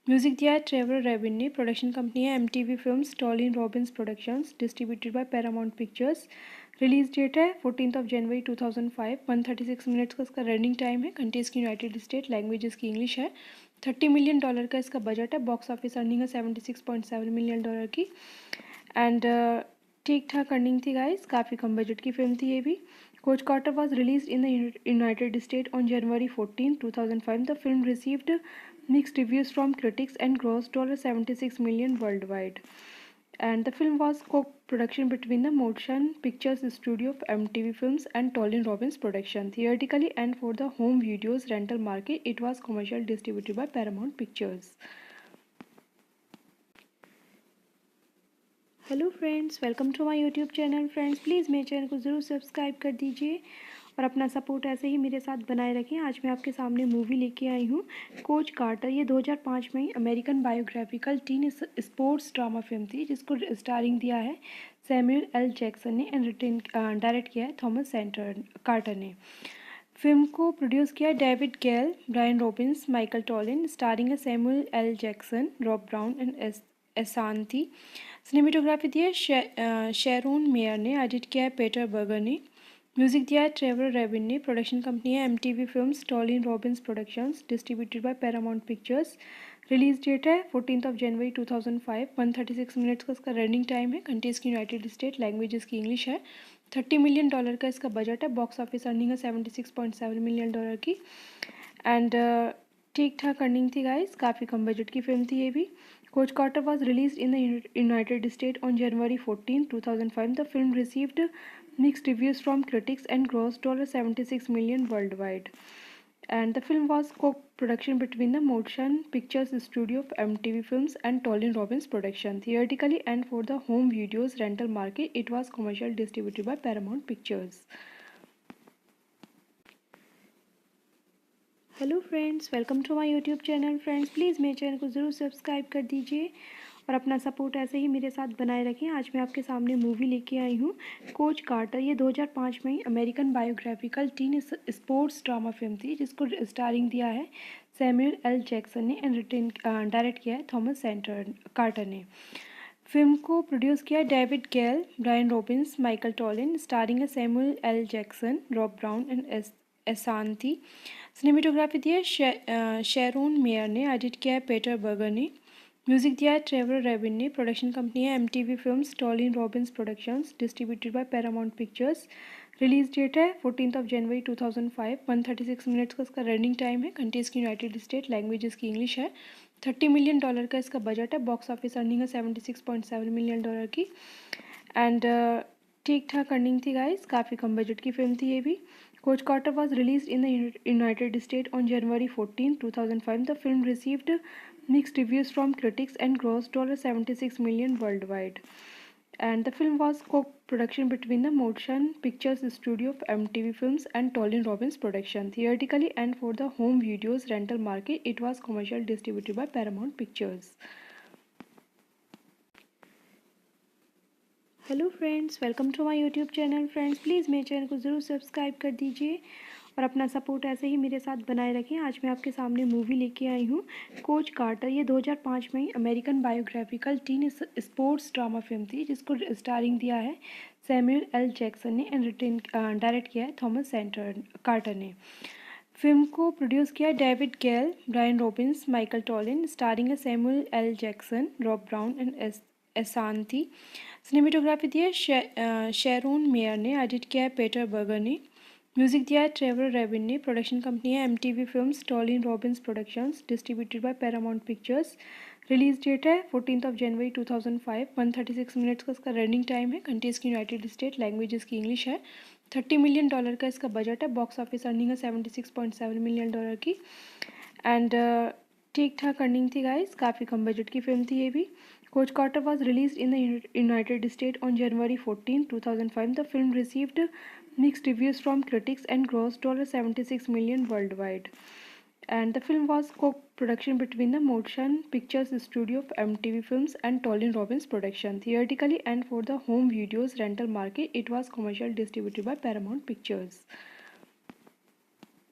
म्यूजिक दिया है ट्रेवर रेबिन ने, प्रोडक्शन कंपनी है MTV films, Tollin Robbins productions, distributed by Paramount Pictures. Release date है 14 जनवरी 2005। 136 मिनट्स का इसका रनिंग टाइम है। कंट्रीज की यूनाइटेड स्टेट, लैंग्वेज इसकी इंग्लिश है। $30 मिलियन का इसका बजट है। बॉक्स ऑफिस अर्निंग है $76.7 मिलियन की। एंड ठीक ठाक अर्निंग थी गाइस, काफ़ी कम बजट की फिल्म थी ये भी। Coach Carter was released in the United States on January 14, 2005. The film received mixed reviews from critics and grossed $76 million worldwide. And the film was co-production between the Motion Pictures Studio of MTV Films and Tolin Robbins Production. Theatrically and for the home videos rental market, it was commercial distributed by Paramount Pictures. Hello friends, welcome to my YouTube channel. Friends please मेरे चैनल को ज़रूर सब्सक्राइब कर दीजिए और अपना सपोर्ट ऐसे ही मेरे साथ बनाए रखें। आज मैं आपके सामने मूवी लेके आई हूँ कोच कार्टर। ये 2005 में American biographical teen sports drama film थी, जिसको स्टारिंग दिया है सैमुअल एल जैक्सन ने एंड डायरेक्ट किया है थॉमस कार्टर ने। फिल्म को प्रोड्यूस किया David Gale, Brian Robbins, Michael Tollin, starring है Samuel L Jackson, Rob Brown and Ashanti. Cinematography दी है शेरोन मेयर ने, एडिट किया है पीटर बर्गर ने, म्यूजिक दिया है ट्रेवर रेबिन ने, प्रोडक्शन कंपनी है MTV films, Tollin Robbins productions, distributed by Paramount Pictures. Release date है 14 जनवरी 2005। 136 मिनट्स का इसका रनिंग टाइम है। कंट्रीज की यूनाइटेड स्टेट, लैंग्वेज इसकी इंग्लिश है। $30 मिलियन का इसका बजट है। बॉक्स ऑफिस अर्निंग है $76.7 मिलियन की। एंड ठीक ठाक अर्निंग थी गाइस, काफ़ी कम बजट की फिल्म थी ये भी। Coach Carter was release in the United State on January 14, 2005. The film received mixed reviews from critics and grossed $76 million worldwide. And the film was co-production between the Motion Pictures Studio of MTV Films and Tolin Robbins Production. Theatrically and for the home videos rental market, it was commercial distributed by Paramount Pictures. Hello friends, welcome to my YouTube channel. Friends please मेरे चैनल को ज़रूर सब्सक्राइब कर दीजिए और अपना सपोर्ट ऐसे ही मेरे साथ बनाए रखें। आज मैं आपके सामने मूवी लेके आई हूँ कोच कार्टर। ये 2005 में American biographical teen sports drama film थी, जिसको स्टारिंग दिया है सैमुअल एल जैक्सन ने एंड डायरेक्ट किया है थॉमस कार्टर ने। फिल्म को प्रोड्यूस किया David Gale, Brian Robbins, Michael Tollin. Starring है Samuel L Jackson, Rob Brown and Ashanti. Cinematography दी है शेरोन मेयर ने। एडिट किया है पीटर बर्गर ने। म्यूजिक दिया है ट्रेवर रेबिन ने। प्रोडक्शन कंपनी है MTV films, Tollin Robbins productions, distributed by Paramount Pictures. Release date है 14 जनवरी 2005। 136 मिनट्स का इसका रनिंग टाइम है। कंट्रीज की यूनाइटेड स्टेट, लैंग्वेजेस की इंग्लिश है। $30 मिलियन का इसका बजट है। बॉक्स ऑफिस अर्निंग है $76.7 मिलियन की। एंड ठीक ठाक अर्निंग थी गाइस, काफ़ी कम बजट की फिल्म थी ये भी। Coach Carter was released in the United States on January 14, 2005. The film received mixed reviews from critics and grossed $76 million worldwide. And the film was co-production between the Motion Pictures Studio of MTV Films and Tolin Robbins Production. Theatrically and for the home videos rental market, it was commercial distributed by Paramount Pictures. Hello friends, welcome to my YouTube channel. Friends please मेरे चैनल को ज़रूर सब्सक्राइब कर दीजिए और अपना सपोर्ट ऐसे ही मेरे साथ बनाए रखें। आज मैं आपके सामने मूवी लेके आई हूँ कोच कार्टर। ये 2005 में American biographical teen sports drama film थी, जिसको स्टारिंग दिया है सैमुअल एल जैक्सन ने एंड डायरेक्ट किया है थॉमस कार्टर ने। फिल्म को प्रोड्यूस किया David Gale, Brian Robbins, Michael Tollin. Starring है Samuel L Jackson, Rob Brown and Ashanti. Cinematography दी है शेरोन मेयर ने। एडिट किया है पीटर बर्गर ने। म्यूजिक दिया है ट्रेवर रेबिन ने। प्रोडक्शन कंपनी है MTV films, Tollin Robbins productions, distributed by Paramount Pictures. Release date है 14 जनवरी 2005। 136 मिनट्स का इसका रनिंग टाइम है। कंट्रीज की यूनाइटेड स्टेट, लैंग्वेजेस की इंग्लिश है। $30 मिलियन का इसका बजट है। बॉक्स ऑफिस अर्निंग है $76.7 मिलियन की। एंड ठीक ठाक अर्निंग थी गाइस, काफ़ी कम बजट की फिल्म थी ये भी। Coach Carter was released in the United States on January 14, 2005. The film received mixed reviews from critics and grossed $76 million worldwide. And the film was co-production between the Motion Pictures Studio of MTV Films and Tolin Robbins Production. Theatrically and for the home videos rental market, it was commercial distributed by Paramount Pictures.